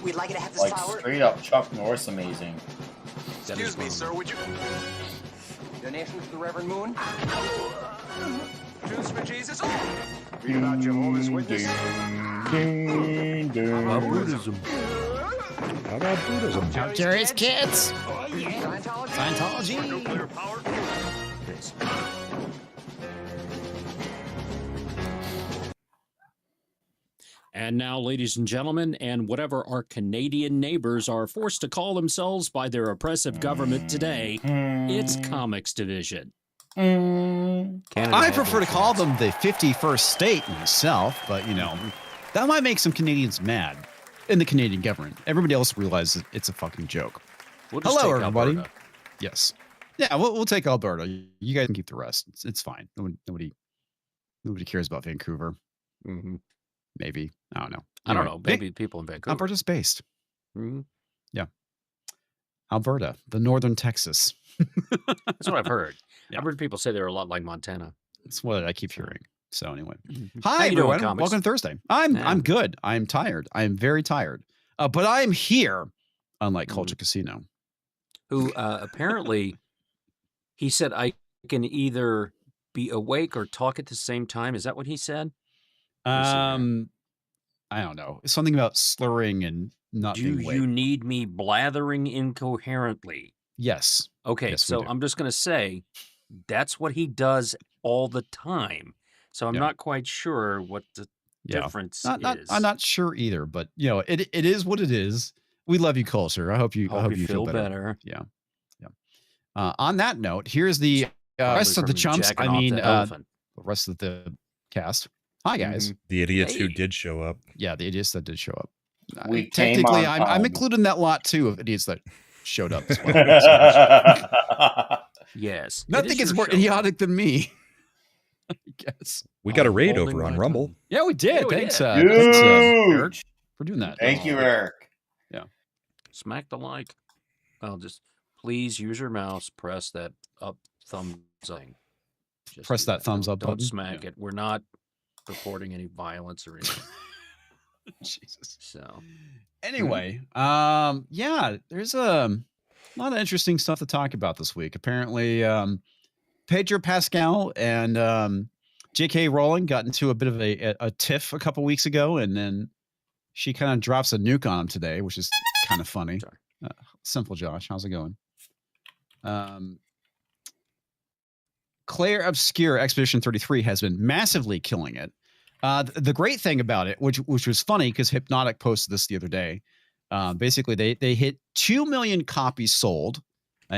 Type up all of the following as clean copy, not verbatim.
We'd like you to have this Like flower. straight up Chuck Norris amazing. Excuse me, sir, would you... Donation to the Reverend Moon. Juice for Jesus? Read about Jehovah's Witness? Buddhism. How about Buddhism? Jerry's kids. Oh, yeah. Scientology. Nuclear power? And now, ladies and gentlemen, and whatever our Canadian neighbors are forced to call themselves by their oppressive government today, it's Comix Division. I prefer to call them the 51st state in the South, but, you know, that might make some Canadians mad in the Canadian government. Everybody else realizes it's a fucking joke. We'll just Hello, take everybody. Alberta. Yes. Yeah, we'll take Alberta. You guys can keep the rest. It's fine. Nobody cares about Vancouver. Mm-hmm. Maybe. I don't know. I don't know. Maybe people in Vancouver. Alberta's based. Mm-hmm. Yeah. Alberta, the northern Texas. That's what I've heard. Yeah. I've heard people say they're a lot like Montana. That's what I keep hearing. So anyway, How hi you doing, everyone. Comix? Welcome to Thursday. I'm good. I'm tired. I am very tired. But I am here, unlike Culture Casino, who apparently he said I can either be awake or talk at the same time. Is that what he said? I don't know. It's something about slurring and not Do being awake. you need me blathering incoherently? Yes. Okay, Yes, we so do. I'm just going to say that's what he does all the time. So I'm Yeah. not quite sure what the difference is. I'm not sure either, but you know, it is what it is. We love you, Culture. I hope you feel better. Yeah. On that note, here's the rest of the chumps. I mean, the rest of the cast. Hi, guys. The idiots who did show up. Yeah, the idiots that did show up. We Technically, came on I'm time. included in that lot too of idiots that showed up as well. Yes. Nothing is more idiotic than me. I guess. We got a raid over on Rumble. Yeah, we did. Yeah, we thanks, did. thanks, Huge. Eric, for doing that. Thank you, Eric. Smack the like. I'll just please use your mouse. Press that up thumbs thing. Just Press do that thumbs up Don't button. smack it. We're not reporting any violence or anything. Jesus. So Anyway, yeah, there's a lot of interesting stuff to talk about this week. Apparently, Pedro Pascal and J.K. Rowling got into a bit of a tiff a couple weeks ago, and then she kind of drops a nuke on him today, which is kind of funny. Simple Josh, how's it going? Clair Obscur Expedition 33 has been massively killing it. The great thing about it, which was funny because Hypnotic posted this the other day, basically they hit 2 million copies sold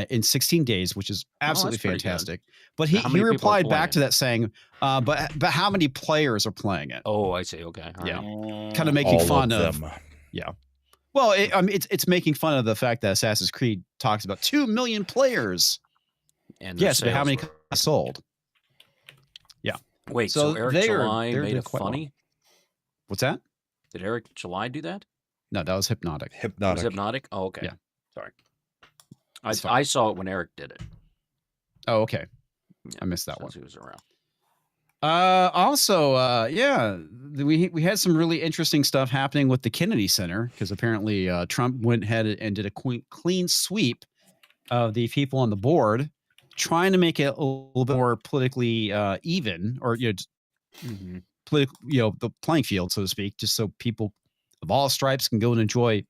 in 16 days, which is absolutely fantastic. But he replied back to that saying, but how many players are playing it? Oh, I see. Okay. All Yeah. right. Kind of making All fun of of them. yeah. Well, it's making fun of the fact that Assassin's Creed talks about 2 million players. And their Yes, but how sales many were- sold? Yeah. Wait, so Eric July they're made doing it quite well. funny? What's that? Did Eric July do that? No, that was Hypnotic. Was Hypnotic. Hypnotic? Oh, okay. Yeah. Sorry. It's fine. I saw it when Eric did it. Oh, okay. Yeah, I missed that since one. He was around. Also, yeah, we had some really interesting stuff happening with the Kennedy Center because apparently Trump went ahead and did a clean sweep of the people on the board, trying to make it a little bit more politically even, or the playing field, so to speak, just so people of all stripes can go and enjoy,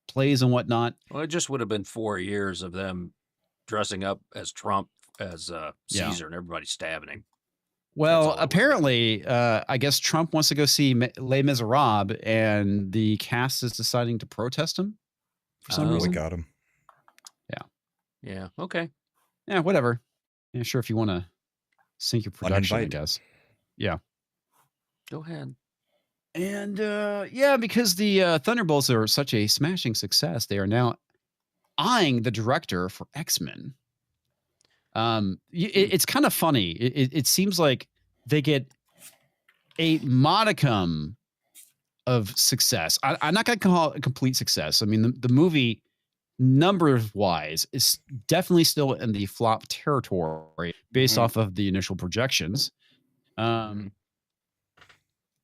plays and whatnot. Well, it just would have been 4 years of them dressing up as Trump, as Caesar, and everybody stabbing him. Well, apparently, I guess Trump wants to go see Les Miserables, and the cast is deciding to protest him for some reason. We got him. Yeah. Okay. Yeah, whatever. Yeah, sure. If you want to sync your production, I Uninvited. guess. Yeah. Go ahead. And yeah, because the Thunderbolts are such a smashing success, they are now eyeing the director for X-Men. It's kind of funny. It seems like they get a modicum of success. I'm not going to call it a complete success. I mean, the movie, numbers wise, is definitely still in the flop territory based off of the initial projections.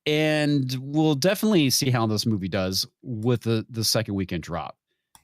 and we'll definitely see how this movie does with the second weekend drop.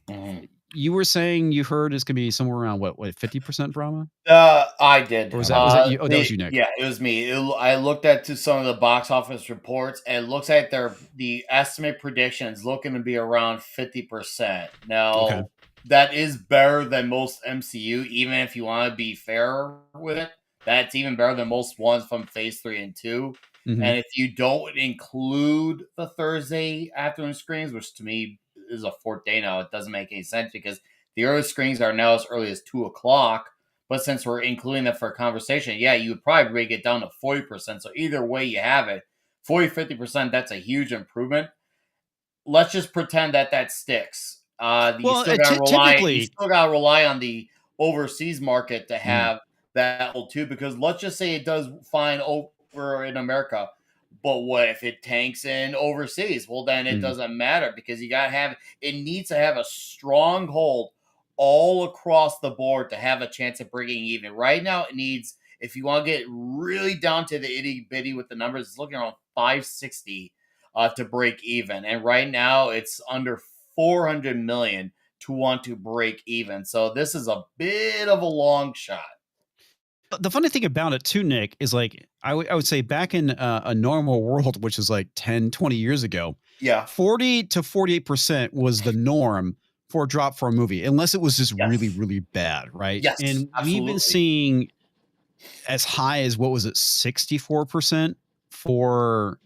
Mhm. You were saying you heard it's gonna be somewhere around what 50% drama? I did. Or was that you? Oh, that was you, Nick. Yeah, it was me. I looked at to some of the box office reports, and it looks like the estimate predictions looking to be around 50%. Now, Okay. that is better than most MCU, even if you want to be fair with it. That's even better than most ones from Phase 3 and 2. Mhm. And if you don't include the Thursday afternoon screens, which to me is a fourth day now, it doesn't make any sense because the early screens are now as early as 2 o'clock. But since we're including them for conversation, yeah, you would probably break it down to 40%. So either way you have it, 40, 50%, that's a huge improvement. Let's just pretend that sticks. You still got to rely. You still got to rely on the overseas market to have that hold too, because let's just say it does fine over in America, but what if it tanks in overseas? Well, then it doesn't matter because you got to have it needs to have a strong hold all across the board to have a chance of breaking even. Right now, it needs if you want to get really down to the itty bitty with the numbers, it's looking around 560 to break even. And right now it's under 400 million to want to break even. So this is a bit of a long shot. The funny thing about it too, Nick, is like I would say back in a normal world, which is like 10, 20 years ago, Yeah, 40 to 48% was the norm for a drop for a movie, unless it was just really, really bad, right? Yes, and absolutely. we've been seeing as high as what was it, 64% for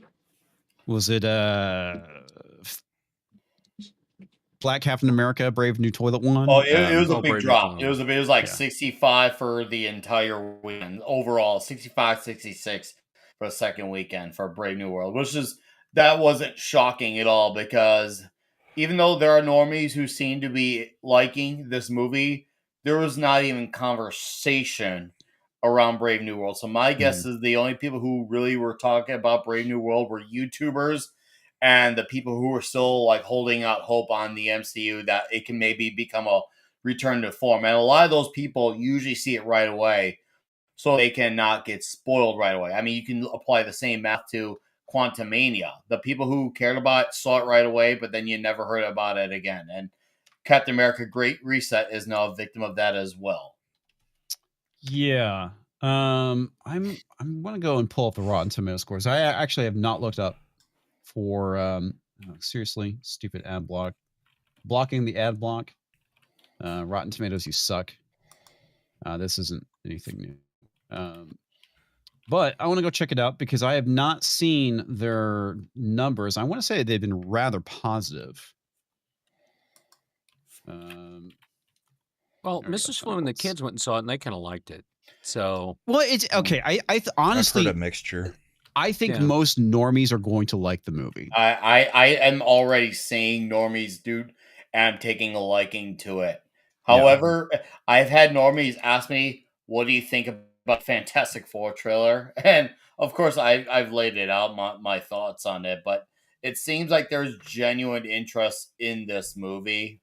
was it Black Captain America, Brave New Toilet one? Oh, it was a big Brave New drop. Toilet. It was like Yeah. 65 for the entire weekend. Overall, 65, 66 for the second weekend for Brave New World, which is that wasn't shocking at all because even though there are normies who seem to be liking this movie, there was not even conversation around Brave New World. So my guess is the only people who really were talking about Brave New World were YouTubers and the people who are still like holding out hope on the MCU that it can maybe become a return to form. And a lot of those people usually see it right away, so they cannot get spoiled right away. I mean, you can apply the same math to Quantumania. The people who cared about it saw it right away, but then you never heard about it again. And Captain America Great Reset is now a victim of that as well. Yeah. I'm going to go and pull up the Rotten Tomato scores. I actually have not looked up for seriously, stupid ad block. Blocking the ad block. Rotten Tomatoes, you suck. This isn't anything new. But I want to go check it out because I have not seen their numbers. I want to say they've been rather positive. Well, Mrs. Flew and the kids went and saw it, and they kind of liked it. So, well, it's okay. I honestly, I've heard a mixture. I think most normies are going to like the movie. I am already seeing normies, dude, and I'm taking a liking to it. However, I've had normies ask me, "What do you think about Fantastic Four trailer?" And of course, I've laid it out my thoughts on it, but it seems like there's genuine interest in this movie.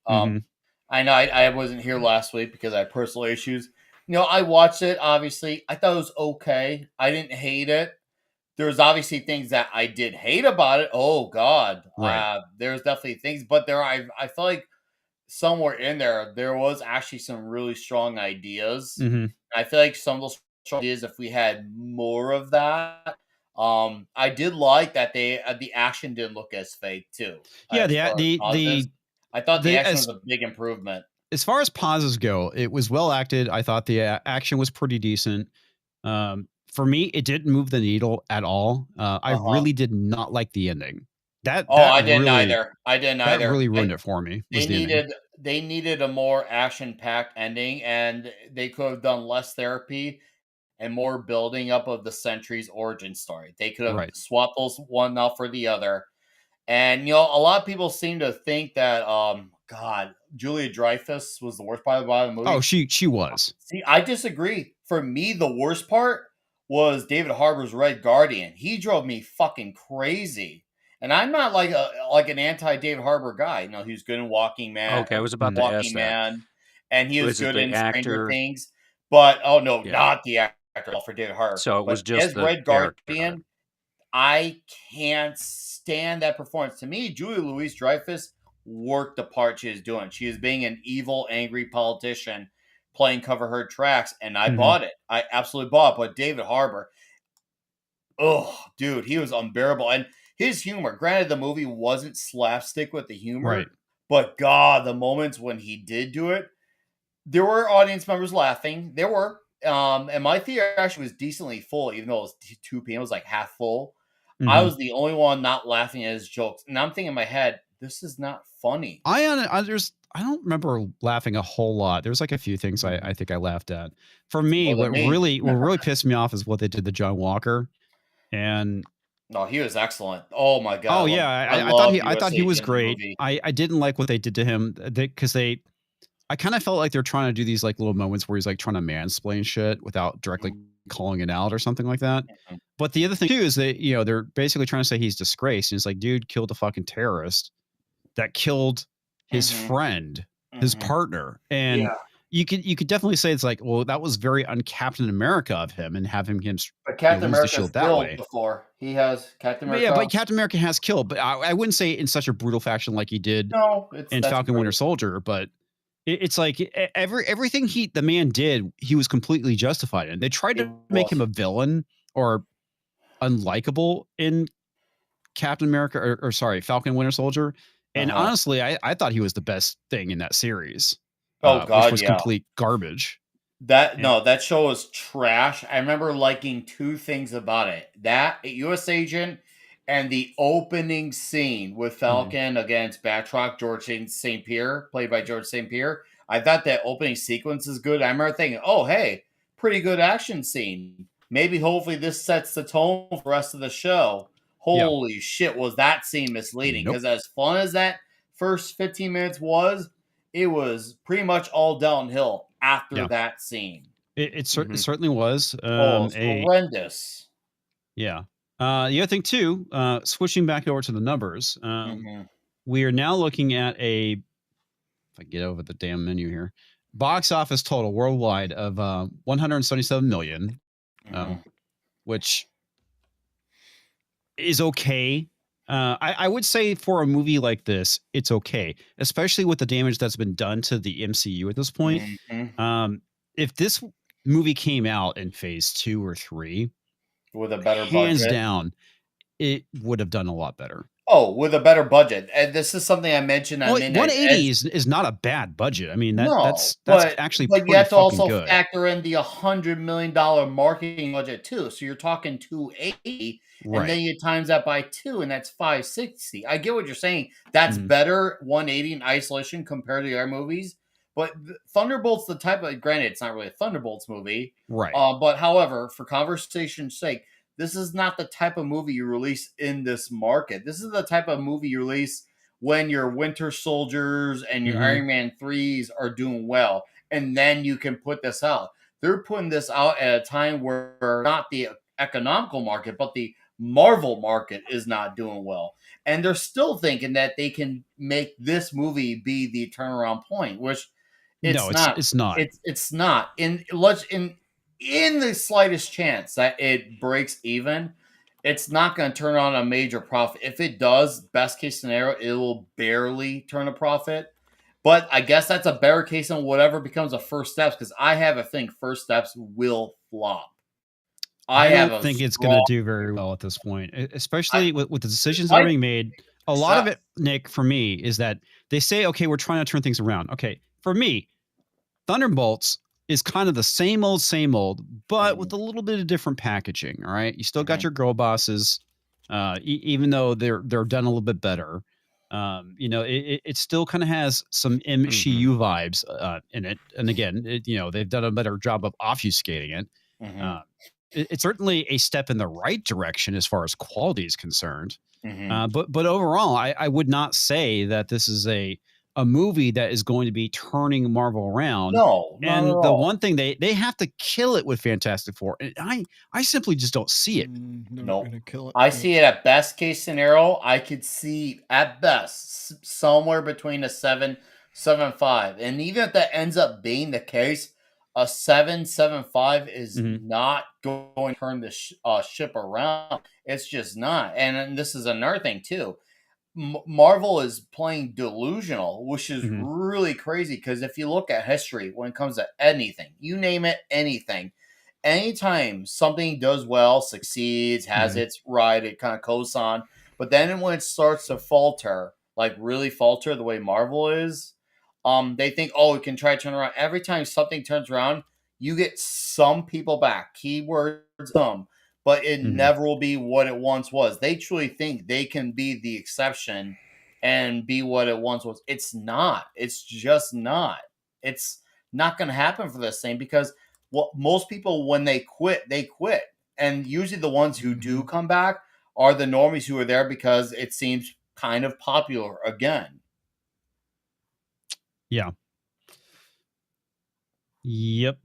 I know I wasn't here last week because I had personal issues. You know, I watched it. Obviously, I thought it was okay. I didn't hate it. There's obviously things that I did hate about it. Oh God, Right. there's definitely things, but I feel like somewhere in there was actually some really strong ideas. I feel like some of those strong ideas, if we had more of that, I did like that the action didn't look as fake too. Yeah, I thought the action was a big improvement. As far as pauses go, it was well acted. I thought the action was pretty decent. For me, it didn't move the needle at all. I really did not like the ending. I didn't either. I didn't either. That really ruined it for me. They needed a more action-packed ending, and they could have done less therapy and more building up of the Sentry's origin story. They could have swapped those one out for the other. And, you know, a lot of people seem to think that, God, Julia Dreyfus was the worst part of the movie. Oh, she was. See, I disagree. For me, the worst part was David Harbour's Red Guardian. He drove me fucking crazy. And I'm not like an anti-David Harbour guy. You know, he was good in Walking Man. Okay, I was about to ask Man, and he was good in Stranger actor? Things. But, not the actor for David Harbour. So it was but just as the Red Guardian, I can't stand that performance. To me, Julia Louis-Dreyfus worked the part she is doing. She is being an evil, angry politician playing cover her tracks, and I bought it. I absolutely bought it. But David Harbour, oh, dude, he was unbearable. And his humor, granted, the movie wasn't slapstick with the humor, Right. but God, the moments when he did do it, there were audience members laughing. There were. And my theater actually was decently full, even though it was 2 p.m. It was like half full. I was the only one not laughing at his jokes. And I'm thinking in my head, this is not funny. I don't remember laughing a whole lot. There's like a few things I think I laughed at. For me, what really pissed me off is what they did to John Walker. And no, he was excellent. Oh my God. Oh yeah, I thought he was great. I didn't like what they did to him because I kind of felt like they're trying to do these like little moments where he's like trying to mansplain shit without directly calling it out or something like that. But the other thing too is that, they're basically trying to say he's disgraced. And it's like, dude killed a fucking terrorist that killed his friend, his partner. And you could definitely say it's like, well, that was very un-Captain America of him and having him but Captain lose the America's shield that killed way. before. He has Captain America. Yeah, but Captain America has killed, but I wouldn't say in such a brutal fashion like he did in Falcon Winter Soldier, but it's like everything the man did, he was completely justified in. They tried to make him a villain or unlikable in Captain America or sorry, Falcon Winter Soldier. And honestly, I thought he was the best thing in that series. Oh God, which was complete garbage. That show was trash. I remember liking 2 things about it: that U.S. Agent and the opening scene with Falcon against Batroc, George St. Pierre, played by George St. Pierre. I thought that opening sequence is good. I remember thinking, oh hey, pretty good action scene. Maybe hopefully this sets the tone for the rest of the show. Holy shit, was that scene misleading? Because as fun as that first 15 minutes was, it was pretty much all downhill after that scene. It certainly was. Horrendous. Yeah. The other thing too, switching back over to the numbers, we are now looking at if I get over the damn menu here, box office total worldwide of 177 million, which is okay. I would say for a movie like this, it's okay, especially with the damage that's been done to the MCU at this point. If this movie came out in phase 2 or 3 with a better hands budget, down, it would have done a lot better. Oh, with a better budget. And this is something I mentioned. Well, 180 is not a bad budget. I mean, that's actually but pretty you have to also good. factor in the $100 million marketing budget too. So you're talking 280, and then you times that by 2, and that's 560. I get what you're saying. That's better 180 in isolation compared to the other movies. But Thunderbolts, the type of, granted, it's not really a Thunderbolts movie, right? But however, for conversation's sake, this is not the type of movie you release in this market. This is the type of movie you release when your Winter Soldiers and your Iron Man 3s are doing well. And then you can put this out. They're putting this out at a time where not the economical market, but the Marvel market is not doing well. And they're still thinking that they can make this movie be the turnaround point, which it's not. It's not. In the slightest chance that it breaks even, it's not going to turn on a major profit. If it does, best case scenario, it will barely turn a profit. But I guess that's a better case than whatever becomes a First Steps, because I have a think First Steps will flop. I don't think it's going to do very well at this point, especially with the decisions that are being made. A lot of it, Nick, for me, is that they say, okay, we're trying to turn things around. Okay, for me, Thunderbolts is kind of the same old, but with a little bit of different packaging. All right, you still got your girl bosses, even though they're done a little bit better. It still kind of has some MCU vibes in it, and again, they've done a better job of obfuscating it. It's certainly a step in the right direction as far as quality is concerned. But overall, I would not say that this is a movie that is going to be turning Marvel around. No, and the one thing they have to kill it with Fantastic Four. And I simply just don't see it. No, I see it at best case scenario. I could see at best somewhere between a 7.5, and even if that ends up being the case, a 775 is Mhm. not going to turn the ship around. It's just not. And this is another thing too. Marvel is playing delusional, which is Mhm. really crazy because if you look at history when it comes to anything, you name it, anything, anytime something does well, succeeds, has Mhm. its ride, it kind of coasts on, but then when it starts to falter, like really falter the way Marvel is, they think, oh, we can try to turn around. Every time something turns around, you get some people back. Keywords some, but it Mhm. never will be what it once was. They truly think they can be the exception and be what it once was. It's not. It's just not. It's not going to happen for this thing because most people, when they quit, they quit. And usually the ones who do come back are the normies who are there because it seems kind of popular again. Yeah. Yep.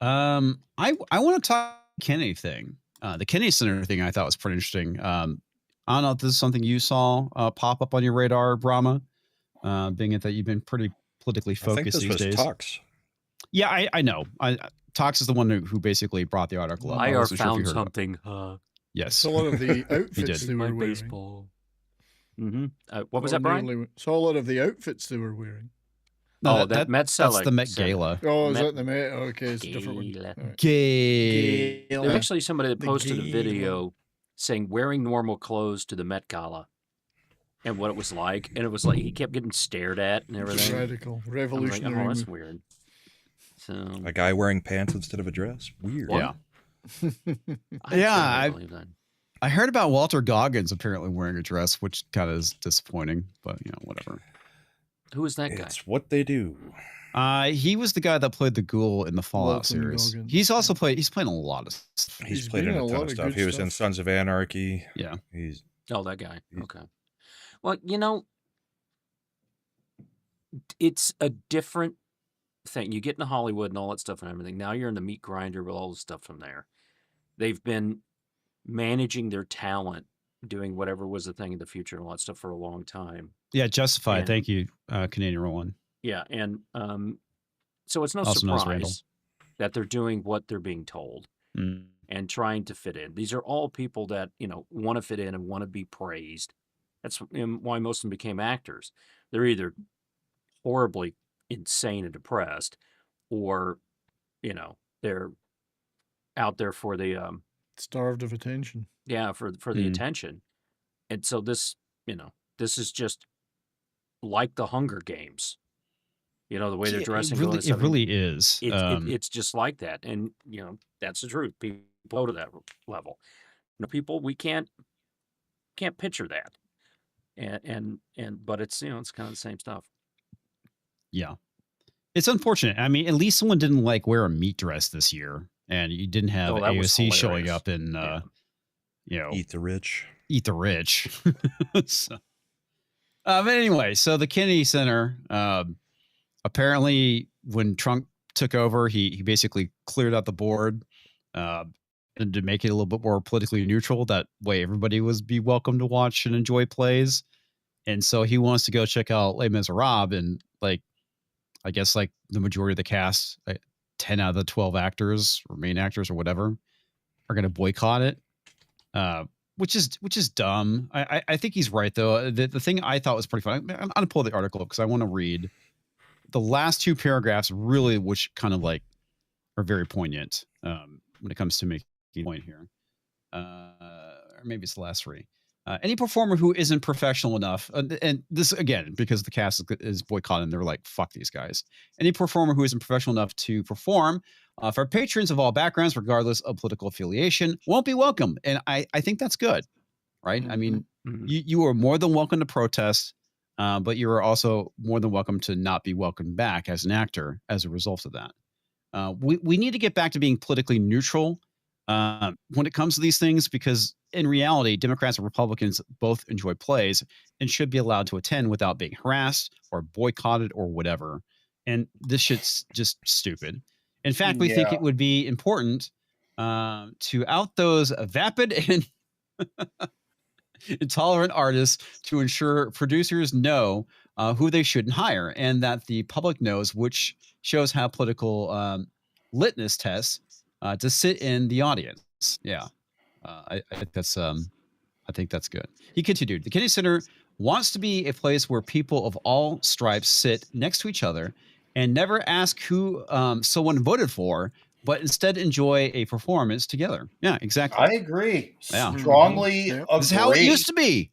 I want to talk Kennedy thing. The Kennedy Center thing I thought was pretty interesting. I don't know if this is something you saw pop up on your radar, Brahma, being it that you've been pretty politically I think focused this these was days. Tux. Yeah, I know. Tox is the one who basically brought the article up. I Liar wasn't sure if you found heard about it. something. Yes. Saw a lot of the outfits did. they My were wearing. baseball. Mm-hmm. What was Or that, Brian? nearly- Saw a lot of the outfits they were wearing. Oh, that Met that's Select the Met Center. Gala. Oh, is Met- that the Met? Oh, okay, it's a different one. Gala. All right. Gay. There was actually somebody that The posted a gala. video saying wearing normal clothes to the Met Gala and what it was like. And it was like he kept getting stared at and everything. Radical, I was like, revolutionary. oh, that's move. weird. So A guy wearing pants instead of a dress. Weird. Yeah. I Yeah, can't believe that. I heard about Walter Goggins apparently wearing a dress, which kind of is disappointing, but whatever. Who is that guy? It's what they do. He was the guy that played the Ghoul in the Fallout Walton series. Goggins, He's also yeah. he's playing a lot of stuff. He's He's played been in in a a ton lot of of stuff. good He was in stuff. Sons of Anarchy. Yeah. He's Oh, that guy. He's- Okay. Well, it's a different thing. You get into Hollywood and all that stuff and everything. Now you're in the meat grinder with all the stuff from there. They've been managing their talent, doing whatever was the thing in the future and all that stuff for a long time. Yeah, Justified. And- Thank you, Canadian Roland. Yeah, and so it's no Also known as Randall. surprise that they're doing what they're being told Mm. and trying to fit in. These are all people that want to fit in and want to be praised. That's why most of them became actors. They're either horribly insane and depressed, or they're out there for the Starved of attention. for the attention. And so this is just like the Hunger Games. The way they're Yeah, dressing. it really is. It's just like that, and that's the truth. People go to that level. People, we can't picture that, and but it's it's kind of the same stuff. Yeah. It's unfortunate. I mean, at least someone didn't wear a meat dress this year, and you didn't have Oh, that was AOC showing hilarious. up in Eat the Rich. Eat the Rich. So, but anyway, so the Kennedy Center, apparently when Trump took over, he basically cleared out the board and to make it a little bit more politically neutral. That way everybody would be welcome to watch and enjoy plays. And so he wants to go check out Les Miserables, and I guess the majority of the cast, 10 out of the 12 actors or main actors or whatever, are going to boycott it. Which is dumb. I think he's right though. The thing I thought was pretty funny. I'm gonna pull the article up because I want to read the last two paragraphs, really, which kind of are very poignant when it comes to making a point here. Or maybe it's the last three. Any performer who isn't professional enough, and this again because the cast is boycotting, they're like, fuck these guys. Any performer who isn't professional enough to perform for patrons of all backgrounds, regardless of political affiliation, won't be welcome. And I think that's good, right? Mm-hmm. I mean, Mhm. you are more than welcome to protest, but you are also more than welcome to not be welcomed back as an actor as a result of that. We need to get back to being politically neutral when it comes to these things, because in reality, Democrats and Republicans both enjoy plays and should be allowed to attend without being harassed or boycotted or whatever. And this shit's just stupid. In fact, we think Yeah. it would be important to out those vapid and intolerant artists to ensure producers know who they shouldn't hire, and that the public knows which shows have political litmus tests to sit in the audience. Yeah, I think that's good. He continued, the Kennedy Center wants to be a place where people of all stripes sit next to each other and never ask who someone voted for, but instead enjoy a performance together. Yeah, exactly. I agree. Yeah. Strongly Yep. agree. This is how it used to be.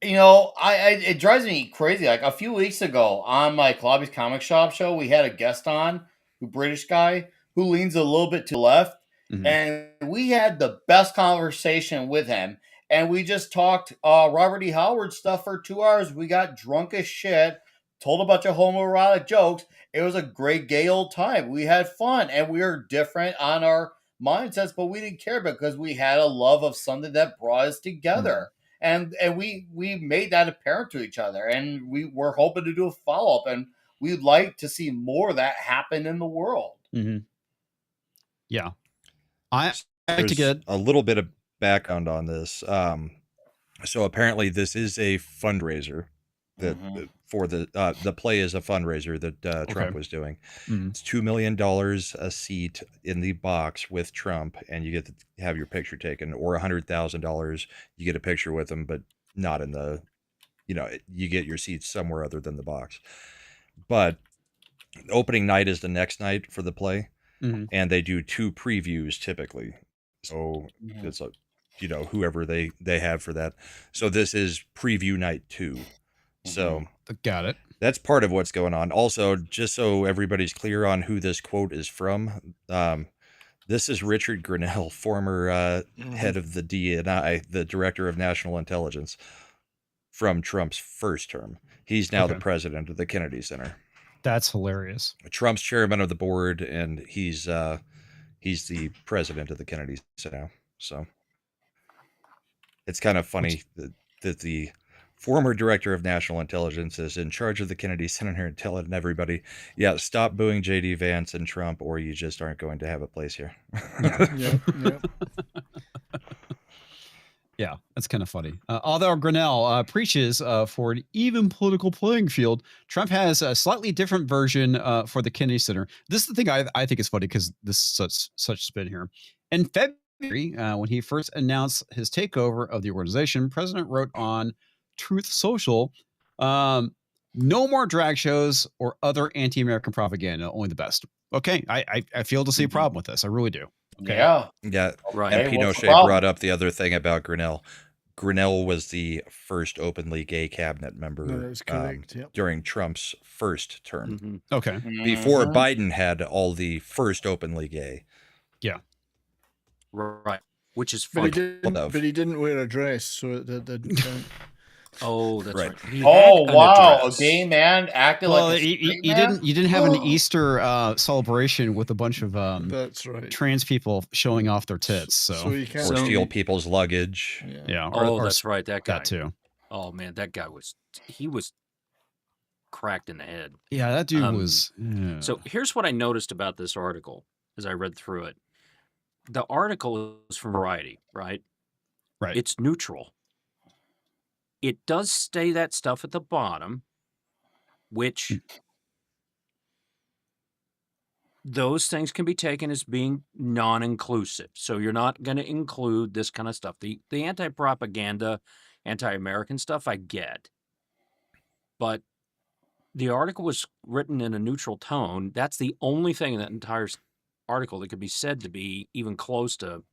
You know, it drives me crazy. Like a few weeks ago on my Klobby's Comic Shop show, we had a guest on, a British guy who leans a little bit to the left, and we had the best conversation with him. And we just talked Robert E. Howard stuff for 2 hours. We got drunk as shit, told a bunch of homoerotic jokes. It was a great gay old time. We had fun, and we were different on our mindsets, but we didn't care because we had a love of something that brought us together. And we made that apparent to each other, and we were hoping to do a follow-up, and we'd like to see more of that happen in the world. Yeah. I like to There's get a little bit of background on this. So apparently this is a fundraiser that for the play is a fundraiser that Trump was doing. It's $2 million a seat in the box with Trump, and you get to have your picture taken, or $100,000 you get a picture with him, but not in the, you get your seats somewhere other than the box. But opening night is the next night for the play, and they do 2 previews typically. So it's a, whoever they have for that. So this is preview night 2. So got it. That's part of what's going on. Also, just so everybody's clear on who this quote is from, this is Richard Grenell, former head of the DNI, the Director of National Intelligence, from Trump's first term. He's now the president of the Kennedy Center. That's hilarious. Trump's chairman of the board, and he's the president of the Kennedy Center now. So it's kind of funny that the former director of national intelligence is in charge of the Kennedy Center and telling everybody, stop booing J.D. Vance and Trump, or you just aren't going to have a place here. Yeah, that's kind of funny. Although Grenell preaches for an even political playing field, Trump has a slightly different version for the Kennedy Center. This is the thing I think is funny because this is such spin here. In February, when he first announced his takeover of the organization, President wrote on Truth Social, no more drag shows or other anti-American propaganda, only the best. Okay, I feel to see a problem with this. I really do. Okay. Yeah. Right. And Hey, what's the Pinochet problem? brought up the other thing about Grenell. Grenell was the first openly gay cabinet member that's correct. Yep. during Trump's first term. Okay. Before Biden had all the first openly gay. Yeah. Right. Which is But funny. he didn't wear a dress, so that didn't count. Oh, that's Right. right. He Oh had wow, a dress. gay man acting Well, like a you straight man? didn't have an Easter celebration with a bunch of That's right. trans people showing off their tits. So So you can't Or steal people's luggage. Yeah. Oh, that's right. That guy. that too. Oh man, that guy was cracked in the head. Yeah, that dude Um, was. Yeah. So here's what I noticed about this article as I read through it. The article is from Variety, right? Right. It's neutral. It does say that stuff at the bottom, which those things can be taken as being non-inclusive. So you're not going to include this kind of stuff. The anti-propaganda, anti-American stuff, I get. But the article was written in a neutral tone. That's the only thing in that entire article that could be said to be even close to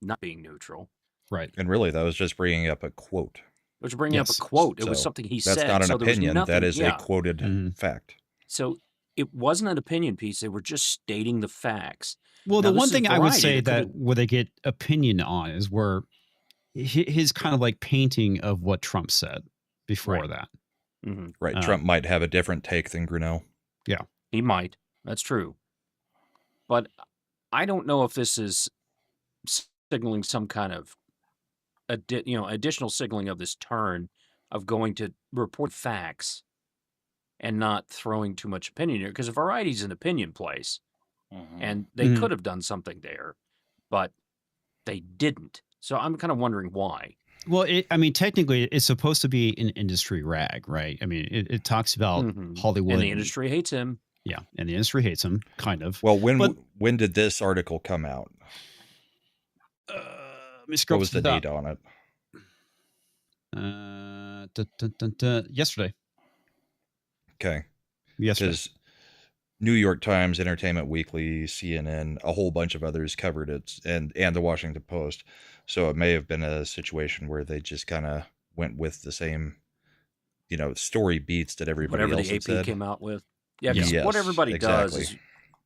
not being neutral. Right. And really, that was just bringing up a quote. It was bringing up Yes. a quote. It was So something he That's said. not an so there was opinion. That nothing- is yeah. a quoted fact. So it wasn't an opinion piece. They were just stating the facts. Well, Now, the this one is thing I would Variety. say It that could've- where they get opinion on is where his kind of like painting of what Trump said before Right. that. Mhm. Right. Trump might have a different take than Grenell. He might. That's true. But I don't know if this is signaling some kind of additional signaling of this turn of going to report facts and not throwing too much opinion here. Because Variety's an opinion place, and they could have done something there, but they didn't. So I'm kind of wondering why. Well, I mean, technically, it's supposed to be an industry rag, right? I mean, it talks about Hollywood. And the industry hates him. Yeah, and the industry hates him, kind of. Well, when did this article come out? Let me scroll What was the date on it? Yesterday. Okay. Yesterday. Because New York Times, Entertainment Weekly, CNN, a whole bunch of others covered it, and the Washington Post. So it may have been a situation where they just kind of went with the same, story beats that everybody Whatever else the had AP said. came out with. Yeah, because Yes, what everybody does exactly. is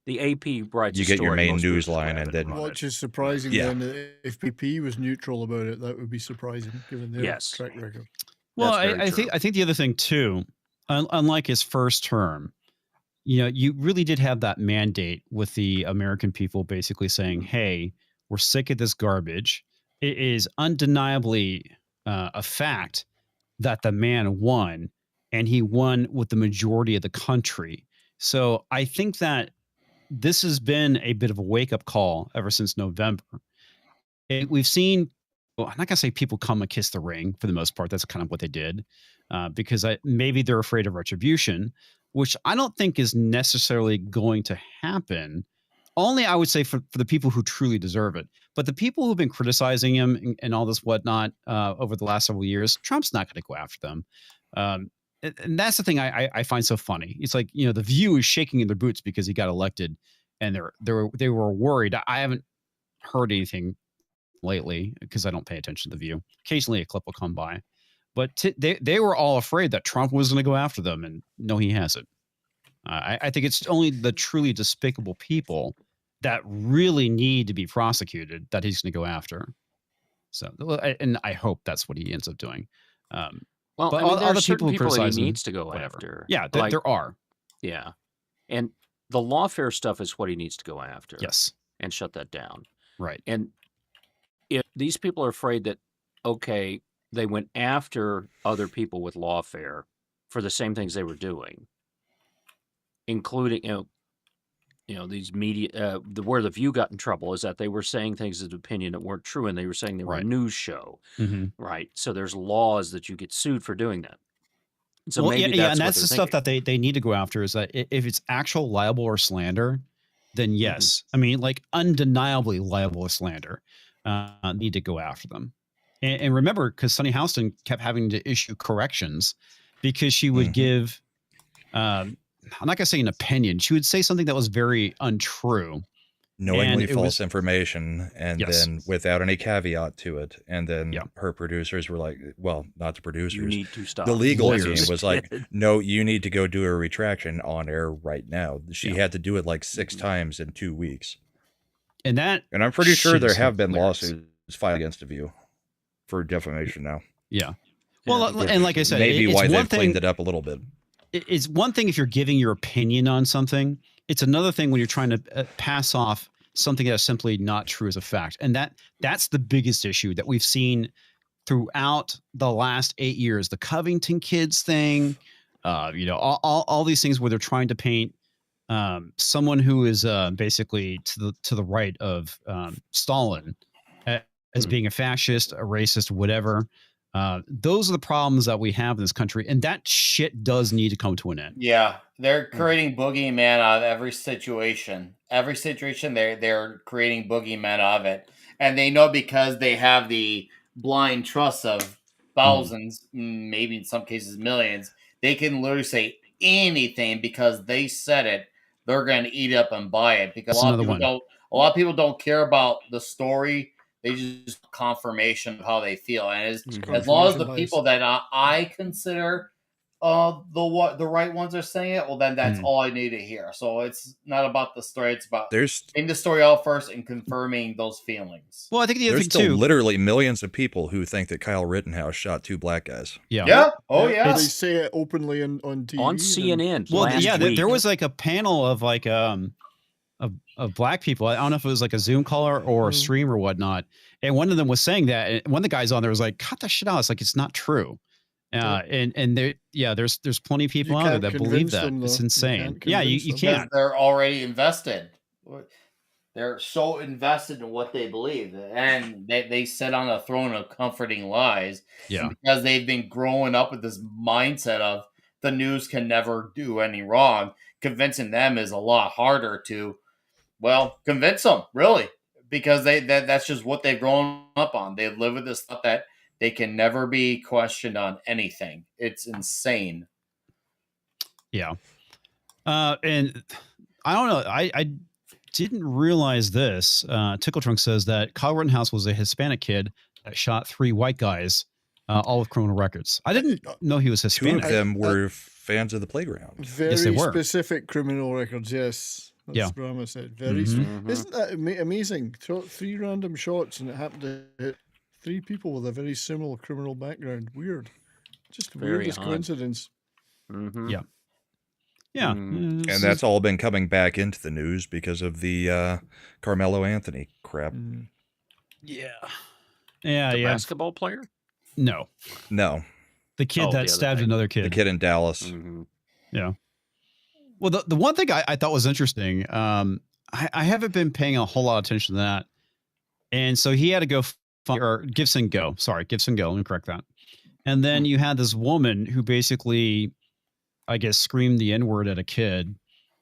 the AP writes. You a get your story, main most news people line grab and it then- run Which it. is surprising Yeah. then that if BP was neutral about it, that would be surprising given their Yes. track record. Well, That's very I true. think the other thing too, unlike his first term, you really did have that mandate with the American people basically saying, "Hey, we're sick of this garbage." It is undeniably a fact that the man won, and he won with the majority of the country. So I think that this has been a bit of a wake-up call ever since November. We've seen, well, I'm not gonna say people come and kiss the ring for the most part. That's kind of what they did, because maybe they're afraid of retribution, which I don't think is necessarily going to happen. Only I would say for the people who truly deserve it. But the people who've been criticizing him and all this whatnot over the last several years, Trump's not going to go after them. And that's the thing I find so funny. It's like, the View is shaking in their boots because he got elected, and they were worried. I haven't heard anything lately because I don't pay attention to the View. Occasionally a clip will come by, but they were all afraid that Trump was going to go after them, and no, he hasn't. I think it's only the truly despicable people that really need to be prosecuted that he's going to go after. So, and I hope that's what he ends up doing. Well, but I mean, there all are the certain people who people that criticize he him, needs to go whatever. after. Yeah, Like, there are. Yeah, and the lawfare stuff is what he needs to go after. Yes, and shut that down. right. And if these people are afraid that, okay, they went after other people with lawfare for the same things they were doing, including these media, where the View got in trouble is that they were saying things of opinion that weren't true, and they were saying they were a Right. news show, Mhm. right? So there's laws that you get sued for doing that. So Well, maybe yeah, that's and what that's they're the stuff thinking. that they need to go after is that if it's actual libel or slander, then yes. I mean, like undeniably libel or slander, need to go after them. And remember, because Sunny Houston kept having to issue corrections because she would give, I'm not gonna say an opinion. She would say something that was very untrue. Knowingly And it false was- information, and Yes. then without any caveat to it. And then Yeah. her producers were like, well, not the You producers. need to stop. The legal Lawyers. team was like, no, you need to go do a retraction on air right now. She had to do it like 6 times in 2 weeks. And that, And I'm pretty sure shit there is have been hilarious. lawsuits filed against the View for defamation now. yeah. Well, Yeah. and like I said, Maybe it's why one they've thing. cleaned it up a little bit. It's one thing if you're giving your opinion on something. It's another thing when you're trying to pass off something that's simply not true as a fact. And that's the biggest issue that we've seen throughout the last 8 years. The Covington kids thing, all these things where they're trying to paint someone who is basically to the right of Stalin as being a fascist, a racist, whatever. Those are the problems that we have in this country, and that shit does need to come to an end. Yeah, they're creating boogeyman out of every situation. Every situation, they're creating boogeyman out of it, and they know because they have the blind trust of thousands, maybe in some cases millions. They can literally say anything because they said it. They're going to eat up and buy it because That's a lot of people don't care about the story. They just confirmation of how they feel, and as long as the people that I consider the right ones are saying it, well, then that's all I need to hear. So it's not about the story; it's about getting the story out first and confirming those feelings. Well, I think the other There's thing still too. literally millions of people who think that Kyle Rittenhouse shot 2 black guys. Yeah. Oh, yeah. They say it openly on TV. On CNN. Well, last yeah, week. there was like a panel of like of black people. I don't know if it was like a Zoom call or a stream or whatnot. And one of them was saying that, and one of the guys on there was like, "Cut that shit out." It's like it's not true. And there's plenty of people out there that believe that. It's insane. Yeah, you Because can't. they're already invested. They're so invested in what they believe, and they sit on a throne of comforting lies. Yeah. And because they've been growing up with this mindset of the news can never do any wrong, convincing them is a lot harder to, well, convince them, really, because that's just what they've grown up on. They live with this thought that they can never be questioned on anything. It's insane. Yeah. And I don't know. I didn't realize this. Tickle Trunk says that Kyle Rittenhouse was a Hispanic kid that shot 3 white guys, all with criminal records. I didn't know he was 2 Hispanic. of them were fans of the playground. Very Yes, they were. specific criminal records, yes. That's Yeah. Brahma said. Very Mhm. Isn't that amazing? 3 random shots and it happened to hit 3 people with a very similar criminal background. Weird. Just Very weirdest odd. coincidence. Mm-hmm. Yeah. Yeah. Mm. And that's all been coming back into the news because of the Carmelo Anthony crap. Mm. Yeah. Yeah. The Yeah. basketball player? No. No, The kid Oh, the that other stabbed guy. another kid. the kid in Dallas. Mm-hmm. Yeah. Well, the one thing I thought was interesting, I haven't been paying a whole lot of attention to that. And so he had to go, or Gibson go. Sorry, Gibson go. Let me correct that. And then you had this woman who basically, I guess, screamed the N-word at a kid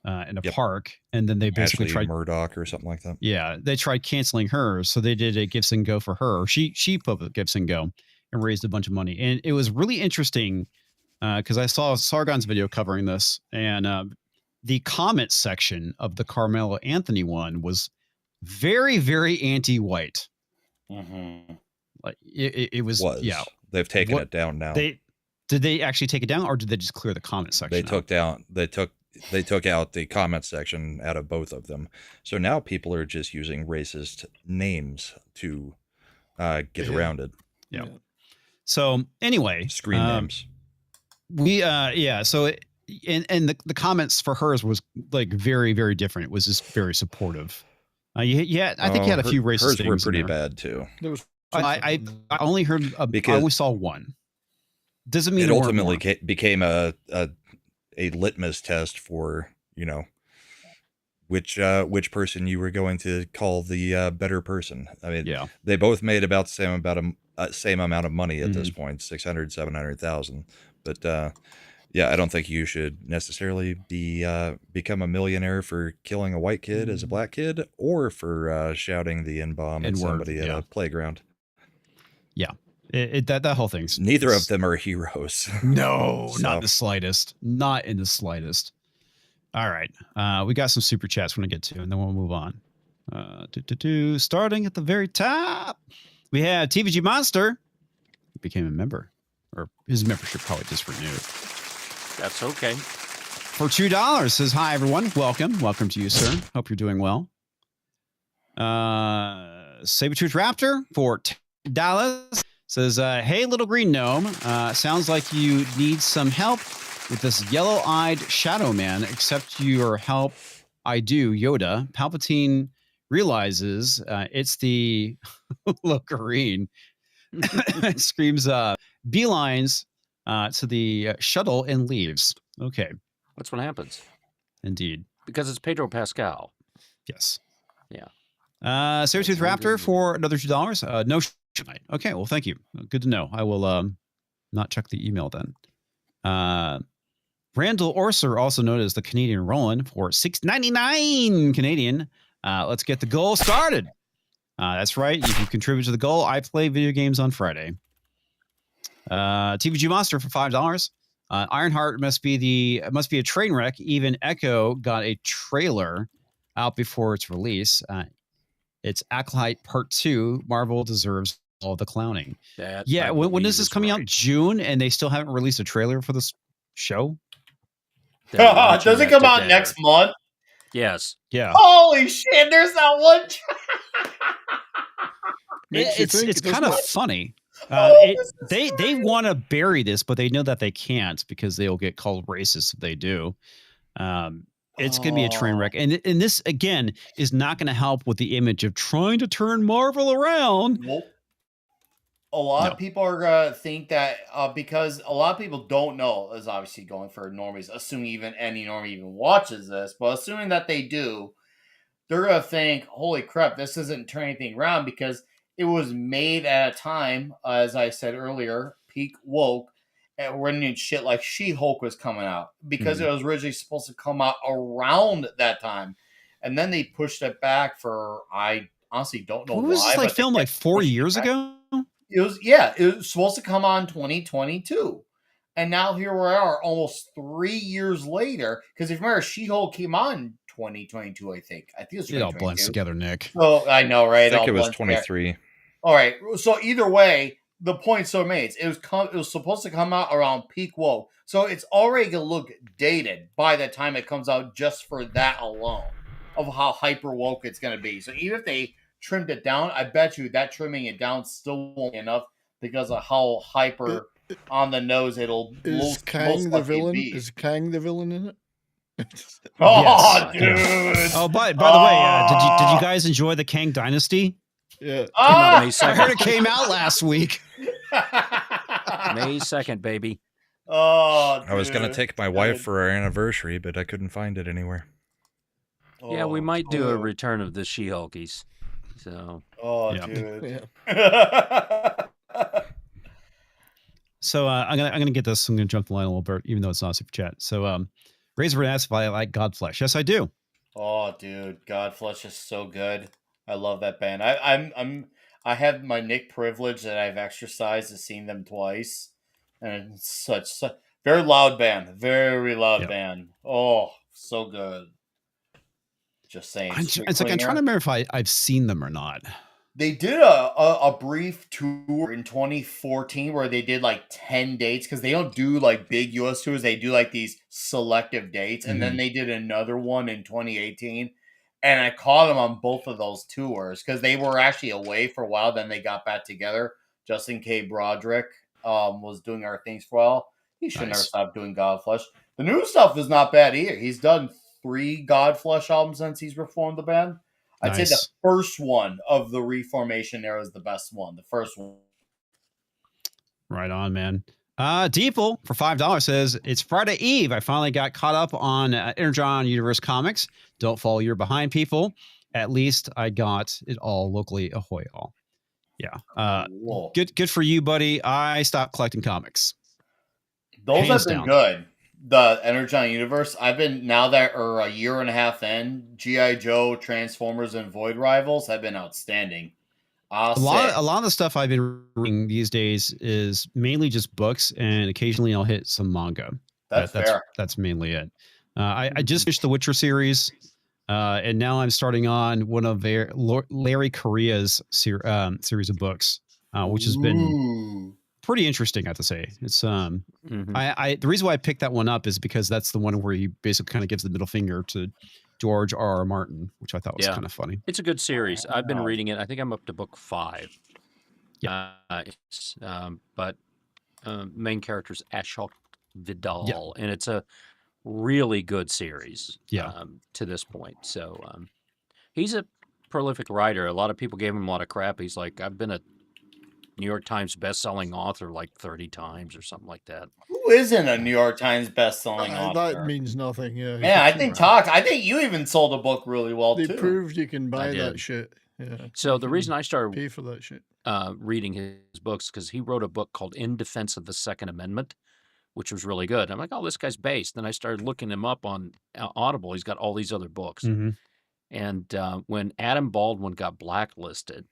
in a Yep. park. And then they basically Ashley tried, Murdoch or something like that. yeah, they tried canceling her. So they did a Gibson go for her. She put a Gibson go and raised a bunch of money. And it was really interesting because I saw Sargon's video covering this, and the comment section of the Carmelo Anthony one was very, very anti-white. Mm-hmm. Like it was, yeah. They've taken What- it down now. Did they actually take it down, or did they just clear the comment section? They out? took out the comment section out of both of them. So now people are just using racist names to get Yeah. around it. Yeah. So anyway, Screen names. we so and the comments for hers was like very, very different. It was just very supportive. Yeah, I think you had a few racist Hers things were in pretty there. bad too. There was I only heard I Because- only saw one. Doesn't mean It there weren't ultimately more. became a litmus test for, you know, which person you were going to call the better person. I mean, Yeah. they both made about the same amount of money at this Mm-hmm. point, 600, 700,000. But yeah, I don't think you should necessarily become a millionaire for killing a white kid as a black kid, or for shouting the N-bomb at N-word, somebody at yeah. a playground. Yeah. That whole thing's Neither of them are heroes. No, So- not the slightest. Not in the slightest. All right. We got some super chats we're gonna get to, and then we'll move on. Starting at the very top, we had TVG Monster. He became a member, or his membership probably just renewed. That's okay. For $2, says, hi, everyone. Welcome. Welcome to you, sir. Hope you're doing well. Sabretooth Raptor for $10 says, hey, little green gnome. Sounds like you need some help with this yellow-eyed shadow man, except your help I do, Yoda. Palpatine realizes it's the Locarine. Screams beelines to the shuttle and leaves. Okay, That's what happens. indeed. Because it's Pedro Pascal. Yes. Yeah. Sabretooth Raptor for another $2. No tonight. Okay, well, thank you. Good to know. I will not check the email then. Randall Orser also noticed the Canadian Roland for $6.99 Canadian. Let's get the goal started. That's right. You can contribute to the goal. I play video games on Friday. TVG Monster for $5. Ironheart must be a train wreck. Even Echo got a trailer out before its release. It's Acolyte Part 2. Marvel deserves all the clowning. That Yeah, I when believe is this is coming out? right. June, and they still haven't released a trailer for this show? They mentioned Does it that come out today. next month? Yes. Yeah, Holy shit! There's not one. Makes you think, it's doesn't kind of it? funny. Oh, They want to bury this, but they know that they can't because they'll get called racist if they do. It's going to be a train wreck, and this again is not going to help with the image of trying to turn Marvel around. Nope. A lot No. of people are gonna think that because a lot of people don't know, is obviously going for normies, assuming even any normie even watches this, but assuming that they do, they're going to think, holy crap, this isn't turning anything around because it was made at a time, as I said earlier, peak woke, when shit like She-Hulk was coming out because it was originally supposed to come out around that time. And then they pushed it back for, I honestly don't know why. What was this, like, filmed like 4 years ago? It was supposed to come on 2022. And now here we are almost 3 years later. Because if you remember, She-Hulk came on 2022, I think. It was 2022. It all blends together, Nick. Oh, I know, right? I think it was 23. Together. All right. So either way, the point still remains. It was supposed to come out around peak woke. So it's already going to look dated by the time it comes out just for that alone of how hyper woke it's going to be. So even if they trimmed it down, I bet you that trimming it down still won't be enough because of how hyper on the nose it'll Is Kang the villain? Is Kang the villain in it? Oh, dude! Oh, by the way, did you guys enjoy the Kang Dynasty? Yeah. I heard it came out last week. May 2nd, baby. Oh, dude. I was going to take my wife for our anniversary, but I couldn't find it anywhere. Yeah, we might do a return of the She-Hulkies. So. Oh, yeah. dude. Yeah. So I'm gonna get this. I'm gonna jump the line a little bit, even though it's not super chat. So Razor asked if I like Godflesh. Yes, I do. Oh, dude, Godflesh is so good. I love that band. I have my Nick privilege that I've exercised to seen them twice, and it's such very loud band, very loud band. Oh, so good. Just saying. It's like I'm trying to remember if I've seen them or not. They did a brief tour in 2014 where they did like 10 dates because they don't do like big US tours. They do like these selective dates. And then they did another one in 2018. And I caught them on both of those tours because they were actually away for a while. Then they got back together. Justin K. Broderick was doing our things for a while. He should never stop doing Godflesh. The new stuff is not bad either. He's done 3 Godflesh albums since he's reformed the band. I'd say the first one of the reformation era is the best one. The first one. Right on, man. Deeple for $5 says, it's Friday Eve. I finally got caught up on Energon Universe Comics. Don't fall you're behind, people. At least I got it all locally. Ahoy all. Yeah. Good for you, buddy. I stopped collecting comics. Those have been good. The Energon Universe, I've been, now that are a year and a half in, G.I. Joe, Transformers, and Void Rivals have been outstanding. A lot of the stuff I've been reading these days is mainly just books, and occasionally I'll hit some manga. That's fair. That's mainly it. I just finished the Witcher series, and now I'm starting on one of Larry Correa's series of books, which has been pretty interesting, I have to say. It's the reason why I picked that one up is because that's the one where he basically kind of gives the middle finger to George R.R. Martin, which I thought was kind of funny. It's a good series. I've been reading it. I think I'm up to book 5. Yeah. But main character's Ashok Vidal, and it's a really good series. To this point. So he's a prolific writer. A lot of people gave him a lot of crap. He's like, I've been a New York Times best-selling author like 30 times or something like that. Who isn't a New York Times best-selling author? That means nothing. Yeah, I think you even sold a book really well too. They proved you can buy that shit. Yeah. So the reason I started pay for that shit, reading his books, because he wrote a book called In Defense of the Second Amendment, which was really good. I'm like, oh, this guy's based. Then I started looking him up on Audible. He's got all these other books. And when Adam Baldwin got blacklisted,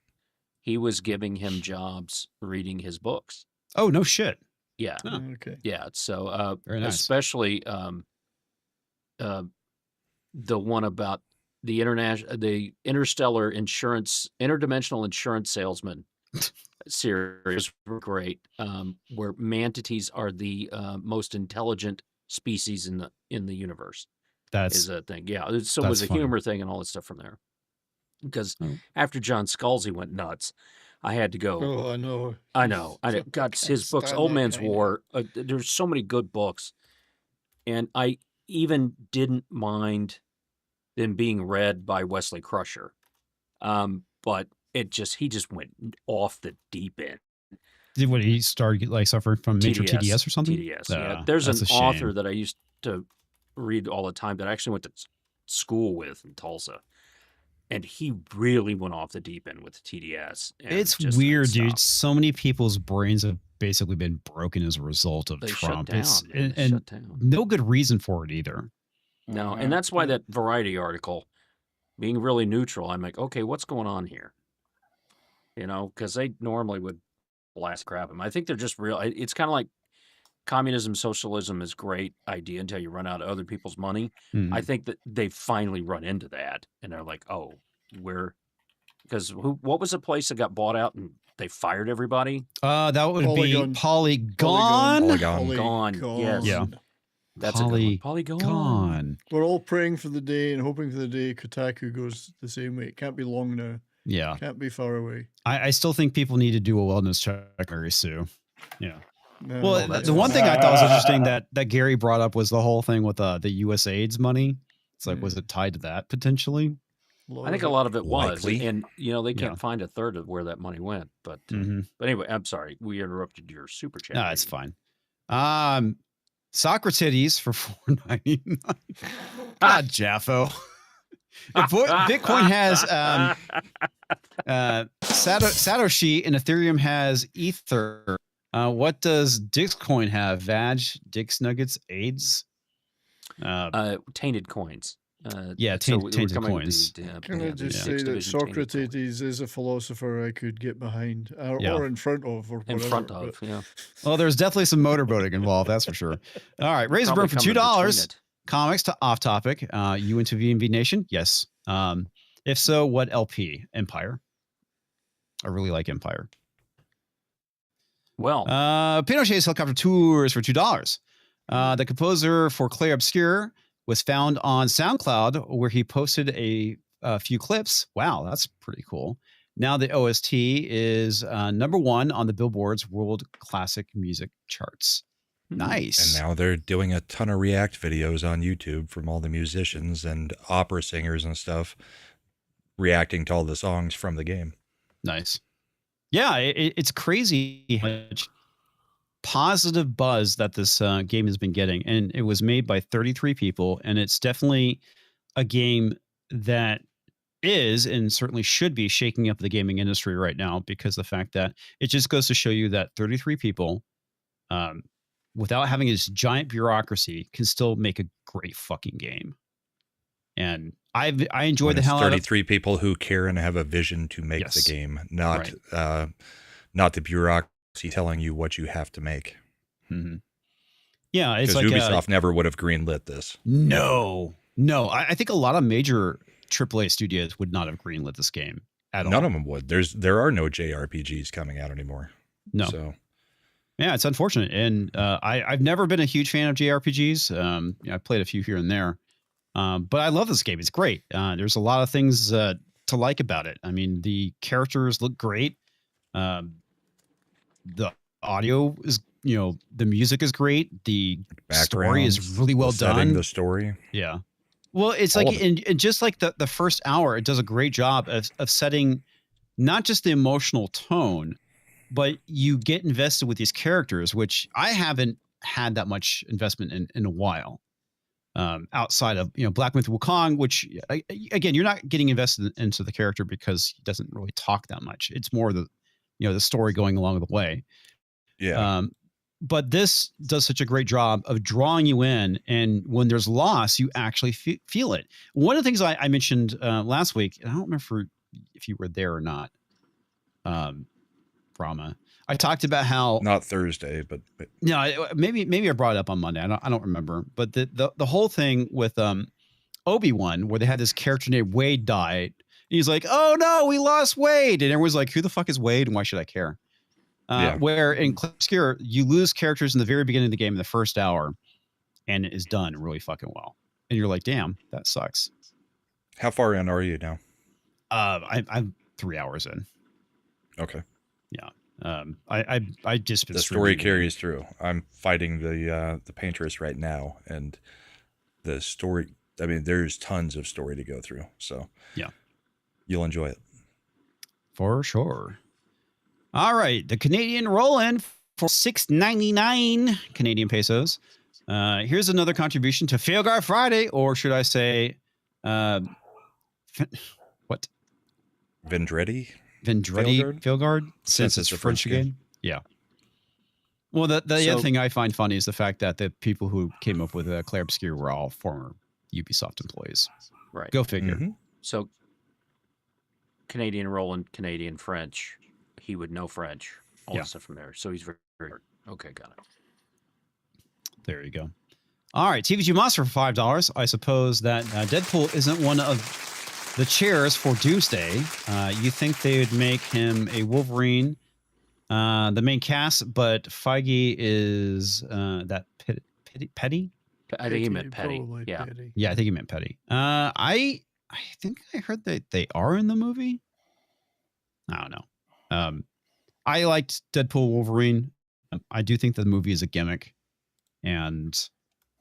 he was giving him jobs reading his books. Oh, no shit. Yeah. Oh, okay. Yeah. So very nice. Especially the one about the interdimensional insurance salesman series were great. Where manatees are the most intelligent species in the universe. Is a thing. Yeah. So it was a humor thing and all that stuff from there. Because after John Scalzi went nuts, I had to go. Oh, I know. I know. God, his books, Old Man's War, there's so many good books. And I even didn't mind them being read by Wesley Crusher. But he just went off the deep end. Did he start like suffering from major TDS or something? TDS, yeah. There's an author that I used to read all the time that I actually went to school with in Tulsa. and he really went off the deep end with the TDS. And It's just weird, wouldn't dude. stop. So many people's brains have basically been broken as a result of They Trump. shut down. It's Man. They and shut down. no good reason for it either. No, and that's why that Variety article, being really neutral, I'm like, okay, what's going on here? You know, because they normally would blast crap him. I think they're just real. It's kind of like communism, socialism is great idea until you run out of other people's money. Mhm. I think that they finally run into that, and they're like, oh, because what was the place that got bought out and they fired everybody? That would Polygon. be Polygon. Polygon. Gone. Yes. Yeah. That's a good one. Polygon. Polygon. We're all praying for the day and hoping for the day Kotaku goes the same way. It can't be long now. Yeah. Can't be far away. I still think people need to do a wellness check, Mary Sue. Yeah. No, Well, that's the one thing I thought was interesting that Gary brought up was the whole thing with the USAID's money. It's like, was it tied to that potentially? I think a lot of it was, Likely. and you know they can't Yeah. find a third of where that money went. But Mhm. but anyway, I'm sorry we interrupted your super chat. No, it's reading. fine. Socrates for $4.99. God, Jaffo. If Bitcoin has Satoshi and Ethereum has Ether, what does Dixcoin have? Vag, Dix Nuggets, AIDS? Tainted coins. Yeah, so we're tainted coming with coins. Can I the just Dix say that division tainted coins. Socrates is a philosopher I could get behind, Yeah. or in front of, or In whatever. front but- of, yeah. Well, there's definitely some motorboating involved, that's for sure. All right, Razor Probably Burn for coming in between $2. it. Comics to off topic. You into VNV Nation? Yes. If so, what LP? Empire. I really like Empire. Well, Pinochet's Helicopter Tours for $2. The composer for Clair Obscur was found on SoundCloud, where he posted a few clips. Wow, that's pretty cool. Now the OST is #1 on the Billboard's World Classic Music charts. Nice. And now they're doing a ton of React videos on YouTube from all the musicians and opera singers and stuff reacting to all the songs from the game. Nice. Yeah, it's crazy how much positive buzz that this game has been getting. And it was made by 33 people. And it's definitely a game that is and certainly should be shaking up the gaming industry right now, because the fact that it just goes to show you that 33 people, without having this giant bureaucracy, can still make a great fucking game. And I enjoyed When the it's hell out of 33 people who care and have a vision to make Yes. the game, not the bureaucracy telling you what you have to make. Mhm. Yeah, it's Because like Ubisoft never would have greenlit this. No. I think a lot of major AAA studios would not have greenlit this game at all. None of them would. There are no JRPGs coming out anymore. No. So Yeah, it's unfortunate. And I've never been a huge fan of JRPGs. I've played a few here and there. But I love this game. It's great. There's a lot of things to like about it. I mean, the characters look great. The audio is, the music is great. The story is backgrounds, really well the setting, done. the story. Yeah. Well, it's All like, of it. in just like the first hour, it does a great job of setting not just the emotional tone, but you get invested with these characters, which I haven't had that much investment in a while. Outside of, Black Myth Wukong, which again, you're not getting invested into the character because he doesn't really talk that much. It's more the story going along the way. Yeah. But this does such a great job of drawing you in, and when there's loss, you actually feel it. One of the things I mentioned last week, and I don't remember if you were there or not, Brahma. I talked about how Not Thursday, but no, maybe I brought it up on Monday. I don't remember. But the whole thing with Obi-Wan, where they had this character named Wade died. He's like, oh no, we lost Wade, and everyone's like, who the fuck is Wade, and why should I care? Yeah. Where in Clair Obscur, you lose characters in the very beginning of the game in the first hour, and it is done really fucking well. And you're like, damn, that sucks. how far in are you now? I'm 3 hours in. Okay. I just been The story streaming. carries through. I'm fighting the paintress right now, and the story. I mean, there's tons of story to go through. So Yeah. you'll enjoy it. For sure. All right. The Canadian roll-in for $6.99 Canadian pesos. Here's another contribution to Failguard Friday, or should I say, what? Vendretti. Fieldguard, since it's a French again. Yeah. Well, the other thing I find funny is the fact that the people who came up with Clair Obscur were all former Ubisoft employees. Right. Go figure. Mm-hmm. So Canadian Roland, Canadian French. He would know French. All the stuff from there. So he's very, very okay. Got it. There you go. All right, TVG Monster for $5. I suppose that Deadpool isn't one of the chairs for Doomsday. You think they would make him a Wolverine, the main cast, but Feige is that Petty? I think he meant Petty. Probably Yeah. Petty. Yeah, I think he meant Petty. I think I heard that they are in the movie. I don't know. I liked Deadpool Wolverine. I do think the movie is a gimmick, and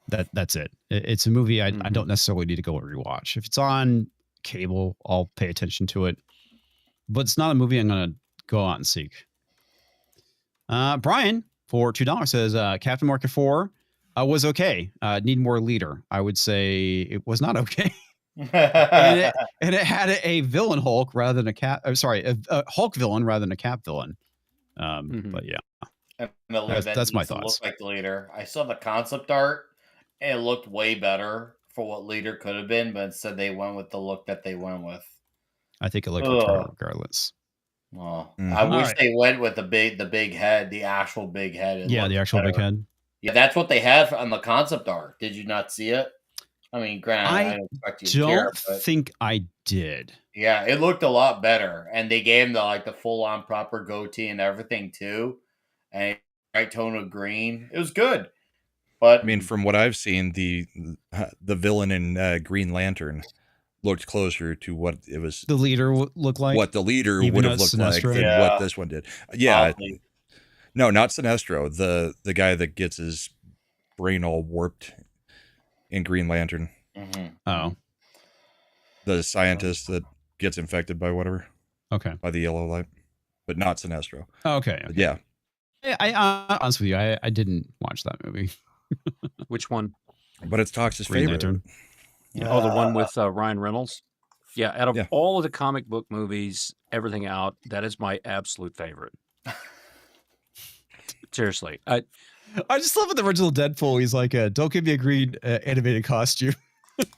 that's it. It's a movie I don't necessarily need to go and rewatch. If it's on cable, I'll pay attention to it, but it's not a movie I'm going to go out and seek. Brian for $2 says Captain Market 4 was okay. Need more leader. I would say it was not okay. and it had a villain Hulk rather than a Hulk villain rather than a Cap villain. But yeah, that's my thoughts. Look like the leader. I saw the concept art, and it looked way better for what leader could have been, but instead they went with the look that they went with. I think it looked retarded regardless. Well, I wish they went with the big head, the actual big head. Yeah, the actual big head. Yeah, that's what they had on the concept art. Did you not see it? I mean, granted, I don't expect you to care, but think I did. Yeah, it looked a lot better, and they gave him the full on proper goatee and everything too, and right tone of green. It was good, but I mean, from what I've seen, the villain in Green Lantern looked closer to what it was. The leader looked like what the leader would have looked like than what this one did. Yeah, no, not Sinestro. The guy that gets his brain all warped in Green Lantern. Oh, the scientist that gets infected by whatever. Okay, by the yellow light, but not Sinestro. Okay. Yeah. I honest with you, I didn't watch that movie. Which one? But it's Tox's Green favorite. Lantern. Oh, the one with Ryan Reynolds. Yeah, out of all of the comic book movies, everything out, that is my absolute favorite. Seriously, I just love in the original Deadpool. He's like, "Don't give me a green animated costume."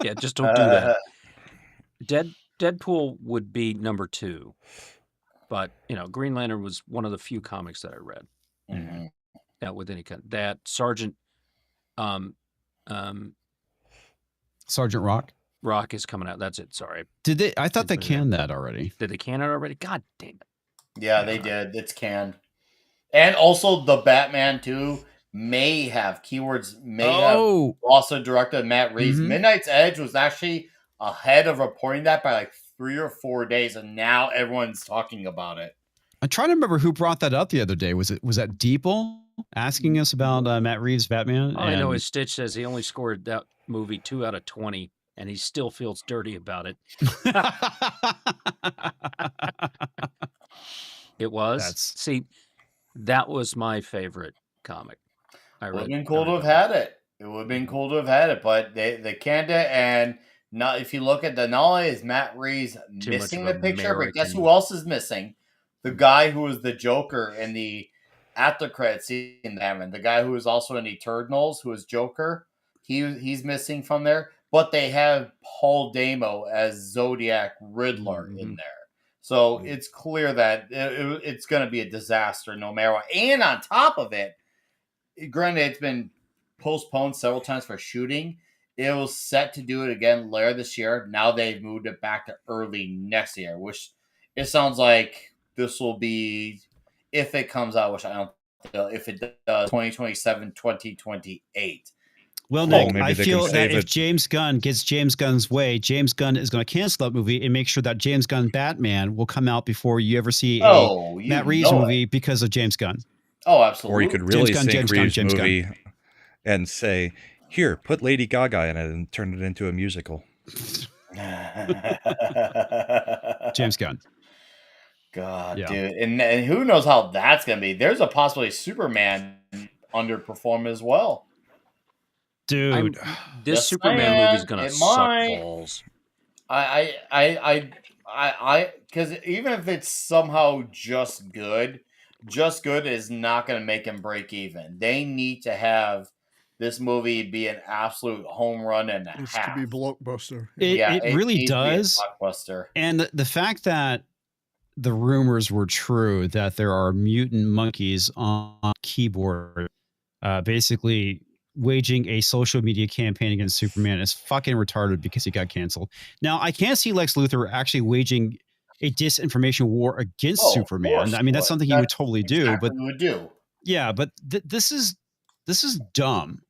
Yeah, just don't do that. Deadpool would be number 2, but Green Lantern was one of the few comics that I read. With any kind that Sergeant Sergeant Rock is coming out. That's it. Sorry. Did they? I thought they canned that already. Did they can it already? God damn it. Yeah, they did. It's canned. And also the Batman 2 may have have also directed Matt Reeves. Midnight's Edge was actually ahead of reporting that by like 3 or 4 days, and now everyone's talking about it. I'm trying to remember who brought that up the other day. Was that Deeple asking us about Matt Reeves' Batman? All I know is Stitch says he only scored that movie 2 out of 20, and he still feels dirty about it. It was. See, that was my favorite comic. It would have been cool to have had it. It would have been cool to have had it, but they canned it. And not if you look at not only is Matt Reeves missing the picture, but guess who else is missing? The guy who was the Joker in the after credit scene, and the guy who was also in Eternals, who was Joker, he's missing from there. But they have Paul Dano as Zodiac Riddler in there. So it's clear that it's going to be a disaster no matter what. And on top of it, granted, it's been postponed several times for shooting. It was set to do it again later this year. Now they've moved it back to early next year, which it sounds like this will be, if it comes out, which I don't know, if it does, 2027, 2028. Well, Nick, I feel that if James Gunn gets James Gunn's way, James Gunn is going to cancel that movie and make sure that James Gunn Batman will come out before you ever see a Matt Reeves movie because of James Gunn. Oh, absolutely. Or you could really sink Reeves' movie and say, here, put Lady Gaga in it and turn it into a musical. James Gunn. God, dude. And who knows how that's going to be. There's a possibility Superman underperform as well. Dude, this Superman movie is going to suck balls. I Because even if it's somehow just good is not going to make them break even. They need to have this movie be an absolute home run and a Needs half. to be blockbuster. It really needs to be a does. blockbuster. And the fact that the rumors were true that there are mutant monkeys on keyboard, basically waging a social media campaign against Superman is fucking retarded because he got canceled. Now, I can't see Lex Luthor actually waging a disinformation war against Superman. I mean, that's something he would totally do. But would do. Yeah, but this is dumb.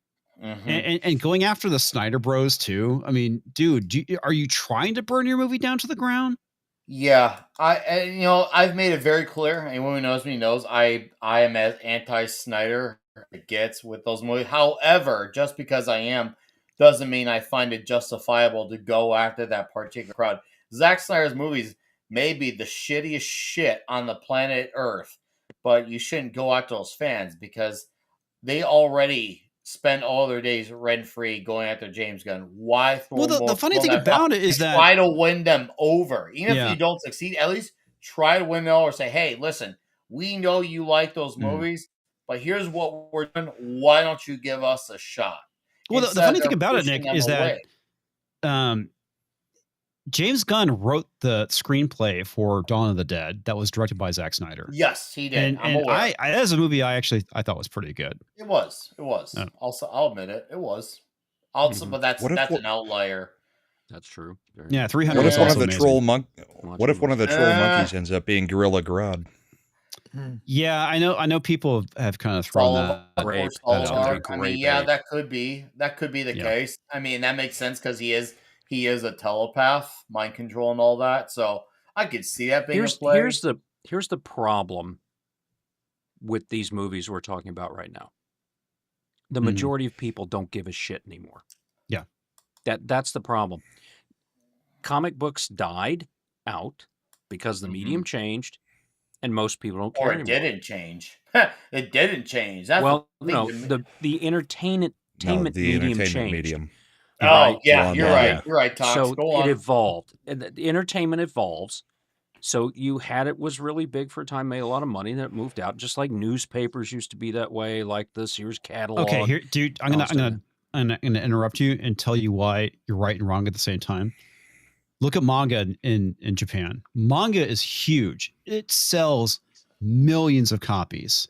Mm-hmm. And going after the Snyder Bros too. I mean, dude, are you trying to burn your movie down to the ground? Yeah, I've made it very clear. Anyone who knows me knows I am as anti-Snyder it gets with those movies. However, just because I am doesn't mean I find it justifiable to go after that particular crowd. Zack Snyder's movies may be the shittiest shit on the planet Earth, but you shouldn't go after those fans because they already spend all their days rent-free going after James Gunn. Why throw Well, the funny thing that about it is that try to win them over. Even if you don't succeed, at least try to win them over. Say, hey, listen, we know you like those movies, but here's what we're doing. Why don't you give us a shot? Well, the funny thing about it, Nick, is that James Gunn wrote the screenplay for Dawn of the Dead that was directed by Zack Snyder. Yes, he did. And I as a movie, I thought was pretty good. It was. Also, I'll admit it. It was. Also, but that's an outlier. That's true. Yeah, 300. What if one of the troll monkeys ends up being Gorilla Grodd? Yeah, I know. People have kind of thrown that. I mean, yeah, that could be the case. I mean, that makes sense because he is a telepath, mind control, and all that. So I could see that being a play. Here's the problem with these movies we're talking about right now. The majority of people don't give a shit anymore. Yeah, that's the problem. Comic books died out because the medium changed, and most people don't care anymore. Or it didn't change. It didn't change. That's the entertainment medium changed. Oh, right? Yeah, you're right. You're right, Tom. So it evolved. The entertainment evolves. So you had it was really big for a time, made a lot of money, then it moved out. Just like newspapers used to be that way, like the Sears catalog. Okay, here, dude, I'm gonna interrupt you and tell you why you're right and wrong at the same time. Look at manga in Japan. Manga is huge. It sells millions of copies,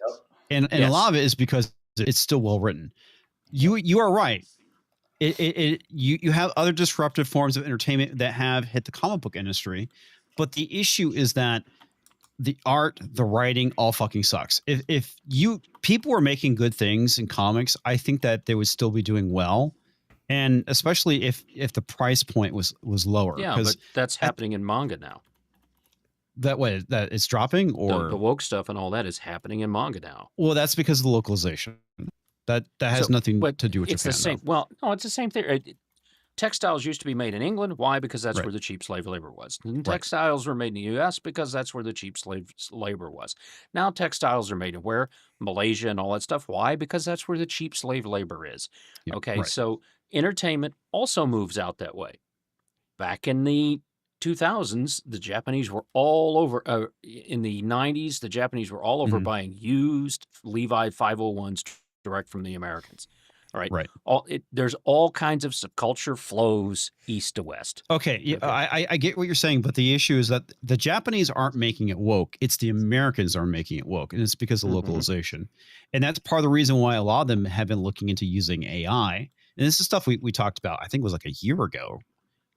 and a lot of it is because it's still well written. You are right. You have other disruptive forms of entertainment that have hit the comic book industry, but the issue is that the art, the writing, all fucking sucks. If people were making good things in comics, I think that they would still be doing well, and especially if the price point was lower. Yeah, but that's happening in manga now. That way, that it's dropping, or the woke stuff and all that is happening in manga now. Well, that's because of the localization. That has nothing to do with Japan. It's the same. Though. Well, no, it's the same thing. Textiles used to be made in England. Why? Because that's where the cheap slave labor was. And textiles were made in the U.S. because that's where the cheap slave labor was. Now textiles are made in where? Malaysia and all that stuff. Why? Because that's where the cheap slave labor is. Yep, okay, so entertainment also moves out that way. Back in the 2000s, the Japanese were all over. In the 90s, the Japanese were all over buying used Levi 501s direct from the Americans. All right. Right. There's all kinds of subculture flows east to west. Okay. Yeah, I get what you're saying, but the issue is that the Japanese aren't making it woke. It's the Americans are making it woke, and it's because of localization. And that's part of the reason why a lot of them have been looking into using AI. And this is stuff we talked about, I think it was like a year ago,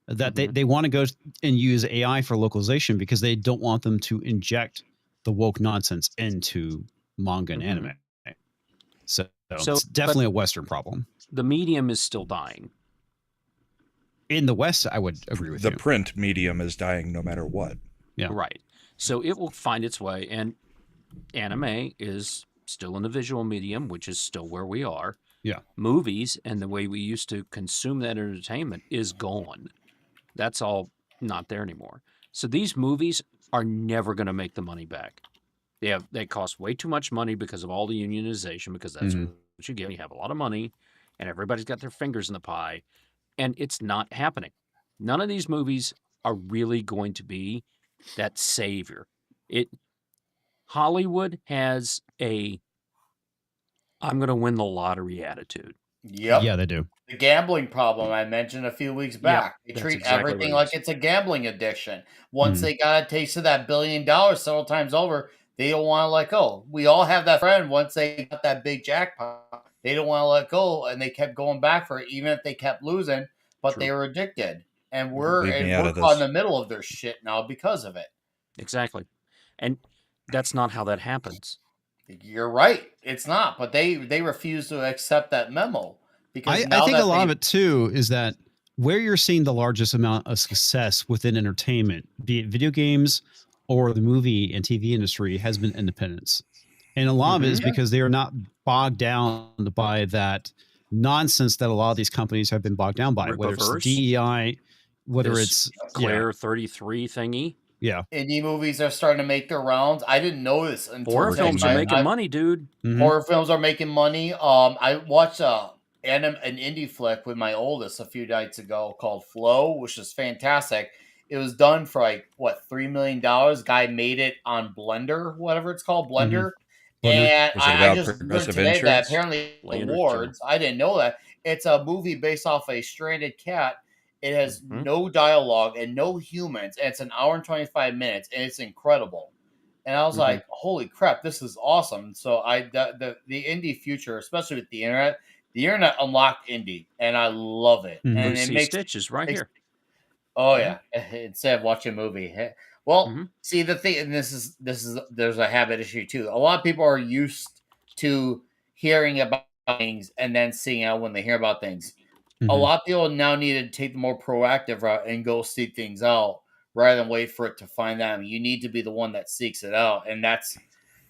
that they want to go and use AI for localization because they don't want them to inject the woke nonsense into manga and anime. So it's definitely a Western problem. The medium is still dying. In the West, I would agree with you. The print medium is dying no matter what. Yeah. Right. So it will find its way, and anime is still in the visual medium, which is still where we are. Yeah. Movies and the way we used to consume that entertainment is gone. That's all not there anymore. So these movies are never going to make the money back. They cost way too much money because of all the unionization, because that's what you get. You have a lot of money, and everybody's got their fingers in the pie, and it's not happening. None of these movies are really going to be that savior. Hollywood has a I'm going to win the lottery attitude. Yep. Yeah, they do. The gambling problem I mentioned a few weeks back. They that's treat exactly everything what it like is. it's a gambling addiction. Once they got a taste of that $1 billion several times over, they don't want to let go. We all have that friend. Once they got that big jackpot, they don't want to let go, and they kept going back for it, even if they kept losing. But True. they were addicted, and Leave we're me out of caught in this. the middle of their shit now because of it. Exactly. And that's not how that happens. You're right. It's not, but they refuse to accept that memo because I now think that a lot of they it too is that where you're seeing the largest amount of success within entertainment, be it video games or the movie and TV industry, has been independence. And a lot of it is because they are not bogged down by that nonsense that a lot of these companies have been bogged down by, whether it's Rip-averse. DEI, whether This it's Claire 33 thingy. yeah. indie movies are starting to make their rounds. I didn't know this until Horror today. films are making money, dude. Mhm. Horror films are making money. I watched an indie flick with my oldest a few nights ago called Flow, which is fantastic. It was done for like what $3 million. Guy made it on Blender, whatever it's called, Blender. Blender. And Was it I about just learned progressive today that insurance? apparently Blender awards. I didn't know that. It's a movie based off a stranded cat. It has Mhm. no dialogue and no humans. And it's an hour and 25 minutes, and it's incredible. And I was like, "Holy crap, this is awesome!" So the indie future, especially with the internet unlocked indie, and I love it. Mhm. And it Lucy makes Stitch is right makes- here. oh yeah, instead of watching a movie. Well, Mhm. see the thing, and this is there's a habit issue too. A lot of people are used to hearing about things and then seeing out when they hear about things. A Mhm. lot of people now need to take the more proactive route and go seek things out rather than wait for it to find them. You need to be the one that seeks it out, and that's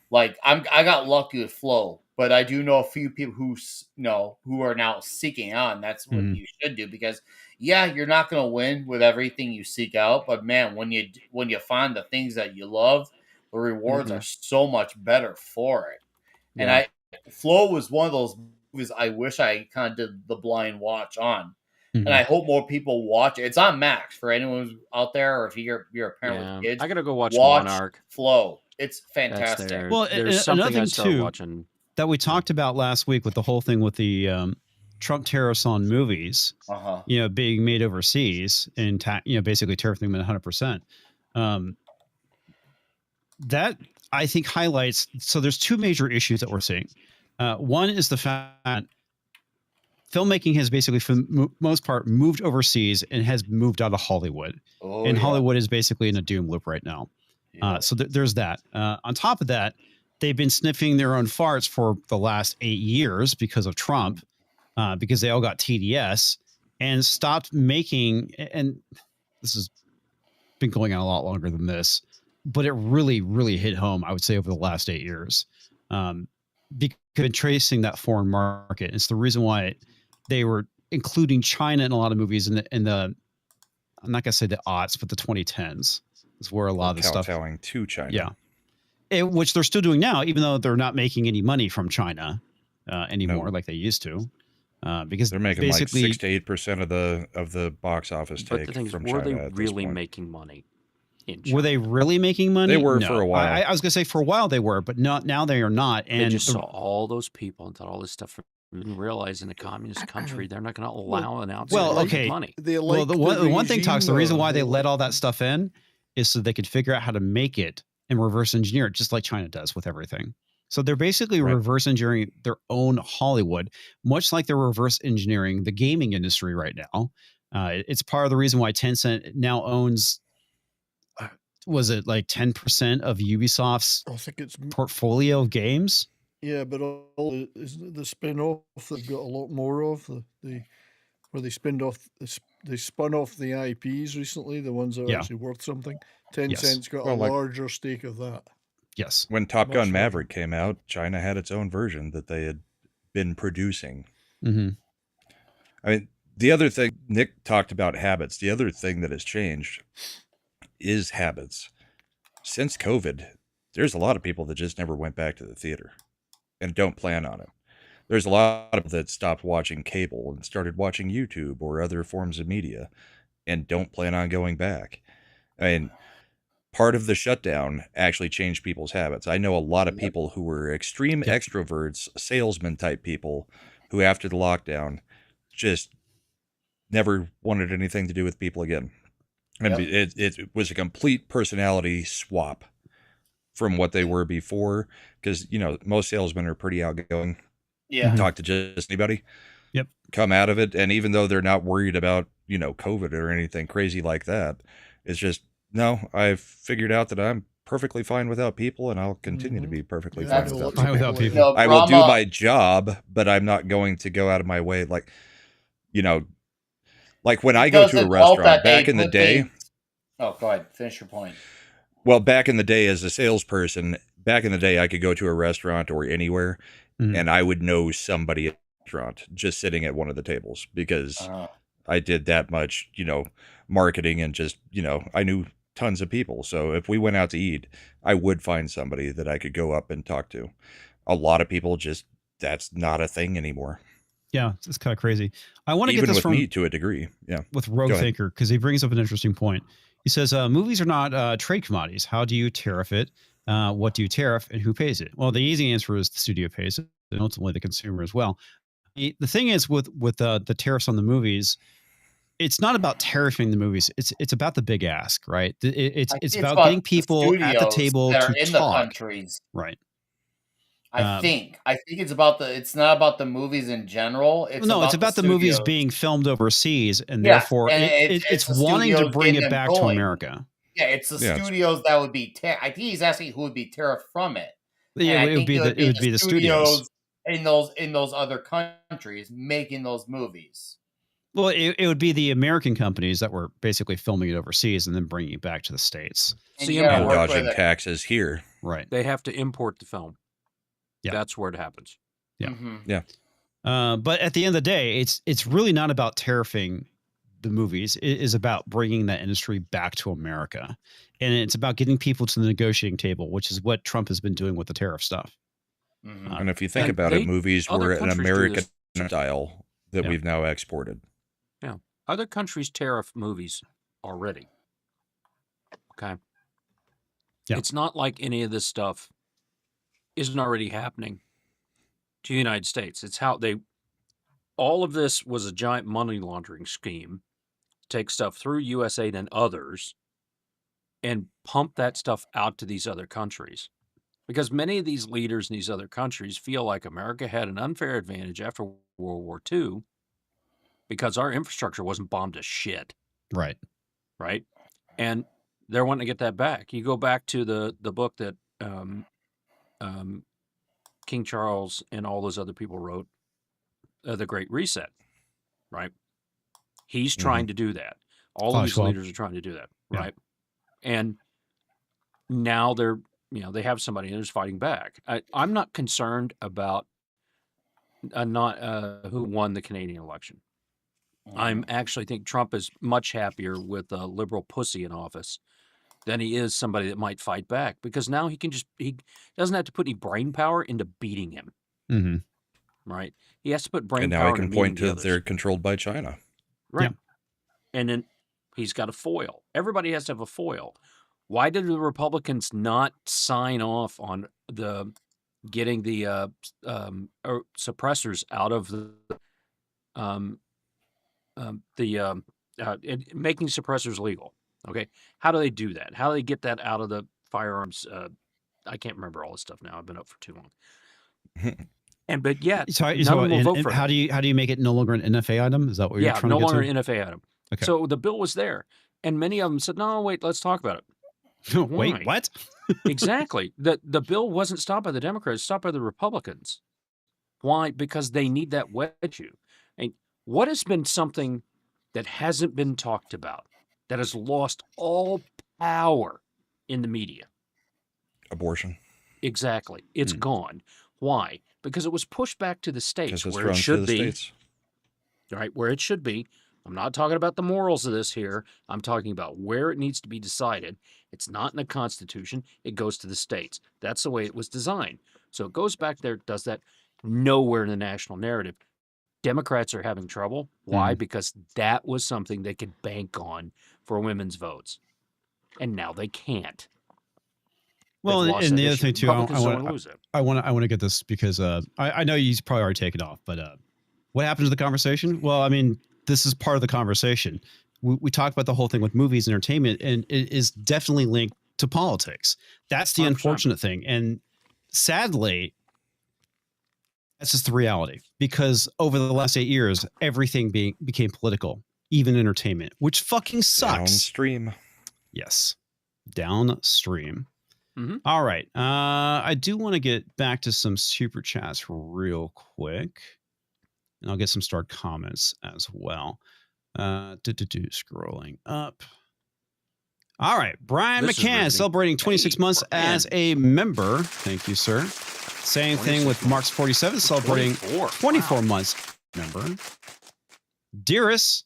like I got lucky with Flow, but I do know a few people who are now seeking out, and that's what Mhm. you should do because yeah, you're not going to win with everything you seek out, but man, when you find the things that you love, the rewards are so much better for it. Yeah. And Flow was one of those movies I wish I kind of did the blind watch on. And Mhm. I hope more people watch it. It's on Max for anyone who's out there, or if you're a parent Yeah. with kids. I gotta go watch watch Monarch. Flow. It's That's fantastic. there. Well, There's another something I thing, started too, watching. that we talked about last week with the whole thing with the Trump tariffs on movies, Uh-huh. being made overseas and basically tariffing them at 100%. That I think highlights. So there's two major issues that we're seeing. One is the fact that filmmaking has basically, for the most part, moved overseas and has moved out of Hollywood. Oh, And yeah. Hollywood is basically in a doom loop right now. Yeah. So there's that. On top of that, they've been sniffing their own farts for the last 8 years because of Trump, because they all got TDS and stopped making. And this has been going on a lot longer than this, but it really, really hit home, I would say, over the last 8 years. Because been tracing that foreign market. It's the reason why they were including China in a lot of movies in the I'm not gonna say the aughts, but the 2010s is where a lot of the stuff. Kowtowing to China. Yeah, which they're still doing now, even though they're not making any money from China anymore, No. like they used to, because They're making like basically 6 to 8% of the box office But take the thing is, from were China they at this really point. making money in China? were they really making money? They were No. for a while. I was gonna say for a while they were, but not now. They are not. They And just the- saw all those people and thought all this stuff. Didn't realize in a communist country they're not going to allow an outsider well, to make okay. money. They well, like the one thing regime, talks. The reason though. why they They let like- all that stuff in is so they could figure out how to make it and reverse engineer it, just like China does with everything. So they're basically Right. reverse engineering their own Hollywood, much like they're reverse engineering the gaming industry right now. It's part of the reason why Tencent now owns, was it like 10% of Ubisoft's I think it's portfolio of games? yeah, but isn't it the spin-off they've got a lot more of the where they they spun off the IPs recently, the ones that are Yeah. actually worth something. Yes. Tencent's got Well, a like- larger stake of that. Yes. When Top Much Gun larger. Maverick came out, China had its own version that they had been producing. Mm-hmm. I mean, the other thing, Nick talked about habits. The other thing that has changed is habits. Since COVID, there's a lot of people that just never went back to the theater and don't plan on it. There's a lot of people that stopped watching cable and started watching YouTube or other forms of media. and don't plan on going back. I mean, part of the shutdown actually changed people's habits. I know a lot of people who were extreme extroverts, salesman type people, who after the lockdown just never wanted anything to do with people again. And it was a complete personality swap from what they were before, because, you know, most salesmen are pretty outgoing. Yeah. Talk to just anybody. Yep. Come out of it, and even though they're not worried about, you know, COVID or anything crazy like that, it's just, no, I've figured out that I'm perfectly fine without people, and I'll continue to be perfectly fine That's without fine people. without people. No, I will do Brahma- my job, but I'm not going to go out of my way. Like, you know, like when I go to a doesn't help restaurant that they back in the put day. things- Oh, go ahead. Finish your point. Well, back in the day as a salesperson, back in the day, I could go to a restaurant or anywhere, and I would know somebody at the restaurant just sitting at one of the tables, because I did that much, you know, marketing, and just, you know, I knew tons of people. So if we went out to eat, I would find somebody that I could go up and talk to. A lot of people just, that's not a thing anymore. Yeah, it's kind of crazy. I want to get Even this with from me to a degree. Yeah. with Rogue Go ahead. Thinker, because he brings up an interesting point. He says movies are not trade commodities. How do you tariff it? What do you tariff, and who pays it? Well, the easy answer is the studio pays it, and ultimately the consumer as well. The thing is with the tariffs on the movies, it's not about tariffing the movies. It's about the big ask, right? It's about getting people at the studios table that are to in the talk. countries. Right. I think it's about it's not about the movies in general. It's about the movies studios. being filmed overseas, and Yeah, therefore and it's the wanting to studios bring getting it them back to going. America. Yeah, it's the Yeah, studios that would be. I think he's asking who would be tariffed from it. Yeah, And it would be the studios. in those other countries making those movies. Well, it would be the American companies that were basically filming it overseas and then bringing it back to the States. And See, you gotta and work dodging with it. taxes here. Right. They have to import the film. Yeah. That's where it happens. Yeah. Mhm. Yeah. But at the end of the day, it's really not about tariffing the movies. It is about bringing that industry back to America, and it's about getting people to the negotiating table, which is what Trump has been doing with the tariff stuff. Mhm. And if you think And about it, movies other were an countries do American this. style that Yeah. we've now exported. Yeah. Other countries tariff movies already. Okay. Yeah. It's not like any of this stuff isn't already happening to the United States. It's how all of this was a giant money laundering scheme. Take stuff through USAID and others and pump that stuff out to these other countries. Because many of these leaders in these other countries feel like America had an unfair advantage after World War II because our infrastructure wasn't bombed to shit, Right. right? And they're wanting to get that back. You go back to the book that King Charles and all those other people wrote, The Great Reset, right? He's trying to do that. All of Klaus these Schwab. leaders are trying to do that, Yeah. right? And now they're, they have somebody who's fighting back. I'm not concerned about who won the Canadian election. I'm actually think Trump is much happier with a liberal pussy in office than he is somebody that might fight back, because now he doesn't have to put any brain power into beating him, Mm-hmm. right? He has to put brain And now power I can into point meeting the to others. they're controlled by China. Right. And then he's got a foil. Everybody has to have a foil. Why did the Republicans not sign off on getting the suppressors out of making suppressors legal? Okay. How do they do that? How do they get that out of the firearms? I can't remember all this stuff now. I've been up for too long. But yet, So, none of them will vote for how that. do you make it no longer an NFA item? Is that what you're trying no to get longer to? an NFA item. Okay. So the bill was there, and many of them said, "No, wait, let's talk about it." Wait, Why? what? Exactly. The bill wasn't stopped by the Democrats; stopped by the Republicans. Why? Because they need that wedge. And what has been something that hasn't been talked about, that has lost all power in the media? Abortion. Exactly. It's gone. Why? Because it was pushed back to the states Because it's where it runs to should the be. states. Right, where it should be. I'm not talking about the morals of this here. I'm talking about where it needs to be decided. It's not in the Constitution. It goes to the states. That's the way it was designed. So it goes back there, does that. Nowhere in the national narrative. Democrats are having trouble. Why? Because that was something they could bank on for women's votes, and now they can't. Well, They've lost and that the other issue. thing too, Republicans don't wanna lose it. I want to get this because I know you've probably already taken off, but what happened to the conversation? Well, I mean, this is part of the conversation. We talked about the whole thing with movies and entertainment, and it is definitely linked to politics. That's the 100%. unfortunate thing, and sadly, that's just the reality. Because over the last 8 years, everything became political, even entertainment, which fucking sucks. Downstream. Yes, downstream. Mhm. All right. I do want to get back to some super chats real quick, and I'll get some start comments as well. Scrolling up. All right. Brian This is McCann riveting. celebrating 26 Hey, months Brian. as a member. Thank you, sir. Same thing with 26 Marks 47 celebrating 24 Wow. months member. Dearest,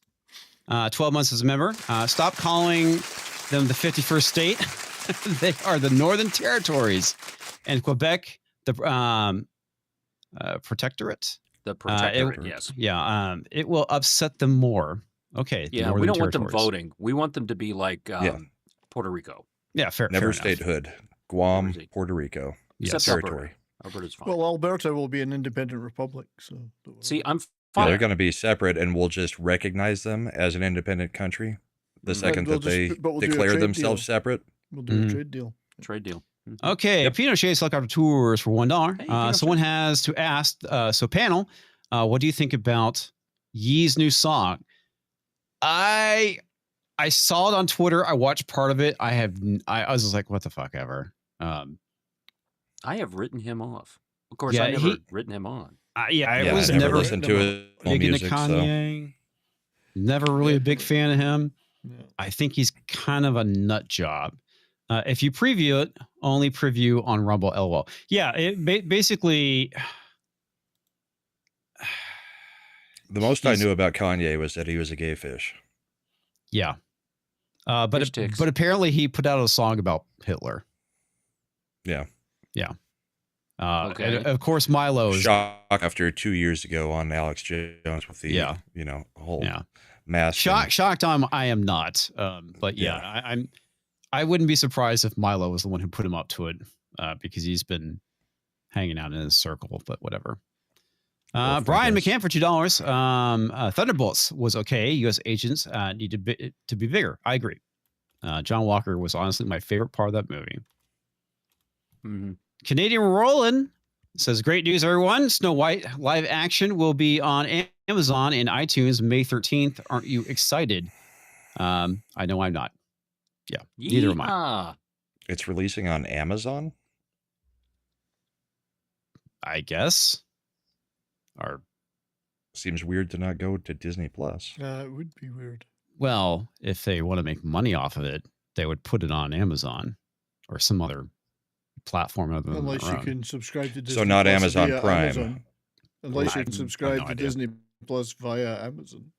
12 months as a member. Stop calling them the 51st state. They are the Northern Territories, and Quebec, the protectorate. The protectorate, yes. Yeah, it will upset them more. Okay. the Yeah, we Northern don't want them Territories. voting. We want them to be like Puerto Rico. Yeah, fair. Never fair enough. statehood. Guam, Never state. Puerto Rico. Yes. Except Territory. Alberta's fine. Well, Alberta will be an independent republic. So don't worry. See, I'm Yeah, fine. they're going to be separate, and we'll just recognize them as an independent country the second They'll that they just- but we'll do a declare trade themselves deal. separate. We'll do Mhm. a trade deal. Trade deal. Mhm. Okay, Pinochet helicopter tours for $1. Hey, Pinochet. Someone has to ask. So, panel, what do you think about Yee's new song? I saw it on Twitter. I watched part of it. I was just like, what the fuck ever. I have written him off. Of course, Yeah, I never written him on. I Yeah, was I never never listened to his big into music, so Kanye. Never really a big fan of him. Yeah. I think he's kind of a nut job. If you preview it, only preview on Rumble. LOL. Yeah, it basically. the most I he's- knew about Kanye was that he was a gay fish. Yeah. Fish But sticks. but apparently he put out a song about Hitler. Yeah. Yeah. Okay. And of course, Milo's. Shock after 2 years ago on Alex Jones with the Yeah. whole Yeah. mass. Shocked I am not. But yeah, I wouldn't be surprised if Milo was the one who put him up to it, because he's been hanging out in his circle. But whatever. Well, Brian guess. McCann for $2. Thunderbolts was okay. U.S. agents need to be bigger. I agree. John Walker was honestly my favorite part of that movie. Mhm. Canadian Roland says, great news, everyone. Snow White live action will be on Amazon and iTunes May 13th. Aren't you excited? I know I'm not. Yeah, neither am I. Yeehaw. It's releasing on Amazon. I guess. Or, Seems weird to not go to Disney Plus. It would be weird. well, if they want to make money off of it, they would put it on Amazon or some other platform other than Unless their you own. can subscribe to Disney So not Plus Amazon via Prime. Amazon. Unless I you can have subscribe no to idea. Disney Plus via Amazon.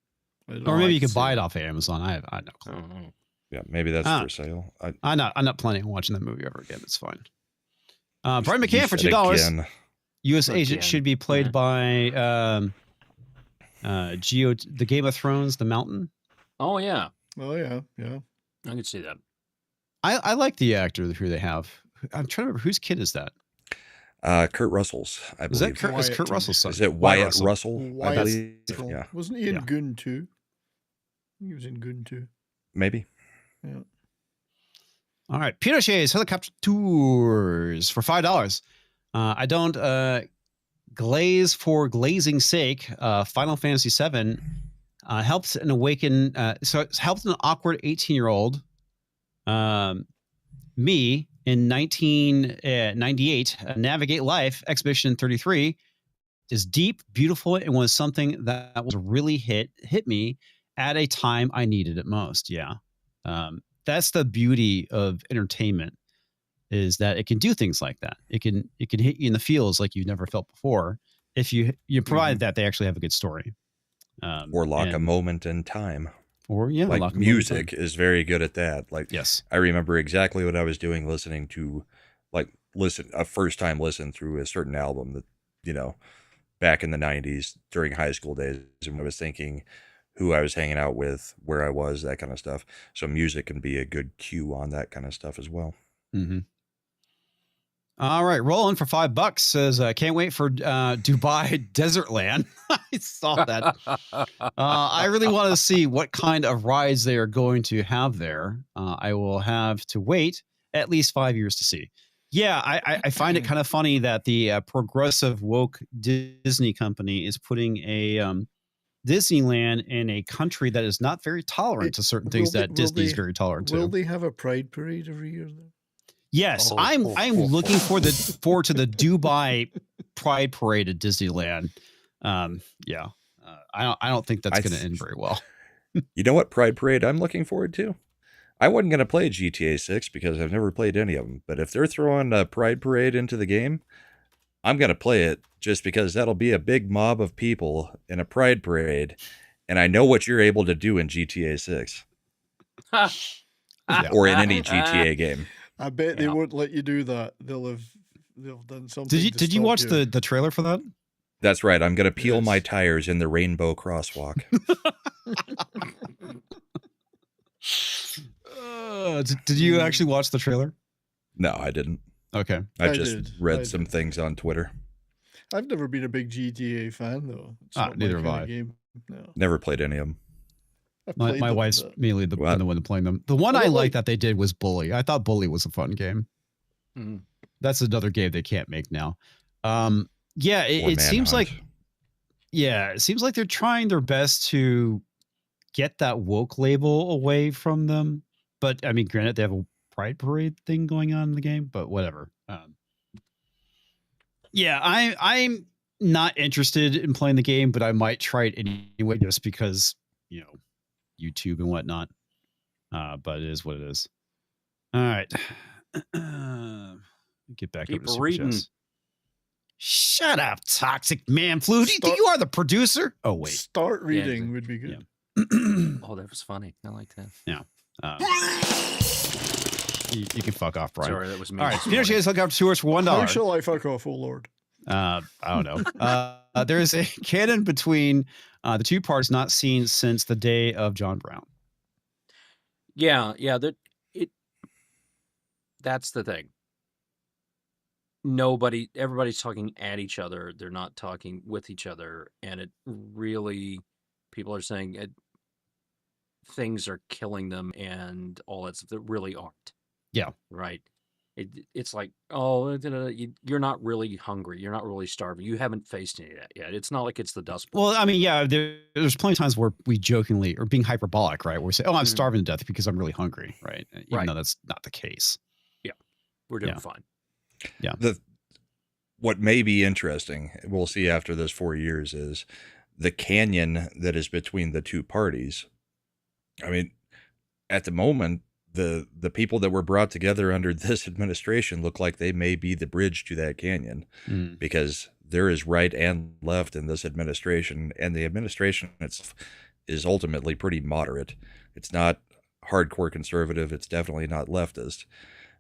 I don't Or know. maybe I you could see. buy it off of Amazon. I have no clue. Mhm. Yeah, maybe that's Ah. for sale. I'm not planning on watching that movie ever again. It's fine. Brian You McCann for said $2. again. U.S. agent Again. should be played Yeah. by the Game of Thrones, The Mountain. Oh, yeah. Oh, yeah. Yeah. I can see that. I like the actor who they have. I'm trying to remember whose kid is that. Kurt Russell's, I Is that believe. Kurt Russell's son? Is it Wyatt Russell. Russell? I Wyatt believe. Russell. Yeah, Wasn't he in Yeah. Goon 2? He was in Goon 2. maybe. Yeah. All right, Pinochet's helicopter tours for $5. I don't glaze for glazing sake. Final Fantasy VII helps an awaken. So it's helped an awkward 18-year-old. Me in 1998 navigate life. Exhibition 33 is deep, beautiful, and was something that was really hit me at a time I needed it most. Yeah. That's the beauty of entertainment, is that it can do things like that. It can hit you in the feels like you've never felt before. If you provide that they actually have a good story. Or lock a and- moment in time. Or yeah, lock a Like moment in music time. is very good at that. Like Yes. I remember exactly what I was doing listening to, a first time listen through a certain album that, back in the 90s during high school days, and I was thinking who I was hanging out with, where I was, that kind of stuff. So music can be a good cue on that kind of stuff as well. Mm-hmm. All right, Roland for $5 says, "Can't wait for Dubai Desert Land." I saw that. I really want to see what kind of rides they are going to have there. I will have to wait at least 5 years to see. Yeah, I find it kind of funny that the progressive woke Disney company is putting a Disneyland in a country that is not very tolerant to certain things that Disney is very tolerant to. Will they have a pride parade every year then? Yes, I'm looking forward to the Dubai Pride Parade at Disneyland. Yeah, I don't think that's going to end very well. You know what Pride Parade I'm looking forward to? I wasn't going to play GTA 6 because I've never played any of them. But if they're throwing a Pride Parade into the game, I'm going to play it just because that'll be a big mob of people in a Pride Parade. And I know what you're able to do in GTA 6 or in any GTA game. I bet they won't let you do that. They'll have done something. Did you watch the trailer for that? That's right. I'm going to peel my tires in the rainbow crosswalk. Did you actually watch the trailer? No, I didn't. Okay. I just read some things on Twitter. I've never been a big GTA fan, though. Neither have I. No. Never played any of them. My wife's mainly the one playing them. The one I like that they did was Bully. I thought Bully was a fun game. Mm-hmm. That's another game they can't make now. Yeah, it seems like they're trying their best to get that woke label away from them. But I mean, granted, they have a Pride Parade thing going on in the game, but whatever. Yeah, I'm not interested in playing the game, but I might try it anyway just because, YouTube and whatnot. But it is what it is. All right. Get back Keep over to reading. Super Chats. Shut up, toxic man flu. Do you think you are the producer? Oh, wait. Start reading would be good. Yeah. Oh, that was funny. I like that. Yeah. You can fuck off, Brian. Sorry, that was me. All right. Peter Chase, look up to us for $1. How shall I fuck off, oh Lord? I don't know. There is a canon between the two parts not seen since the day of John Brown. Yeah. That's the thing. Everybody's talking at each other. They're not talking with each other. And it really, people are saying things are killing them and all that stuff that really aren't. Yeah. Right. It's like, oh, you're not really hungry. You're not really starving. You haven't faced any of that yet. It's not like it's the Dust Bowl. Well, I mean, yeah, there's plenty of times where we jokingly or being hyperbolic, right? Where we say, oh, I'm starving to death because I'm really hungry, right? Even though that's not the case. Yeah. We're doing fine. Yeah. What may be interesting, we'll see after those 4 years, is the canyon that is between the two parties. I mean, at the moment, the people that were brought together under this administration look like they may be the bridge to that canyon, because there is right and left in this administration, and the administration itself is ultimately pretty moderate. It's not hardcore conservative. It's definitely not leftist.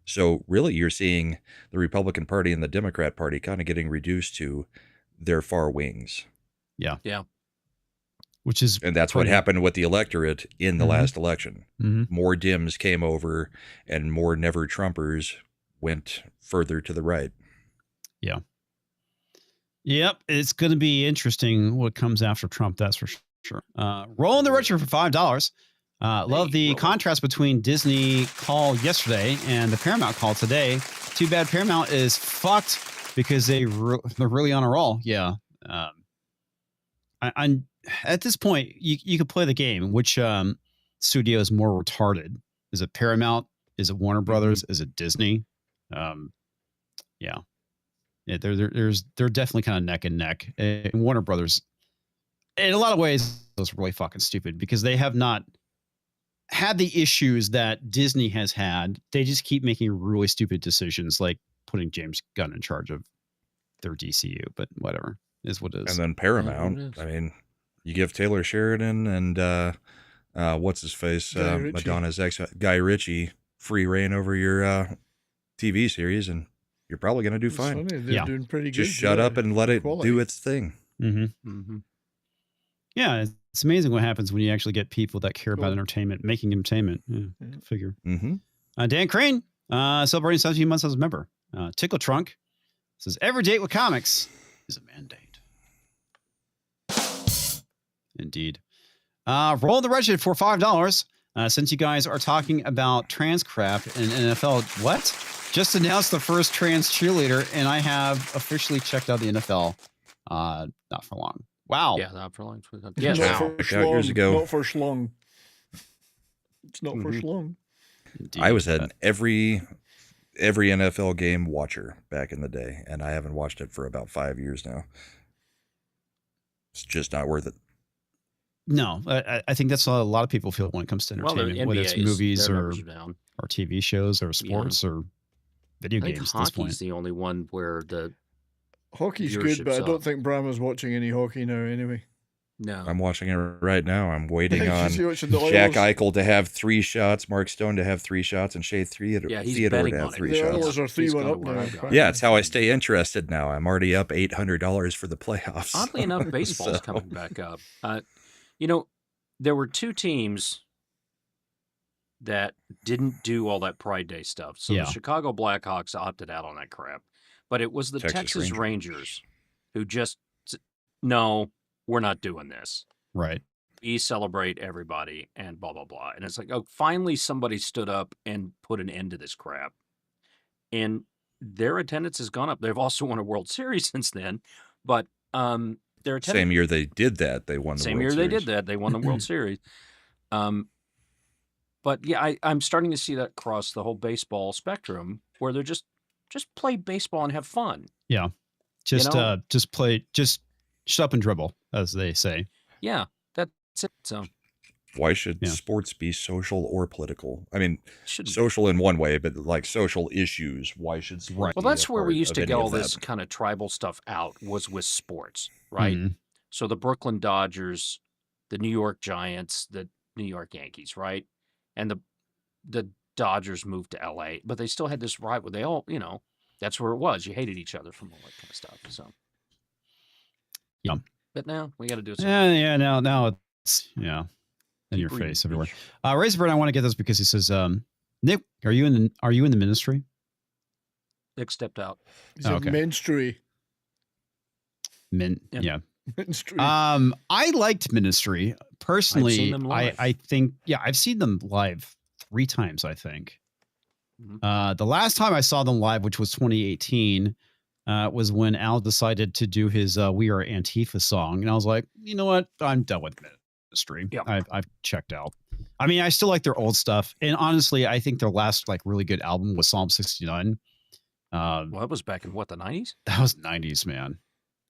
So really, you're seeing the Republican Party and the Democrat Party kind of getting reduced to their far wings. Yeah. Yeah. And that's what happened with the electorate in the last election. More Dems came over and more Never Trumpers went further to the right. Yeah. Yep. It's going to be interesting what comes after Trump. That's for sure. Rolling the Richard for $5. Love the contrast between Disney call yesterday and the Paramount call today. Too bad Paramount is fucked because they're really on a roll. Yeah. I'm at this point, you could play the game. Which studio is more retarded? Is it Paramount? Is it Warner Brothers? Is it Disney? Yeah. They're definitely kind of neck and neck. And Warner Brothers, in a lot of ways, is really fucking stupid because they have not had the issues that Disney has had. They just keep making really stupid decisions, like putting James Gunn in charge of their DCU. But whatever, it is what it is. And then Paramount. I mean, you give Taylor Sheridan and what's his face, Madonna's ex, Guy Ritchie, free reign over your TV series, and you're probably going to do fine. They're doing pretty good. Just shut up and let it do its thing. Yeah, it's amazing what happens when you actually get people that care about entertainment, making entertainment. Yeah, go figure. Dan Crane, celebrating 17 months as a member. Tickle Trunk says, every date with comics is a mandate. Indeed. Roll the Wretched for $5. Since you guys are talking about trans crap in NFL, what? Just announced the first trans cheerleader, and I have officially checked out the NFL. Not for long. Wow. Yeah, not for long. Yeah, Not for Checked out years ago. Not for schlong. It's not for schlong. Indeed. I was an every NFL game watcher back in the day, and I haven't watched it for about 5 years now. It's just not worth it. No, I think that's how a lot of people feel when it comes to entertainment, whether it's movies or TV shows or sports or video games. At this point, hockey's the only one where the hockey's good, but I don't think Brahma's watching any hockey now anyway. No. I'm watching it right now. I'm waiting on Jack Eichel to have 3 shots, Mark Stone to have 3 shots, and Shea Theodore to have 3 shots. Oilers are 3-1 up now. Yeah, it's how I stay interested now. I'm already up $800 for the playoffs. Oddly enough, baseball's coming back up. There were 2 teams that didn't do all that Pride Day stuff. So the Chicago Blackhawks opted out on that crap. But it was the Texas Rangers who just, no, we're not doing this. Right. We celebrate everybody and blah, blah, blah. And it's like, oh, finally somebody stood up and put an end to this crap. And their attendance has gone up. They've also won a World Series since then. But their attendance... Same year they did that, they won the World Series. Same year they did that, they won the World Series. But yeah, I'm starting to see that across the whole baseball spectrum where they're just play baseball and have fun. Yeah. Just shut up and dribble, as they say. Yeah, that's it. So why should sports be social or political? I mean, social in one way, but like social issues. Why should sports? Well, that's where we used to get all this kind of tribal stuff out, was with sports, right? So the Brooklyn Dodgers, the New York Giants, the New York Yankees, right? And the Dodgers moved to LA, but they still had this rival. They all, that's where it was. You hated each other from all that kind of stuff. So, yeah. But now we got to do it. Yeah. Now it's in your face everywhere. Razorburn, I want to get this because he says, Nick, are you in the ministry? Nick stepped out. He's in ministry. Yeah. Ministry. I liked Ministry personally. I've seen them live. I think I've seen them live 3 times. I think the last time I saw them live, which was 2018, was when Al decided to do his "We Are Antifa" song, and I was like, you know what, I'm done with Ministry. Yeah. I've checked out. I mean, I still like their old stuff, and honestly, I think their last really good album was Psalm 69. Well, that was back in the 90s. That was 90s, man.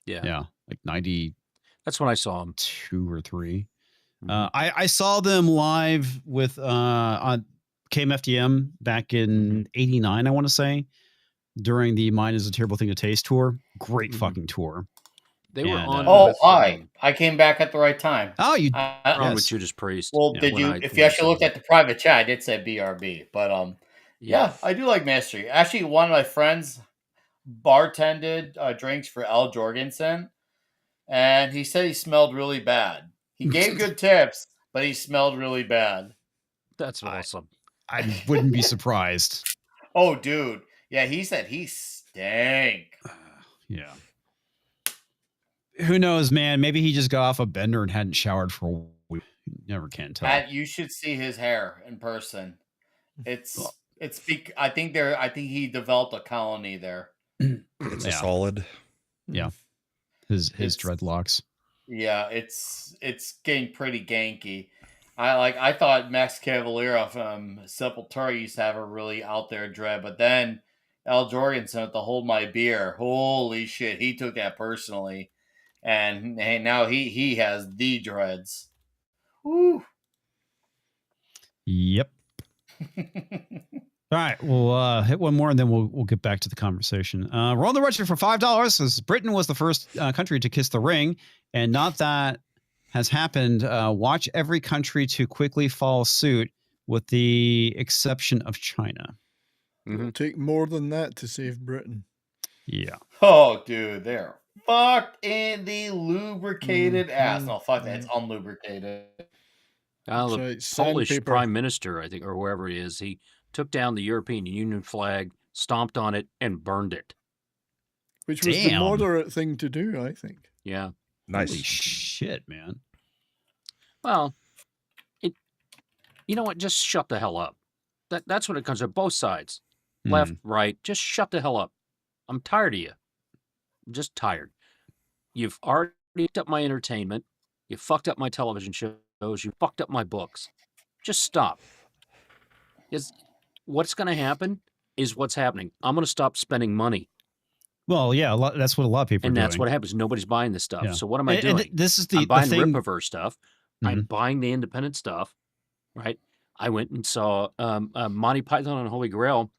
Yeah. Like 90. That's when I saw them. 2 or 3. I saw them live with on KMFDM back in '89, I want to say, during the Mine is a Terrible Thing to Taste tour. Great fucking tour. They were on. I came back at the right time. Oh, you on with Judas Priest. Well, did you? If you actually looked at the private chat, I did say BRB, but yeah, I do like Ministry. Actually, one of my friends bartended drinks for Al Jorgensen, and he said he smelled really bad. He gave good tips, but he smelled really bad. That's awesome. I wouldn't be surprised. Oh, dude. Yeah, he said he stank. Yeah. Who knows, man? Maybe he just got off a bender and hadn't showered for a week. You never can tell. Pat, you should see his hair in person. I think he developed a colony there. It's a solid. Yeah. His dreadlocks. Yeah, it's getting pretty ganky. I thought Max Cavalera from Sepultura used to have a really out there dread, but then Al Jorgensen with the Hold My Beer, holy shit, he took that personally, and now he has the dreads. Woo. Yep. All right, we'll hit one more and then we'll get back to the conversation. Roll the Wretched for $5 says Britain was the first country to kiss the ring, and not that has happened. Watch every country to quickly follow suit, with the exception of China. It'll take more than that to save Britain. Yeah. Oh, dude, they're Fuck in the lubricated ass. No, fuck that. It's unlubricated. The That's right, Polish sandpaper. prime minister, I think, or whoever he is, he took down the European Union flag, stomped on it, and burned it. Which was the Damn. moderate thing to do, I think. Yeah. Nice. Holy shit, man. Well, you know what? Just shut the hell up. That's what it comes to. Both sides, left, right. Just shut the hell up. I'm tired of you. I'm just tired. You've already fucked up my entertainment. You fucked up my television shows. You fucked up my books. Just stop. What's going to happen is what's happening. I'm going to stop spending money. Well, yeah, that's what a lot of people are And doing. that's what happens. Nobody's buying this stuff. Yeah. So what am I doing? And this is I'm buying the thing. Rippaverse stuff. I'm buying the independent stuff, right? I went and saw Monty Python and Holy Grail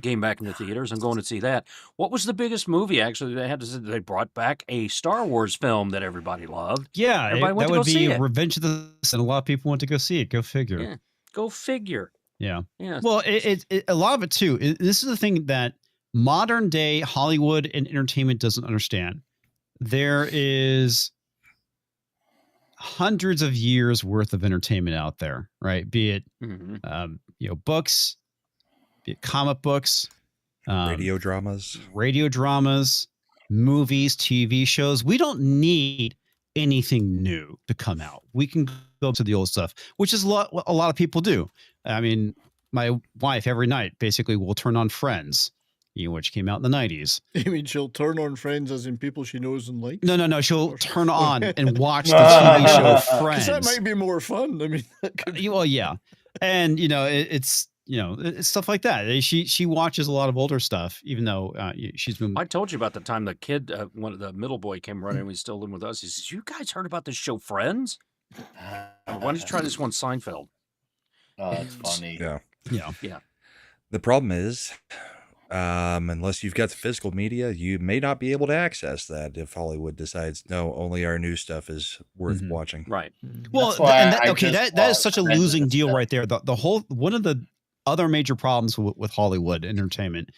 came back in the theaters. I'm going to see that. What was the biggest movie, actually, they brought back a Star Wars film that everybody loved. Yeah, Everybody went that to would go see be it. Revenge of the Sith, and a lot of people went to go see it. Go figure. Yeah, go figure. Yeah. Yeah. Well, a lot of it too. This is the thing that modern day Hollywood and entertainment doesn't understand. There is hundreds of years worth of entertainment out there, right? Be it books, be it comic books, Radio dramas, movies, TV shows. We don't need anything new to come out. We can go to the old stuff, which is a lot of people do. I mean, my wife every night basically will turn on Friends, which came out in the 90s. You mean she'll turn on Friends as in people she knows and likes? No. She'll turn on and watch the TV show Friends. That might be more fun. I mean, well, yeah. And, it's stuff like that. She watches a lot of older stuff, even though she's been. I told you about the time the kid, one of the middle boy came running. He's still living with us. He says, "You guys heard about this show, Friends? Why don't you try this one, Seinfeld?" Oh, that's funny. Yeah. The problem is, unless you've got the physical media, you may not be able to access that if Hollywood decides, no, only our new stuff is worth watching. Right. Well, that is such a losing deal right there. The whole one of the other major problems with Hollywood entertainment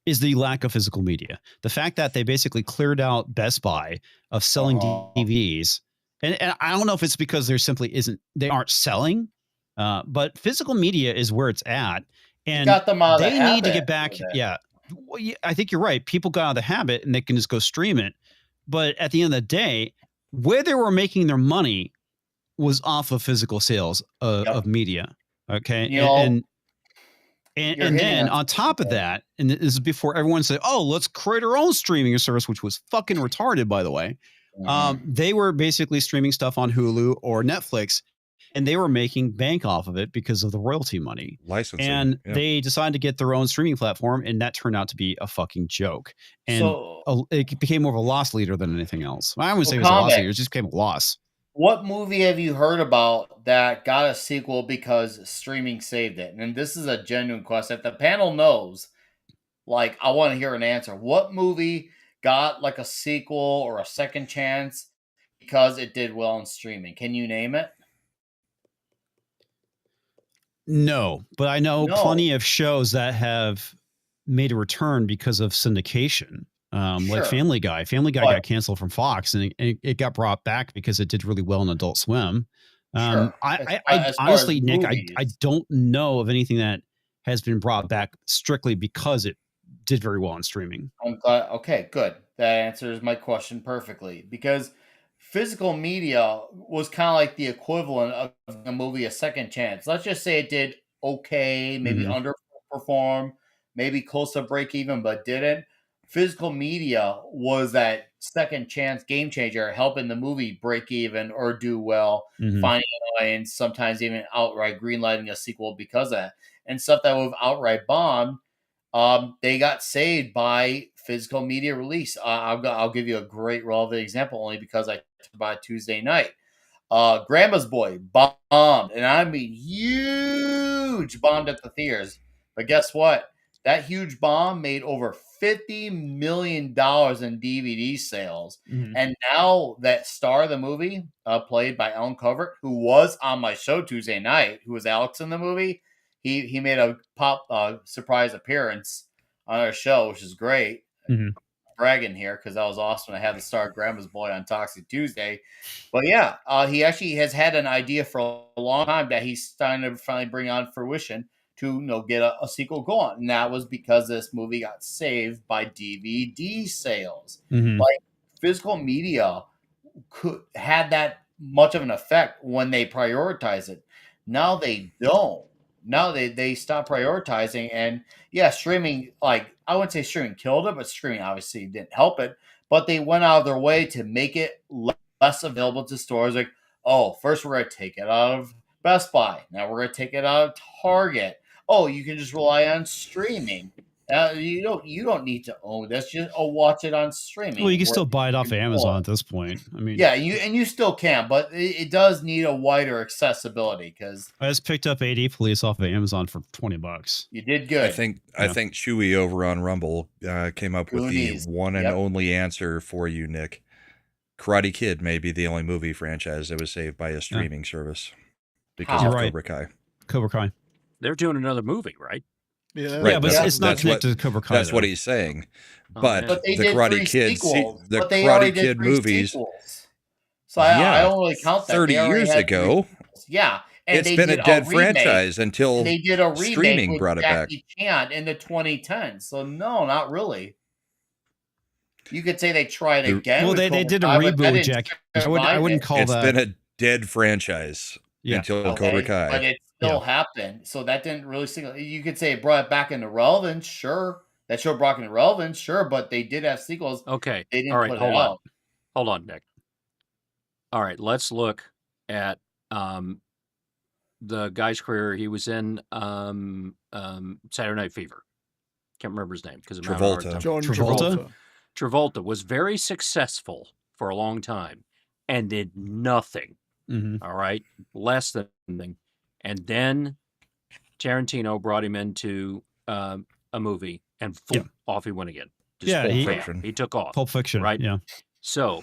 is the lack of physical media. The fact that they basically cleared out Best Buy of selling DVDs. And I don't know if it's because they aren't selling, but physical media is where it's at. And they need to get back. Yeah. Well, I think you're right. People got out of the habit and they can just go stream it. But at the end of the day, where they were making their money was off of physical sales of media. Okay. And then on top of that, and this is before everyone said, "Oh, let's create our own streaming service," which was fucking retarded, by the way. They were basically streaming stuff on Hulu or Netflix, and they were making bank off of it because of the royalty money. Licensing. And they decided to get their own streaming platform, and that turned out to be a fucking joke. And it became more of a loss leader than anything else. I wouldn't say it was a loss leader; it just became a loss. What movie have you heard about that got a sequel because streaming saved it? And this is a genuine question. If the panel knows, I want to hear an answer. What movie got a sequel or a second chance because it did well on streaming? Can you name it? No, but I know plenty of shows that have made a return because of syndication. Like Family Guy. Family Guy got canceled from Fox, and it got brought back because it did really well on Adult Swim. I honestly, Nick, I don't know of anything that has been brought back strictly because it did very well on streaming. I'm glad. Okay, good. That answers my question perfectly, because physical media was kind of like the equivalent of a movie a second chance. Let's just say it did okay, maybe underperform, maybe close to break even, but didn't. Physical media was that second chance game changer, helping the movie break even or do well, finding an audience, sometimes even outright greenlighting a sequel because of that. And stuff that would have outright bombed, they got saved by physical media release. I'll give you a great relevant example only because I talked about it Tuesday night. Grandma's Boy bombed, and I mean huge, bombed at the theaters. But guess what? That huge bomb made over $50 million in DVD sales. And now that star of the movie, played by Ellen Covert, who was on my show Tuesday night, who was Alex in the movie, he made a surprise appearance on our show, which is great. bragging here because that was awesome. I had to start Grandma's Boy on Toxic Tuesday. But yeah, he actually has had an idea for a long time that he's starting to finally bring on fruition to get a sequel going. And that was because this movie got saved by DVD sales. Like physical media had that much of an effect when they prioritize it. Now they don't. Now they stop prioritizing, and yeah, streaming, like I wouldn't say streaming killed it, but streaming obviously didn't help it. But they went out of their way to make it less available to stores. Like, oh, first we're gonna take it out of Best Buy. Now we're gonna take it out of Target. Oh, you can just rely on streaming. You don't need to own this. Just watch it on streaming. Well, you can still buy it off of Amazon at this point. I mean, yeah, you still can, but it does need a wider accessibility because I just picked up AD Police off of Amazon for $20. You did good. I think Chewy over on Rumble came up with the one and only answer for you, Nick. Karate Kid may be the only movie franchise that was saved by a streaming service because of Cobra Kai. Cobra Kai. They're doing another movie, right? Yeah, right, but it's not connected to Cobra Kai. That's what he's saying. But the Karate Kid, the Karate Kid movies. Sequels. So I don't really count that. 30 years ago. Yeah. And it's been a dead franchise until they did a remake streaming with brought it Jackie back. Chan in the 2010s. So no, not really. You could say they tried again. Well, they did a reboot with Jackie. I wouldn't call that. It's been a dead franchise until Cobra Kai. But it still happened. So that didn't really signal. You could say it brought it back into relevance, sure. That show brought it into relevance, sure, but they did have sequels. Okay. They didn't all right, put hold it on. out. Hold on, Nick. All right, let's look at the guy's career. He was in Saturday Night Fever. Can't remember his name because Travolta. John Travolta. Travolta was very successful for a long time and did nothing. All right, less than anything. And then Tarantino brought him into a movie, and off he went again. He took off. Pulp Fiction, right? Yeah. So,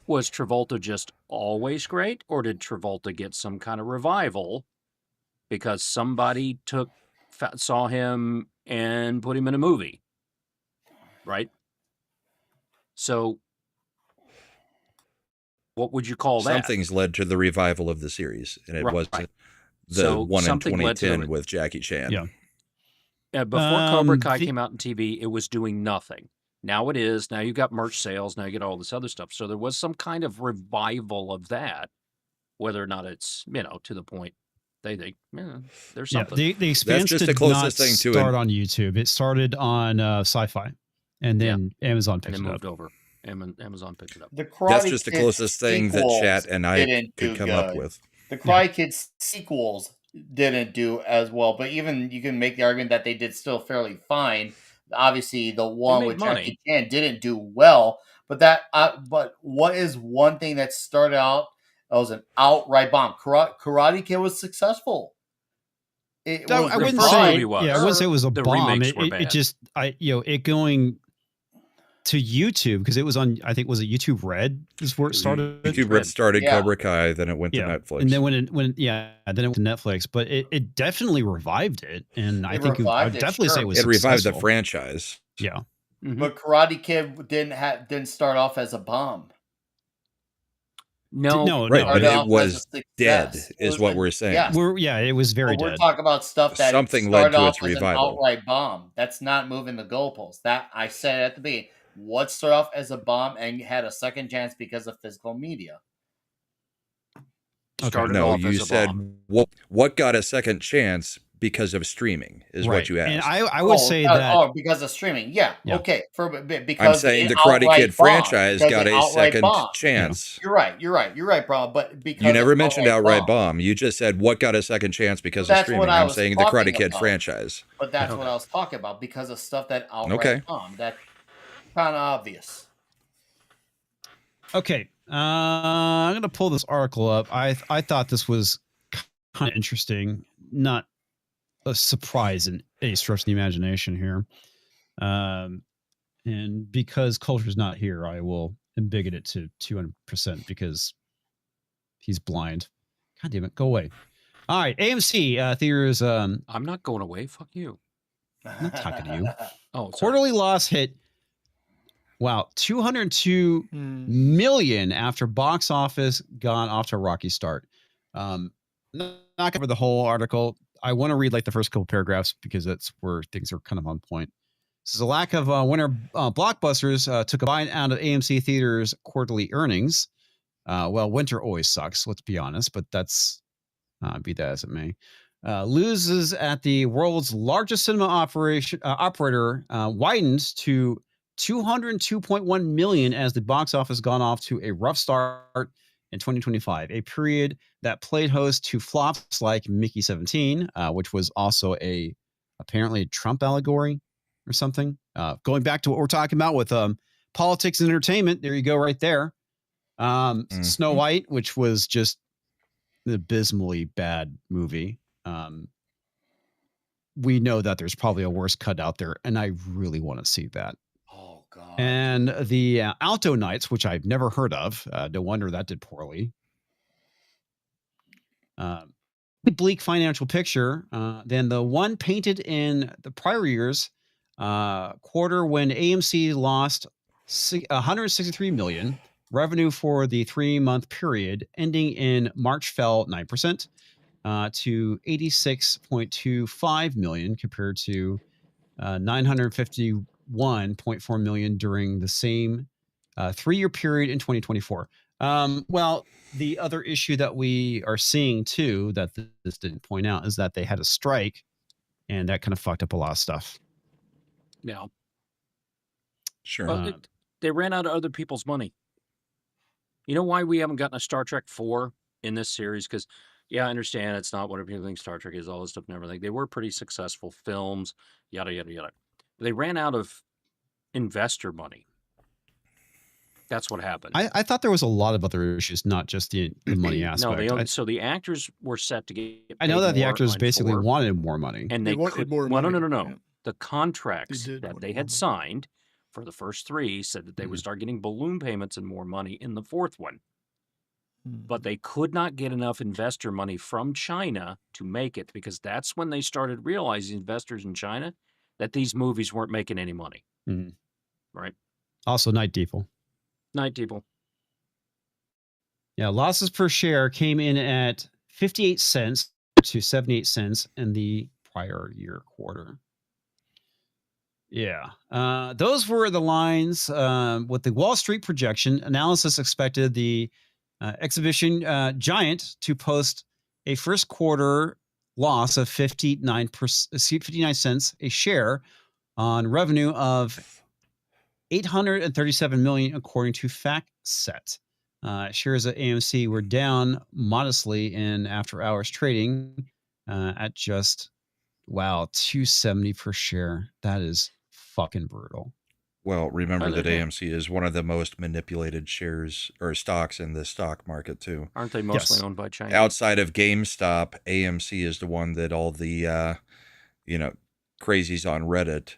was Travolta just always great, or did Travolta get some kind of revival because somebody saw him and put him in a movie? Right? So, what would you call that? Something's led to the revival of the series, and it wasn't the So one in something led to 2010 with Jackie Chan. Yeah. Before Cobra Kai came out on TV, it was doing nothing. Now it is. Now you got merch sales. Now you get all this other stuff. So there was some kind of revival of that, whether or not it's, to the point they think, there's something. The Expanse That's just did the closest not thing to start on YouTube. It started on Sci-Fi, and then Amazon picked and it moved up. over. Amazon picked it up. That's just the closest thing that Chat and I could come up with. The Karate Kid sequels didn't do as well, but even you can make the argument that they did still fairly fine. Obviously, the one with Jackie Chan didn't do well, but but what is one thing that started out? That was an outright bomb. Karate Kid was successful. I wouldn't say it was a bomb. It just it going to YouTube because it was on. I think was it YouTube Red is where it started. YouTube Red started Cobra Kai, then it went to Netflix, and then then it went to Netflix. But it definitely revived it, and I think I'd definitely say it was. It revived the franchise. Yeah, but Karate Kid didn't start off as a bomb. No, right, but it was dead, is what we're saying. Yeah, it was very dead. We're talking about stuff that something led to its revival. An outright bomb. That's not moving the goalposts. That I said at the beginning. What started off as a bomb and had a second chance because of physical media? No, you said what got a second chance because of streaming is what you asked. And I would say that because of streaming, okay. Because I'm saying the Karate Kid franchise got a second chance. You're right, bro. But because you never mentioned outright bomb, you just said what got a second chance because of streaming. I'm saying the Karate Kid franchise. But that's what I was talking about because of stuff that outright bomb. That kind of obvious. Okay, I'm gonna pull this article up. I thought this was kind of interesting, not a surprise in any stretch of the imagination here. And because Culture's not here, I will embiggen it to 200% because he's blind. God damn it, go away. All right, AMC theaters. I'm not going away. Fuck you. I'm not talking to you. Oh, quarterly loss hit Wow, 202 million after box office gone off to a rocky start. Not gonna cover the whole article. I want to read like the first couple paragraphs because that's where things are kind of on point. So the lack of winter blockbusters took a bite out of AMC theaters' quarterly earnings. Well, winter always sucks, let's be honest, but that's be that as it may. Loses at the world's largest cinema operator widens to 202.1 million as the box office gone off to a rough start in 2025, a period that played host to flops like Mickey 17, which was also apparently a Trump allegory or something. Going back to what we're talking about with politics and entertainment, there you go right there. Snow White, which was just an abysmally bad movie. We know that there's probably a worse cut out there, and I really want to see that. Oh God! And the Alto Nights, which I've never heard of, no wonder that did poorly. The bleak financial picture than the one painted in the prior year's quarter when AMC lost 163 million. Revenue for the 3-month period ending in March fell 9%. To 86.25 million compared to 951.4 million during the same 3-year period in 2024. Well, the other issue that we are seeing too that this didn't point out is that they had a strike, and that kind of fucked up a lot of stuff. Yeah. Sure. Well, they ran out of other people's money. You know why we haven't gotten a Star Trek 4 in this series? Because yeah, I understand it's not what people think Star Trek is, all this stuff and everything. They were pretty successful films, yada, yada, yada. They ran out of investor money. That's what happened. I thought there was a lot of other issues, not just the money aspect. No, so the actors were set to get I know that the more actors on basically 4, wanted more money. and They they wanted could, more well, money, no. yeah. The contracts They did that want they more had money. signed for the first 3 said that they would start getting balloon payments and more money in the 4th one. But they could not get enough investor money from China to make it, because that's when they started realizing, investors in China, that these movies weren't making any money. Right? Also, Night Devil. Night Devil. Yeah, losses per share came in at 58 cents to 78 cents in the prior year quarter. Yeah. Those were the lines with the Wall Street projection. Analysis expected the exhibition giant to post a first quarter loss of 59 cents a share on revenue of 837 million, according to FactSet. Shares at AMC were down modestly in after-hours trading at just, $2.70 per share. That is fucking brutal. Well, remember that AMC is one of the most manipulated shares or stocks in the stock market too. Aren't they mostly owned by China? Outside of GameStop, AMC is the one that all the crazies on Reddit,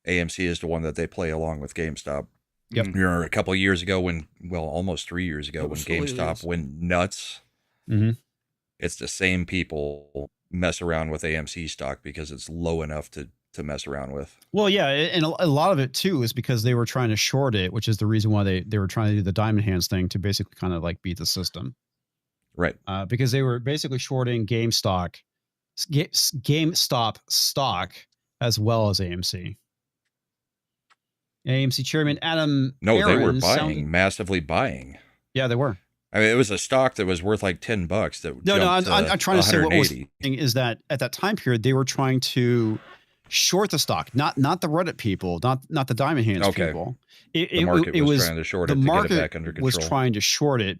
AMC is the one that they play along with GameStop. Yep. You remember a couple of years ago almost 3 years ago, when GameStop went nuts. It's the same people mess around with AMC stock because it's low enough to mess around with. Well, yeah, and a lot of it too is because they were trying to short it, which is the reason why they were trying to do the diamond hands thing to basically kind of like beat the system. Right. Because they were basically shorting GameStop stock as well as AMC. AMC chairman Adam Aaron, they were buying, massively buying. Yeah, they were. I mean, it was a stock that was worth like $10. I'm trying to say what was saying is that at that time period they were trying to short the stock, not the Reddit people, not the diamond hands people. The market was trying to short it to get it back under control. Was trying to short it,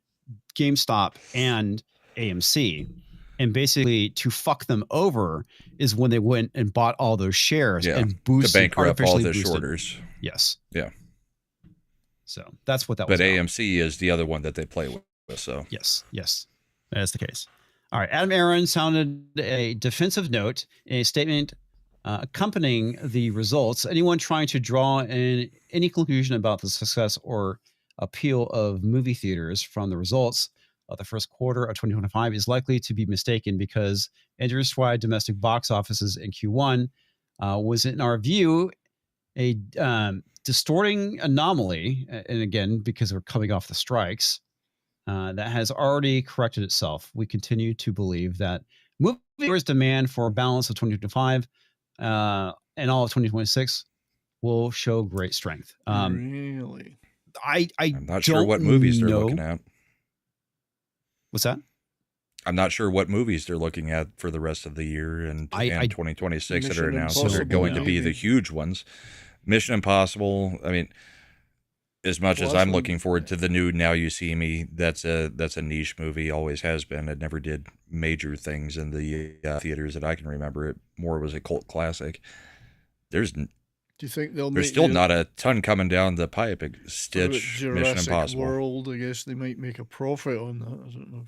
GameStop and AMC, and basically to fuck them over is when they went and bought all those shares and boosted, to bankrupt all the shorters. Yes. Yeah. So that's what that was. But AMC is the other one that they play with. So yes, that is the case. All right. Adam Aaron sounded a defensive note in a statement accompanying the results. Anyone trying to draw any conclusion about the success or appeal of movie theaters from the results of the first quarter of 2025 is likely to be mistaken, because industry-wide domestic box offices in Q1 was, in our view, a distorting anomaly, and again, because we're coming off the strikes, that has already corrected itself. We continue to believe that moviegoers' demand for a balance of 2025 and all of 2026 will show great strength. Really? I'm not sure what movies they're looking at. What's that? I'm not sure what movies they're looking at for the rest of the year and 2026 that are announced that are going to be the huge ones. Mission Impossible. I mean, as much as I'm looking forward to the new Now You See Me, that's a niche movie, always has been. It never did major things in the theaters that I can remember. It more was a cult classic. Do you think there's still not a ton coming down the pipe? Stitch, Mission Impossible. World, I guess they might make a profit on that. I don't know.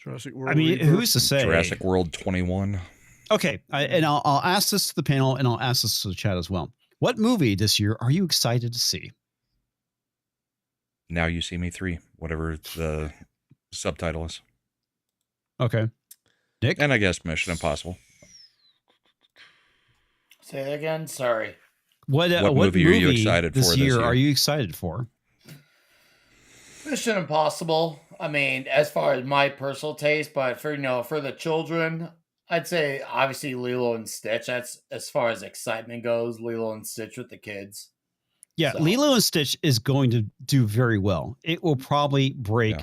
Jurassic World. I mean, who's to say? Jurassic World 21. Okay, and I'll ask this to the panel, and I'll ask this to the chat as well. What movie this year are you excited to see? Now You See Me 3, whatever the subtitle is. Okay. Nick? And I guess Mission Impossible. Say that again. Sorry. What movie are you excited for this year? Are you excited for? Mission Impossible. I mean, as far as my personal taste, but for the children, I'd say obviously Lilo and Stitch. That's as far as excitement goes. Lilo and Stitch with the kids. Yeah, so. Lilo and Stitch is going to do very well. It will probably break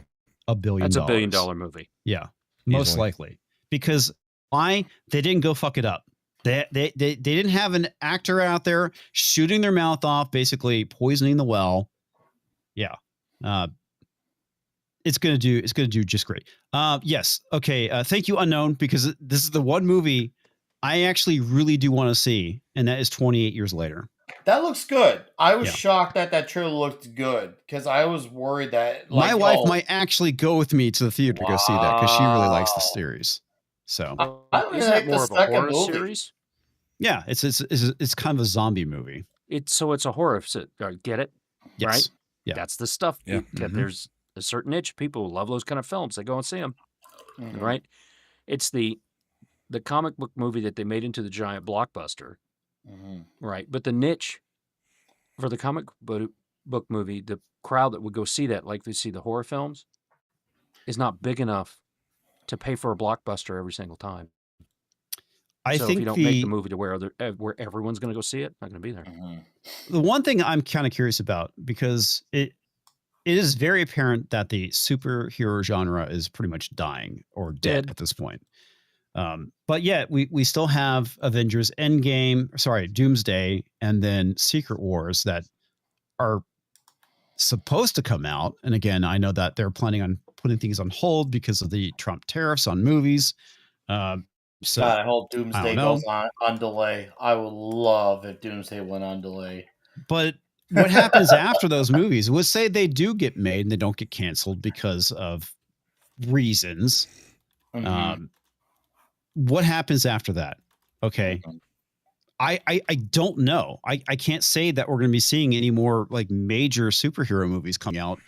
$1 billion. That's $1 billion movie. Yeah, most likely. Because why? They didn't go fuck it up. They didn't have an actor out there shooting their mouth off, basically poisoning the well. Yeah. It's gonna do just great. Yes. Okay. Thank you, Unknown, because this is the one movie I actually really do want to see, and that is 28 Years Later. That looks good. I was shocked that trailer looked good because I was worried that my wife might actually go with me to the theater to go see that because she really likes the series. So is that more of a horror series? Yeah, it's kind of a zombie movie. It's a horror. Get it? Yes. Right? Yeah, that's the stuff. Yeah. There's a certain niche of people who love those kind of films. They go and see them. Mm-hmm. Right? It's the comic book movie that they made into the giant blockbuster. Mm-hmm. Right. But the niche for the comic book movie, the crowd that would go see that, like they see the horror films, is not big enough to pay for a blockbuster every single time. I think if you don't make the movie to where everyone's going to go see it, not going to be there. Mm-hmm. The one thing I'm kind of curious about, because it is very apparent that the superhero genre is pretty much dying or dead at this point. But yet we still have Avengers Doomsday, and then Secret Wars that are supposed to come out. And again, I know that they're planning on putting things on hold because of the Trump tariffs on movies. So God, I hope Doomsday goes on delay. I would love if Doomsday went on delay. But what happens after those movies? Let's say they do get made and they don't get canceled because of reasons. Mm-hmm. What happens after that? Okay. Mm-hmm. I don't know. I can't say that we're going to be seeing any more like major superhero movies coming out.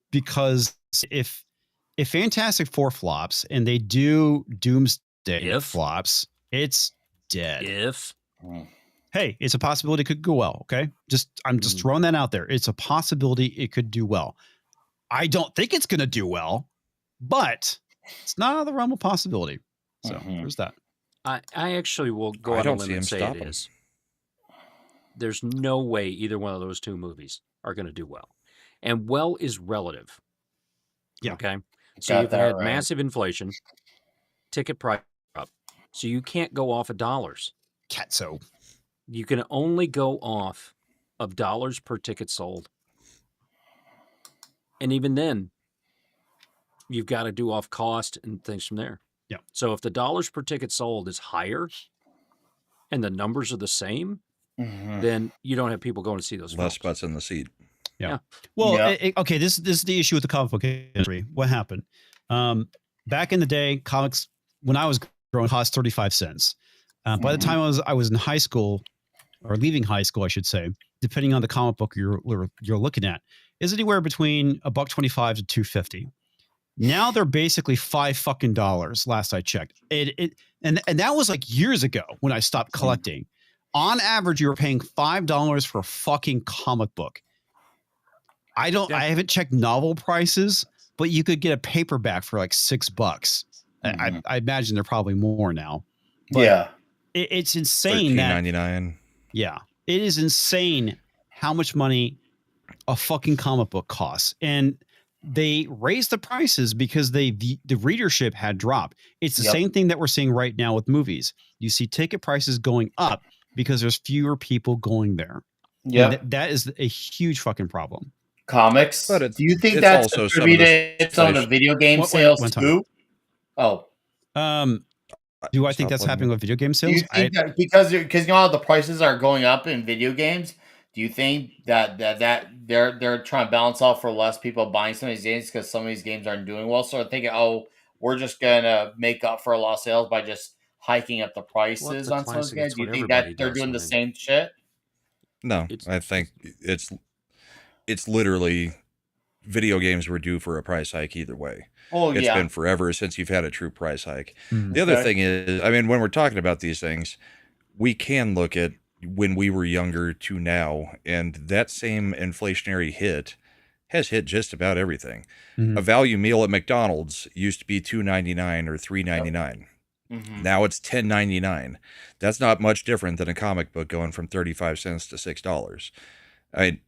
Because if Fantastic Four flops and they do Doomsday flops, it's dead. Hey, it's a possibility it could go well. Okay. I'm just throwing that out there. It's a possibility it could do well. I don't think it's going to do well, but it's not out of the realm of possibility. So there's that. I actually will go out on a limb and say it is. There's no way either one of those two movies are going to do well. And well is relative. Yeah. Okay. So you've had massive inflation, ticket price up. So you can't go off of dollars. Catso. You can only go off of dollars per ticket sold. And even then, you've got to do off cost and things from there. Yeah. So if the dollars per ticket sold is higher and the numbers are the same, then you don't have people going to see those films. Less butts in the seat. Yeah. Well, okay, this is the issue with the comic book industry. What happened? Back in the day, comics, when I was growing, cost 35 cents. By the time I was in high school, or leaving high school, I should say, depending on the comic book you're looking at, is anywhere between $1.25 to $2.50. Now they're basically $5 last I checked. And that was like years ago when I stopped collecting. On average, you were paying $5 for a fucking comic book. I haven't checked novel prices, but you could get a paperback for like $6. I imagine they're probably more now. But yeah. It's insane that $13.99. Yeah, it is insane how much money a fucking comic book costs, and they raised the prices because the readership had dropped. It's the same thing that we're seeing right now with movies. You see ticket prices going up because there's fewer people going there. Yeah, that is a huge fucking problem. Comics. But do you think it's that's also attributed to some of the video game sales too? Oh, do I think that's happening with video game sales? Do you think that because you know how the prices are going up in video games? Do you think that they're trying to balance out for less people buying some of these games because some of these games aren't doing well? So they're thinking, oh, we're just gonna make up for a lost sales by just hiking up the prices on some of these games. Do you think that they're doing the same shit? No, I think it's literally video games were due for a price hike either way. Oh, it's been forever since you've had a true price hike. The other thing is, I mean, when we're talking about these things, we can look at when we were younger to now, and that same inflationary hit has hit just about everything. A value meal at McDonald's used to be $2.99 or $3.99. Now it's $10.99. That's not much different than a comic book going from 35 cents to $6. I mean,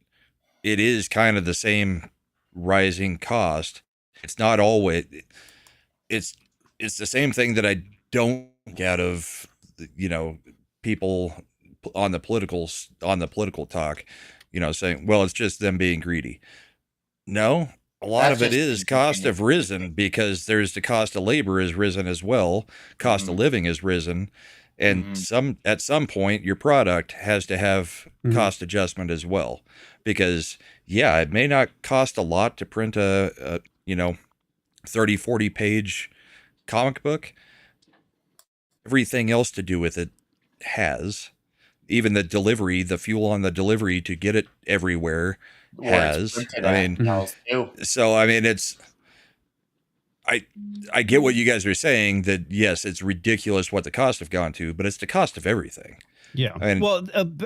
it is kind of the same rising cost. It's not always. It's the same thing that I don't get of, people on the political talk, saying, well, it's just them being greedy. No, a lot of it is cost have risen because there's the cost of labor has risen as well. Cost of living has risen. And at some point, your product has to have cost adjustment as well, because it may not cost a lot to print a 30, 40 page comic book. Everything else to do with it has, even the delivery, the fuel on the delivery to get it everywhere has. I get what you guys are saying, that yes, it's ridiculous what the costs have gone to, but it's the cost of everything. Yeah.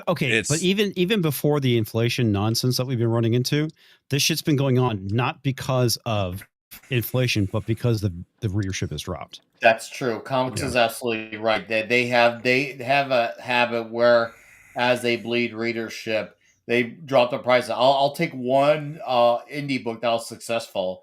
Okay. But even before the inflation nonsense that we've been running into, this shit's been going on not because of inflation, but because the readership has dropped. That's true. Comics is absolutely right. They have a habit where, as they bleed readership, they drop the price. I'll take one indie book that was successful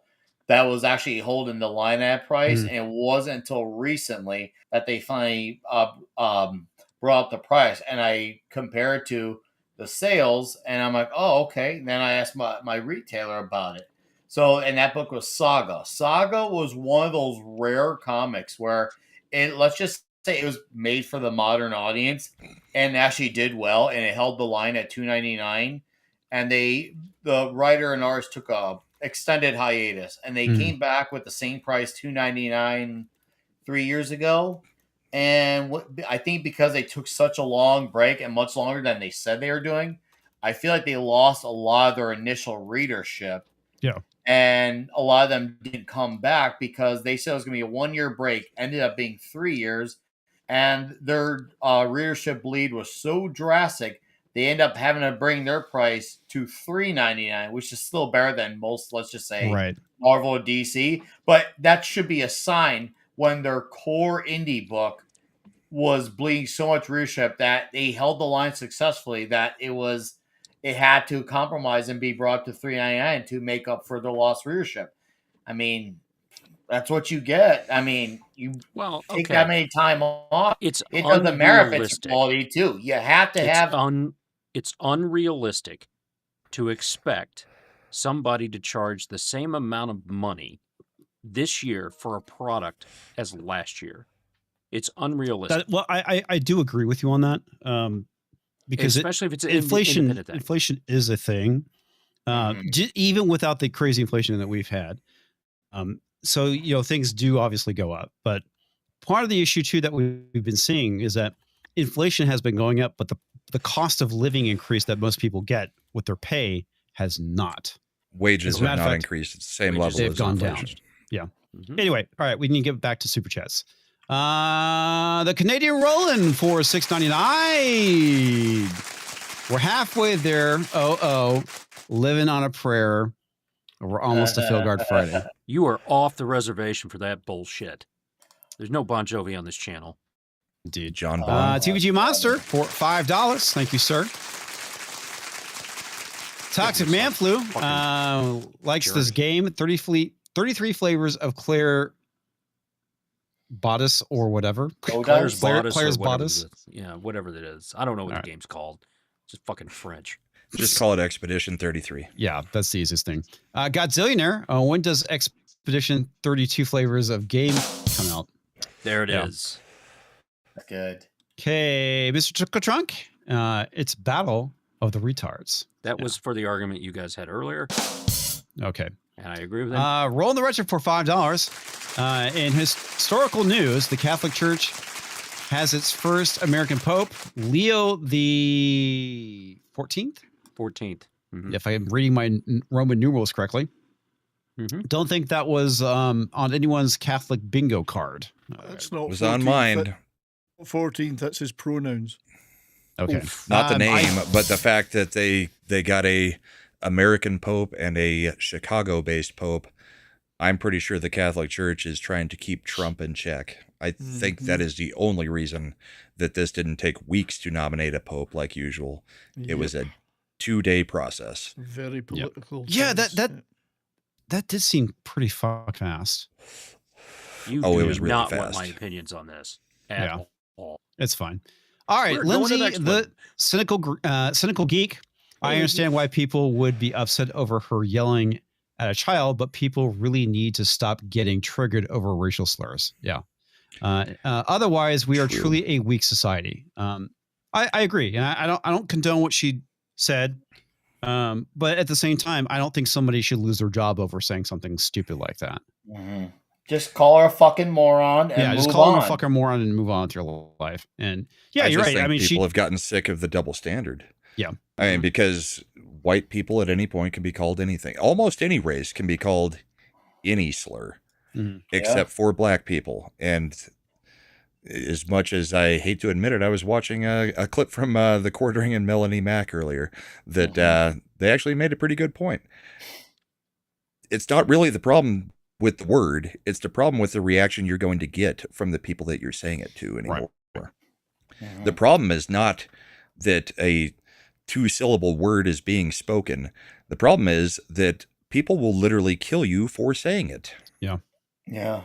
that was actually holding the line at price, and it wasn't until recently that they finally brought up the price. And I compare it to the sales, and I'm like, oh, okay. And then I asked my retailer about it. So, and that book was Saga. Saga was one of those rare comics where let's just say it was made for the modern audience and actually did well, and it held the line at $2.99. And the writer and artist took a extended hiatus, and they came back with the same price, $2.99, 3 years ago. And I think because they took such a long break, and much longer than they said they were doing, I feel like they lost a lot of their initial readership. Yeah. And a lot of them didn't come back because they said it was going to be a 1 year break, ended up being 3 years. And their readership bleed was so drastic, they end up having to bring their price to $3.99, which is still better than most, let's just say, Marvel or DC. But that should be a sign when their core indie book was bleeding so much readership that they held the line successfully, that it had to compromise and be brought to $3.99 to make up for the lost readership. I mean, that's what you get. I mean, you take that many time off. It doesn't matter if it's quality too. You have to have. It's unrealistic to expect somebody to charge the same amount of money this year for a product as last year. It's unrealistic. I do agree with you on that. Because especially if it's inflation is a thing, even without the crazy inflation that we've had. So, things do obviously go up, but part of the issue too that we've been seeing is that inflation has been going up, but the cost of living increase that most people get with their pay has not. Wages have not increased at the same level. They've as gone inflation. down. Yeah. Anyway, all right, we need to get back to super chats. The Canadian Roland for $6.99. We're halfway there. Living on a prayer. We're almost to Phil Guard Friday. You are off the reservation for that bullshit. There's no Bon Jovi on this channel. Indeed. John Bond. TVG Monster for $5. Thank you, sir. Toxic Man Flu likes this game. 33 flavors of Clair Bodice or whatever. Claire's Bodice. Claire's or whatever Bodice. it is. Yeah, whatever that is. I don't know what the game's called. It's just fucking French. Just call it Expedition 33. Yeah, that's the easiest thing. Godzillionaire. When does Expedition 32 flavors of game come out? There it is. Good. Okay, Mr. Trunk. It's Battle of the Retards. That was for the argument you guys had earlier. Okay. And I agree with that. Rolling the Retro for $5. In historical news, the Catholic Church has its first American Pope, Leo the 14th. 14th. Mm-hmm. If I'm reading my Roman numerals correctly. Mm-hmm. Don't think that was on anyone's Catholic bingo card. That's not. It was 14th, on mine. 14th. That's his pronouns. Okay. Oof. Not the name, but the fact that they got a American Pope and a Chicago-based Pope. I'm pretty sure the Catholic Church is trying to keep Trump in check. I think that is the only reason that this didn't take weeks to nominate a Pope like usual. It was a 2-day process. Very political. Yeah, times. that did seem pretty fast. You Oh, do it was really not fast. want my opinions on this at all. It's fine. All right, We're going to Lindsay, the next the cynical geek. I understand why people would be upset over her yelling at a child, but people really need to stop getting triggered over racial slurs. Yeah. Otherwise, we are truly a weak society. I agree, and I don't condone what she said, but at the same time, I don't think somebody should lose their job over saying something stupid like that. Mm-hmm. Just call her a fucking moron and move just call on. her a fucking moron and move on with your life. And yeah, I you're just right. think I mean, people have gotten sick of the double standard. Yeah. I mean, because white people at any point can be called anything. Almost any race can be called any slur, except for black people. And as much as I hate to admit it, I was watching a clip from the Quartering and Melanie Mack earlier that they actually made a pretty good point. It's not really the problem with the word. It's the problem with the reaction you're going to get from the people that you're saying it to anymore. Right. The problem is not that a 2-syllable word is being spoken. The problem is that people will literally kill you for saying it. Yeah. Yeah.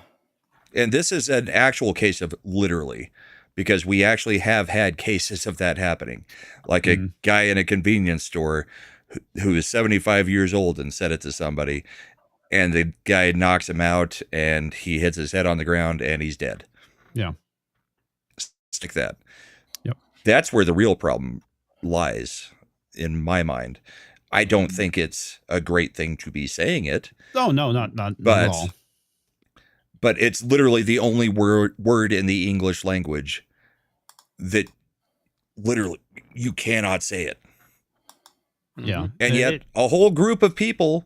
And this is an actual case of literally, because we actually have had cases of that happening. Like a guy in a convenience store who is 75 years old and said it to somebody, and the guy knocks him out and he hits his head on the ground and he's dead. Yeah. Stick that. Yep. That's where the real problem lies in my mind. I don't think it's a great thing to be saying it. Oh, no, not at all. But it's literally the only word in the English language that literally you cannot say it. Yeah. And yet a whole group of people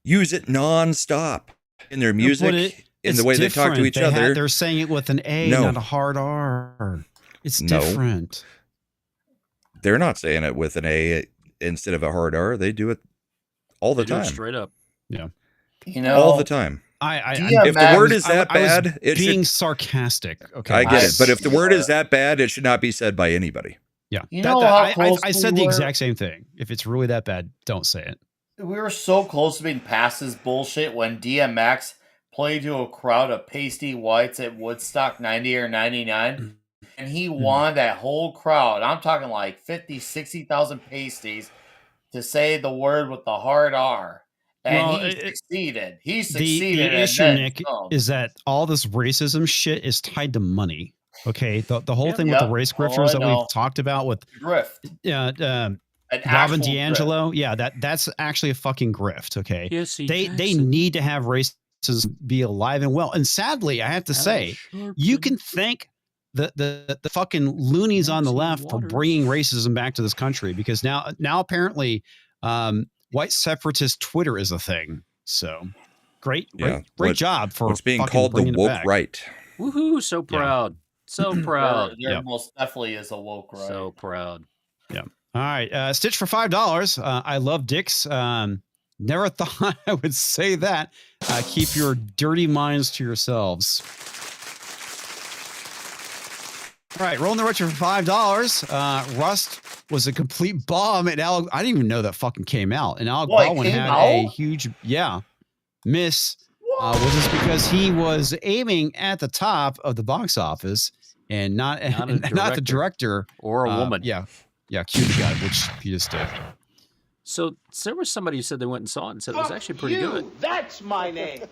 use it nonstop in their music, in the way they talk to each other. They're saying it with an A, not a hard R. It's different. They're not saying it with an A instead of a hard R. They do it all the time. Straight up. Yeah. You know, all the time. If the word is that bad, it being sarcastic. Okay, I get it. But if the word is that bad, it should not be said by anybody. Yeah. You know how close I said the exact same thing. If it's really that bad, don't say it. We were so close to being past this bullshit when DMX played to a crowd of pasty whites at Woodstock 90 or 99. And he won that whole crowd. I'm talking like 50, 60,000 pasties to say the word with the hard R. And he succeeded. He succeeded. The issue, Nick, is that all this racism shit is tied to money. Okay, the whole thing with the race grifters that we've talked about with Robin DiAngelo, that's actually a fucking grift. Okay, they need to have races be alive and well. And sadly, I have to say, you can thank the fucking loonies on the left for bringing racism back to this country, because now apparently white separatist Twitter is a thing. So great job for what's being called the woke right. Woohoo! So proud. So proud. There most definitely is a woke right. So proud. Yeah. All right. Stitch for $5. I love dicks. Never thought I would say that. Keep your dirty minds to yourselves. All right. Rolling the Retro for $5. Rust was a complete bomb. And I didn't even know that fucking came out. And Alec Baldwin had a huge, miss. Was this because he was aiming at the top of the box office and not the director or a woman? Yeah, cue the guy, which he just did. So there was somebody who said they went and saw it and said it was actually pretty good. That's my name.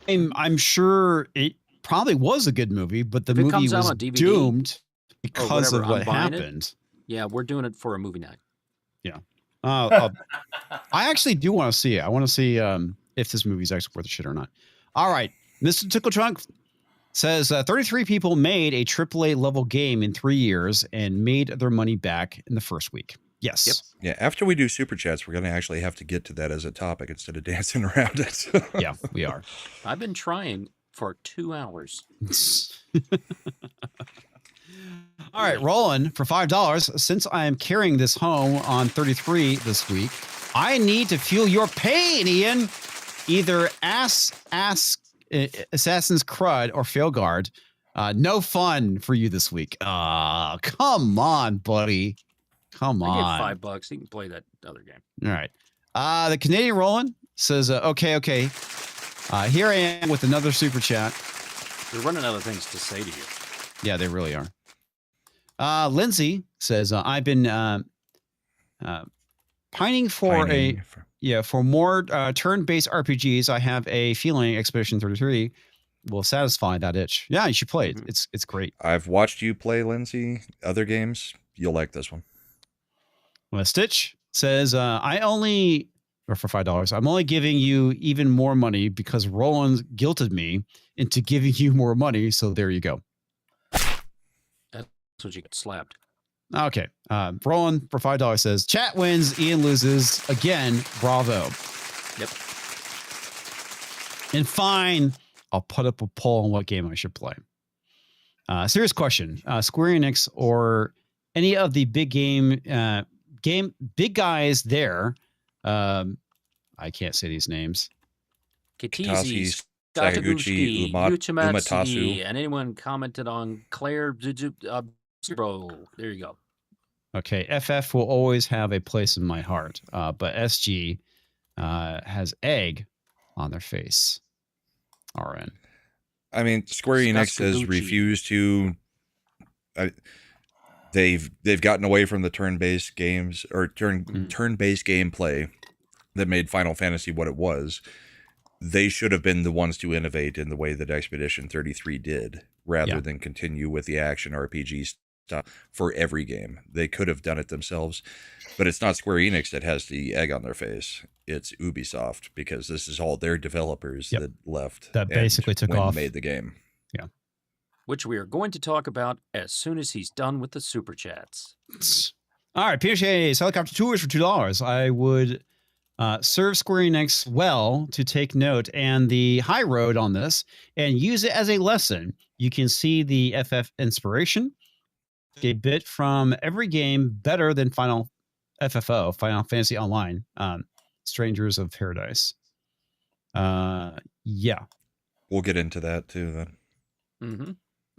I'm sure it probably was a good movie, but the movie was doomed because of what happened. Yeah, we're doing it for a movie night. Yeah. I actually do want to see it. I want to see if this movie is actually worth the shit or not. All right. Mr. Tickle Trunk says 33 people made a AAA level game in 3 years and made their money back in the first week. Yes. Yep. Yeah. After we do super chats, we're going to actually have to get to that as a topic instead of dancing around it. Yeah, we are. I've been trying for 2 hours. All right. Rolling for $5. Since I am carrying this home on 33 this week, I need to feel your pain, Ian. Either Assassin's Crud or Failguard. No fun for you this week. Come on, buddy. Come on. I get $5. You can play that other game. All right. The Canadian Roland says, okay. Here I am with another super chat. They're running out of things to say to you. Yeah, they really are. Lindsay says, I've been pining for more turn-based RPGs. I have a feeling Expedition 33 will satisfy that itch. Yeah, you should play it. It's great. I've watched you play, Lindsay. Other games, you'll like this one. Well, Stitch says, for $5, I'm only giving you even more money because Roland guilted me into giving you more money. So there you go. That's what you get slapped. Okay. Roland for $5 says, chat wins, Ian loses. Again, bravo. Yep. And fine, I'll put up a poll on what game I should play. Serious question. Square Enix or any of the big big guys there. I can't say these names. Kitase, Sakaguchi, Uchimatsu, and anyone commented on Clair Obscur. There you go. Okay, FF will always have a place in my heart, but SG has egg on their face. RN. I mean, Square Enix has refused to. They've gotten away from the turn-based games or turn-based gameplay that made Final Fantasy what it was. They should have been the ones to innovate in the way that Expedition 33 did, rather than continue with the action RPG stuff for every game. They could have done it themselves, but it's not Square Enix that has the egg on their face. It's Ubisoft, because this is all their developers that left. That basically took off. Made the game. Yeah. Which we are going to talk about as soon as he's done with the super chats. All right, PHA's Helicopter Tours for $2. I would serve Square Enix well to take note and the high road on this and use it as a lesson. You can see the FF inspiration, a bit from every game better than Final Fantasy Online, Strangers of Paradise. Yeah. We'll get into that too then. Mm-hmm.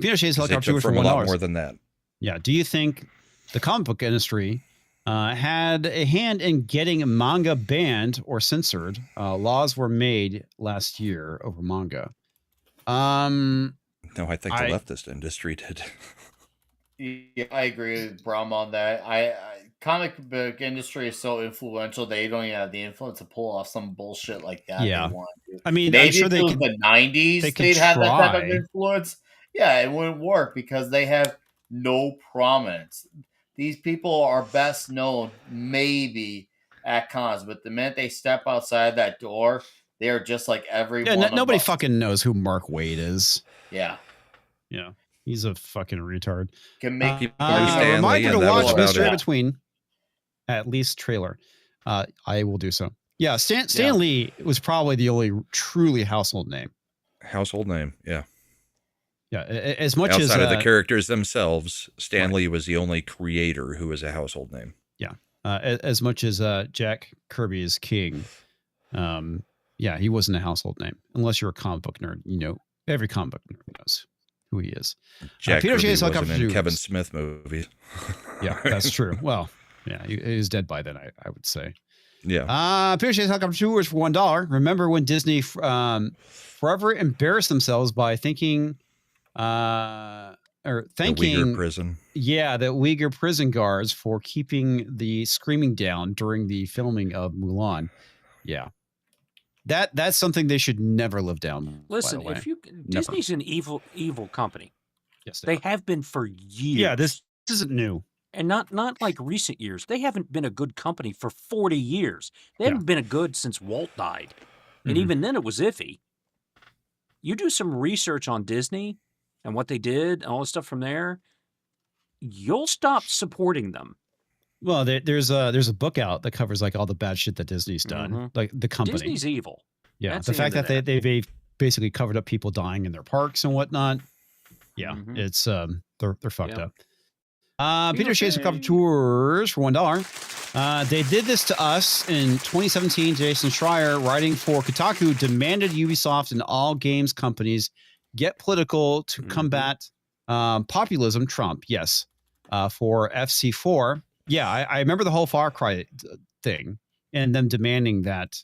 PHA's Helicopter Tours for $1. A lot more than that. Yeah. Do you think the comic book industry had a hand in getting manga banned or censored? Laws were made last year over manga. No, I think the leftist industry did. Yeah, I agree with Brom on that. Comic book industry is so influential, they don't even have the influence to pull off some bullshit like that. Yeah. They want to. I mean, maybe I'm sure if it was the 90s, they'd have that type of influence. Yeah, it wouldn't work because they have no prominence. These people are best known maybe at cons, but the minute they step outside that door, they're just like everyone. Yeah, nobody fucking knows who Mark Waid is. Yeah. Yeah. He's a fucking retard. Can make people reminder to watch Mr. In Between. At least trailer. I will do so. Yeah, Stan Lee was probably the only truly household name. Household name, yeah. Yeah, as much Outside as of the characters themselves, Stan Lee was the only creator who was a household name. Yeah, as much as Jack Kirby is king. Yeah, he wasn't a household name unless you're a comic book nerd. You know, every comic book nerd knows who he is. Jack Peter Kirby Chase wasn't in Kevin Smith movies. Yeah, that's true. Well, yeah, he's dead by then, I would say. Yeah. Peter Chase Helicopter Tours for $1. Remember when Disney forever embarrassed themselves by thinking The Uyghur prison. Yeah, the Uyghur prison guards for keeping the screaming down during the filming of Mulan. Yeah. That's something they should never live down. Listen, by the way. if you Disney's an evil company. Yes, They have been for years. Yeah, this isn't new. And not like recent years. They haven't been a good company for 40 years. They haven't been a good since Walt died. And even then it was iffy. You do some research on Disney and what they did and all the stuff from there, you'll stop supporting them. Well, there's a book out that covers like all the bad shit that Disney's done, like the company. Disney's evil. Yeah, That's the the fact end that of they've basically covered up people dying in their parks and whatnot. Yeah, it's they're fucked up. Peter Chase Helicopter Tours for $1. They did this to us in 2017. Jason Schreier, writing for Kotaku, demanded Ubisoft and all games companies get political to combat populism. Trump, yes, for FC4. Yeah, I remember the whole Far Cry thing and them demanding that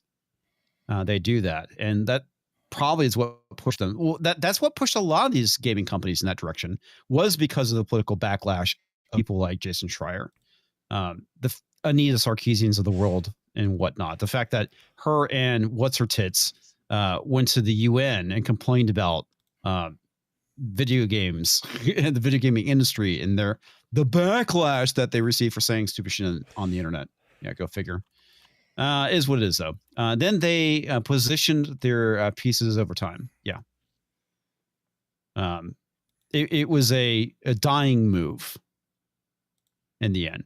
they do that, and that probably is what pushed them. Well, that's what pushed a lot of these gaming companies in that direction, was because of the political backlash of people like Jason Schreier, the Anita Sarkeesians of the world and whatnot. The fact that her and what's her tits went to the UN and complained about video games and the video gaming industry and the backlash that they receive for saying stupid shit on the internet. Yeah, go figure. Is what it is, though. Then they positioned their pieces over time. Yeah. It was a dying move in the end.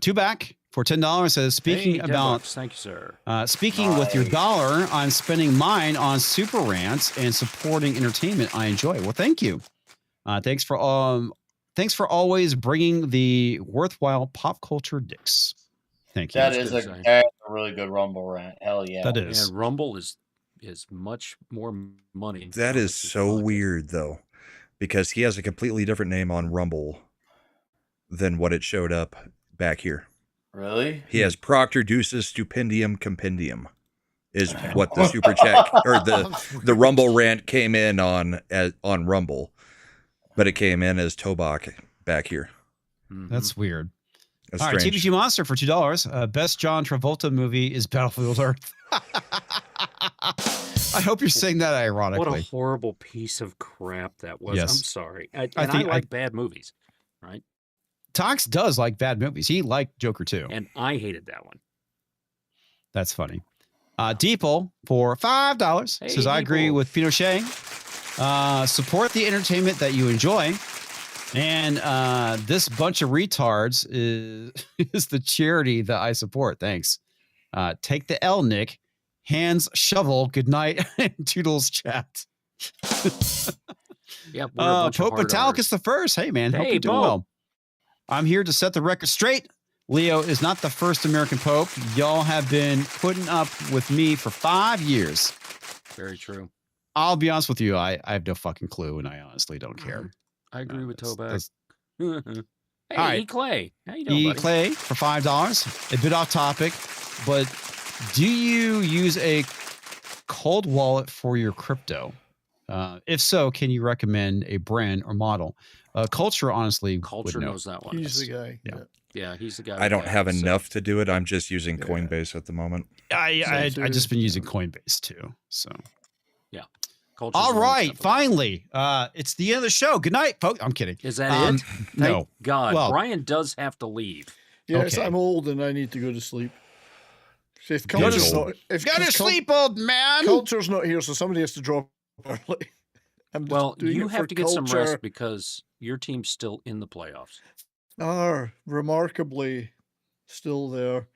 Two back for $10 says, speaking about, thank you, sir. Speaking with your dollar, I'm spending mine on super rants and supporting entertainment I enjoy. Well, thank you. Thanks for always bringing the worthwhile pop culture dicks. Thank you. That's a really good Rumble rant. Hell yeah. That is. And Rumble is much more money. That is so weird, though, because he has a completely different name on Rumble than what it showed up back here. Really? He has Proctor Deuces Stupendium Compendium is what the super chat or the Rumble rant came in on Rumble, but it came in as Tobak back here. That's weird. That's all right, strange. TPG Monster for $2. Best John Travolta movie is Battlefield Earth. I hope you're saying that ironically. What a horrible piece of crap that was. Yes. I'm sorry. I like bad movies, right? Tox does like bad movies. He liked Joker too. And I hated that one. That's funny. Deeple for $5 says, I agree with Pinochet. Support the entertainment that you enjoy. And this bunch of retards is the charity that I support. Thanks. Take the L, Nick. Hands, shovel, good night, and Toodles chat. Yeah, Pope Metallicus the first. Hey, man. Hope you're doing well. I'm here to set the record straight. Leo is not the first American Pope. Y'all have been putting up with me for 5 years. Very true. I'll be honest with you. I have no fucking clue, and I honestly don't care. I agree with Tobak. All Hey, right. E. Clay. How you doing, buddy? Clay for $5. A bit off topic, but do you use a cold wallet for your crypto? If so, can you recommend a brand or model? Culture, honestly, Culture knows that one. He's the guy. Yeah, he's the guy. I don't have enough to do it. I'm just using Coinbase at the moment. I just been using Coinbase too. So yeah. Culture's all right, finally, it's the end of the show. Good night, folks. I'm kidding. Is that it? No. Thank God, Well, Brian does have to leave. Yes, Okay. I'm old and I need to go to sleep. So if Go culture's to not, if go to cul- sleep, old man. Culture's not here, so somebody has to drop early. I'm just Well, doing you it have for to get some culture. rest because your team's still in the playoffs. Remarkably still there.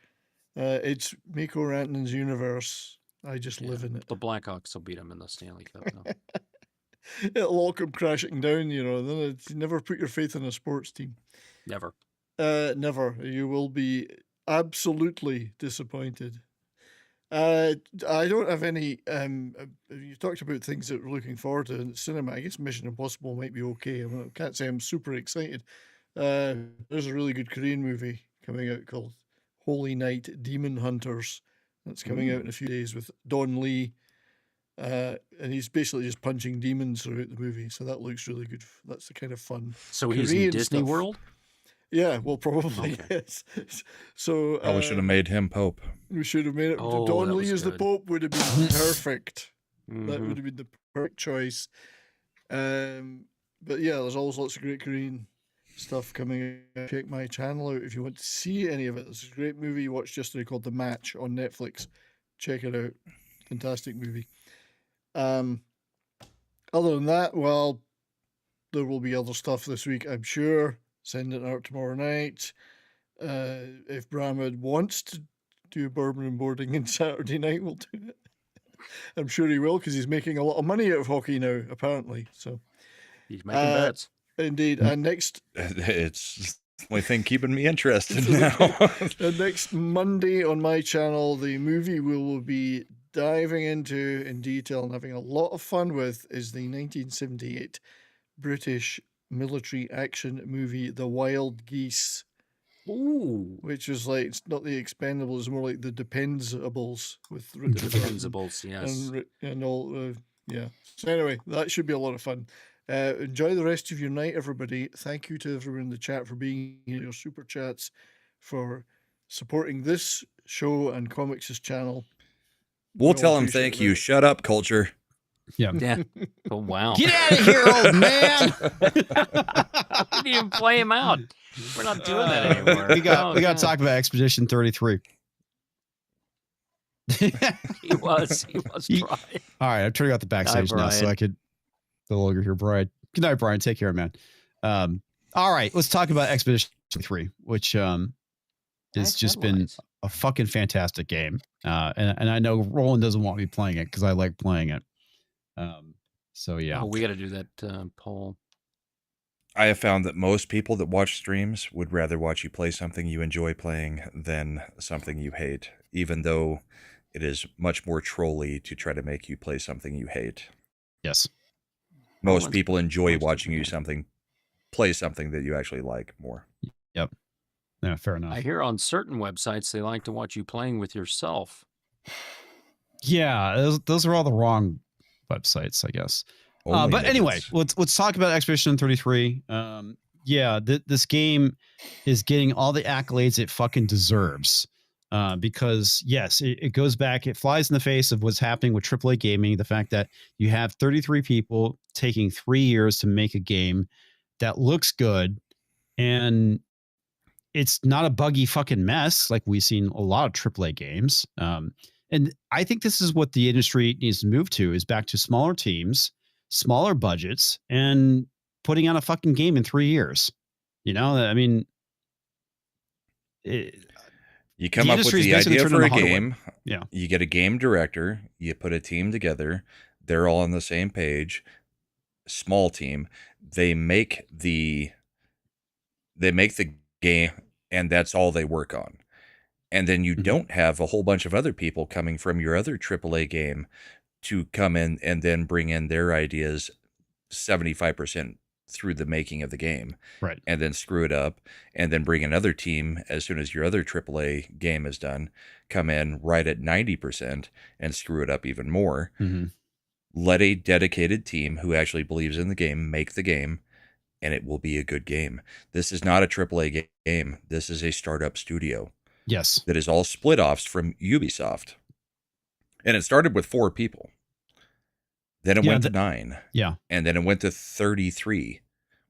It's Miko Rantanen's universe. I just live in it. The Blackhawks will beat them in the Stanley Cup. No. it'll all come crashing down, you know. Then never put your faith in a sports team. Never. Never. You will be absolutely disappointed. I don't have any. You talked about things that we're looking forward to in the cinema. I guess Mission Impossible might be okay. I can't say I'm super excited. There's a really good Korean movie coming out called Holy Night Demon Hunters. That's coming out in a few days with Don Lee. And he's basically just punching demons throughout the movie. So that looks really good. That's the kind of fun. So he's in Korean Disney stuff. World? Yeah, well, probably, yes. So Probably should have made him Pope. we should have made it. Oh, Don that Lee was as the good. Pope would have been perfect. That Mhm. would have been the perfect choice. But yeah, there's always lots of great Korean stuff coming out. Check my channel out if you want to see any of it. There's a great movie you watched yesterday called The Match on Netflix. Check it out. Fantastic movie. Other than that, well, there will be other stuff this week, I'm sure. Send it out tomorrow night. If Bramad wants to do bourbon and boarding on Saturday night, we'll do it. I'm sure he will because he's making a lot of money out of hockey now, apparently. So He's making bets. indeed. And next It's the only thing keeping me interested now. next Monday on my channel, the movie we will be diving into in detail and having a lot of fun with is the 1978 British military action movie, The Wild Geese, Ooh. which is like, it's not the Expendables, it's more like the Depensables with The Richard Burton Depensables, yes. and all. Yeah. So anyway, that should be a lot of fun. Enjoy the rest of your night, everybody. Thank you to everyone in the chat for being here, your super chats, for supporting this show and Comix' channel. We'll all tell him appreciate thank you. that. Shut up, culture. Yeah. Yeah. Oh, wow. Get out of here, old man. We didn't even play him out. We're not doing that anymore. we got Oh, to talk about Expedition 33. He was He- trying. All right, I'm turning out the backstage now so Brian. I could no longer hear Brian. Good night, Brian. Take care, man. All right, let's talk about Expedition 3, which has Nice just been headlines. a fucking fantastic game. And I know Roland doesn't want me playing it because I like playing it. So yeah. Oh, we got to do that poll. I have found that most people that watch streams would rather watch you play something you enjoy playing than something you hate, even though it is much more trolly to try to make you play something you hate. Yes. Most Roland's- people enjoy Roland's watching you different. play something that you actually like more. Yeah, fair enough. I hear on certain websites they like to watch you playing with yourself. Yeah, those are all the wrong websites, I guess. Only But anyway, midgets. let's talk about Expedition 33. This game is getting all the accolades it fucking deserves. Because yes, it goes back, it flies in the face of what's happening with AAA gaming. The fact that you have 33 people taking 3 years to make a game that looks good, and it's not a buggy fucking mess like we've seen a lot of AAA games. And I think this is what the industry needs to move to, is back to smaller teams, smaller budgets, and putting out a fucking game in 3 years. You know, I mean, You come the up with industry's the basically idea turned for a into Hollywood. game. Yeah. You get a game director. You put a team together. They're all on the same page. Small team. They make the game, and that's all they work on. And then you Mhm. don't have a whole bunch of other people coming from your other AAA game to come in and then bring in their ideas 75% through the making of the game. Right. And then screw it up, and then bring another team as soon as your other AAA game is done, come in right at 90% and screw it up even more. Mm-hmm. Let a dedicated team who actually believes in the game make the game, and it will be a good game. This is not a AAA game. This is a startup studio Yes. that is all split offs from Ubisoft. And it started with 4 people. Then it Yeah, went to 9. Yeah. And then it went to 33.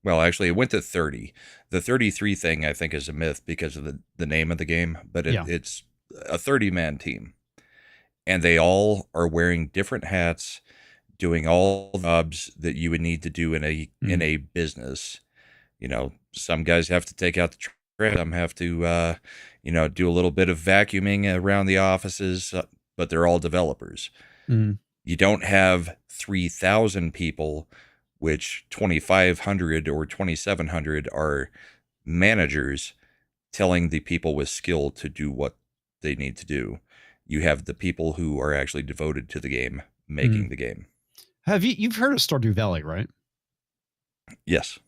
Well, actually, it went to 30. The 33 thing, I think, is a myth because of the name of the game, but it's a 30-man team. And they all are wearing different hats, doing all the jobs that you would need to do in a business. You know, some guys have to take out the trash, some have to, do a little bit of vacuuming around the offices, but they're all developers. Mm-hmm. You don't have 3,000 people which 2,500 or 2,700 are managers telling the people with skill to do what they need to do. You have the people who are actually devoted to the game making the game. Have you've heard of Stardew Valley, right? Yes.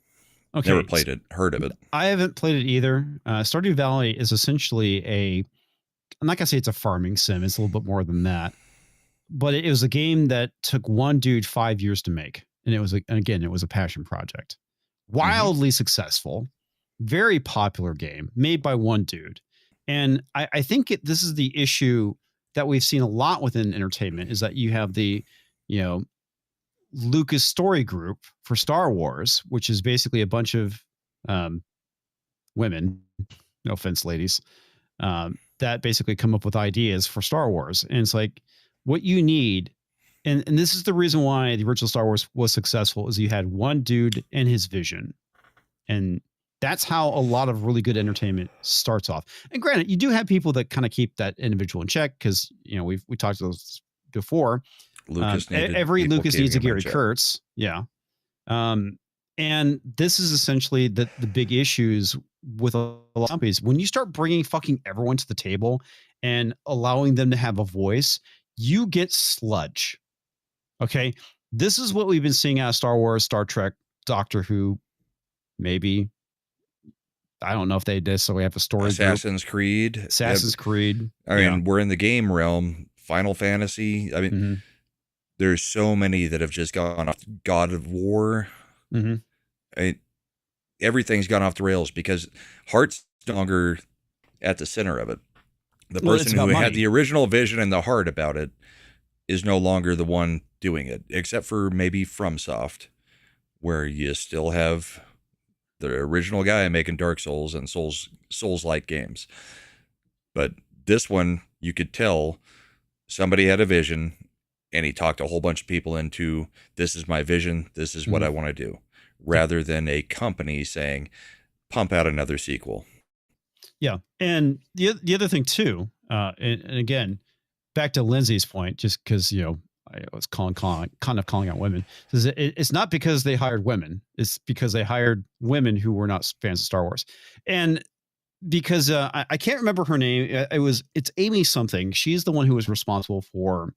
Okay. Never played it, heard of it. I haven't played it either. Stardew Valley is essentially I'm not gonna say it's a farming sim. It's a little bit more than that. But it was a game that took one dude 5 years to make. And it was, it was a passion project. Wildly successful, very popular game made by one dude. And I think this is the issue that we've seen a lot within entertainment is that you have the, Lucas Story Group for Star Wars, which is basically a bunch of women, no offense, ladies, that basically come up with ideas for Star Wars. And it's like what you need. And this is the reason why the original Star Wars was successful is you had one dude and his vision. And that's how a lot of really good entertainment starts off. And granted, you do have people that kind of keep that individual in check because, we talked about this before. Every Lucas needs a Gary Kurtz. Yeah. And this is essentially the big issues with a lot of companies. When you start bringing fucking everyone to the table and allowing them to have a voice, you get sludge. Okay. This is what we've been seeing out of Star Wars, Star Trek, Doctor Who, maybe. I don't know if they necessarily have a story. Assassin's Creed. I mean, we're in the game realm. Final Fantasy. I mean, there's so many that have just gone off. God of War. Everything's gone off the rails because heart's no longer at the center of it. The person who had the original vision and the heart about it is no longer the one doing it, except for maybe FromSoft, where you still have the original guy making Dark Souls and Souls-like games. But this one, you could tell somebody had a vision and he talked a whole bunch of people into, this is my vision, this is what I want to do, rather than a company saying, pump out another sequel. Yeah. And the other thing too, and again, back to Lindsay's point, just because, I was kind of calling out women. It's not because they hired women. It's because they hired women who were not fans of Star Wars. And because I can't remember her name. It's Amy something. She's the one who was responsible for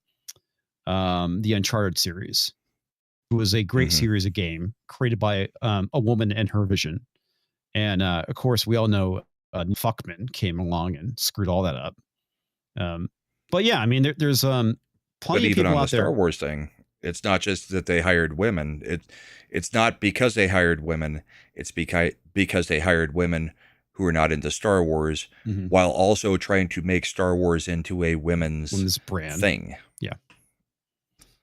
the Uncharted series. It was a great series of game created by a woman and her vision. And of course, we all know Fuckman came along and screwed all that up. But yeah, I mean, there's plenty of people on out the there. Star Wars thing, it's not just that they hired women. It's not because they hired women. It's because they hired women who are not into Star Wars, while also trying to make Star Wars into a women's brand thing. Yeah.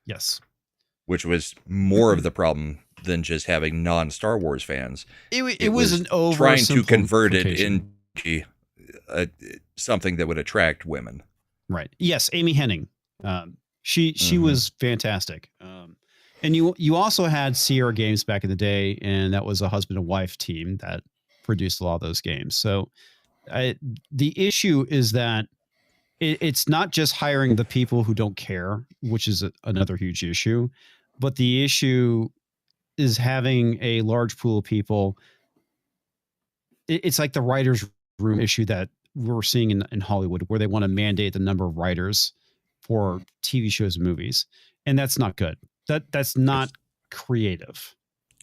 Yes. Which was more of the problem than just having non-Star Wars fans. It was an trying to convert it into something that would attract women. Right. Yes. Amy Hennig. She was fantastic. And you also had Sierra Games back in the day, and that was a husband and wife team that produced a lot of those games. So the issue is that it's not just hiring the people who don't care, which is another huge issue, but the issue is having a large pool of people. It's like the writer's room issue that we're seeing in Hollywood, where they want to mandate the number of writers for TV shows and movies. And that's not good. That's not creative.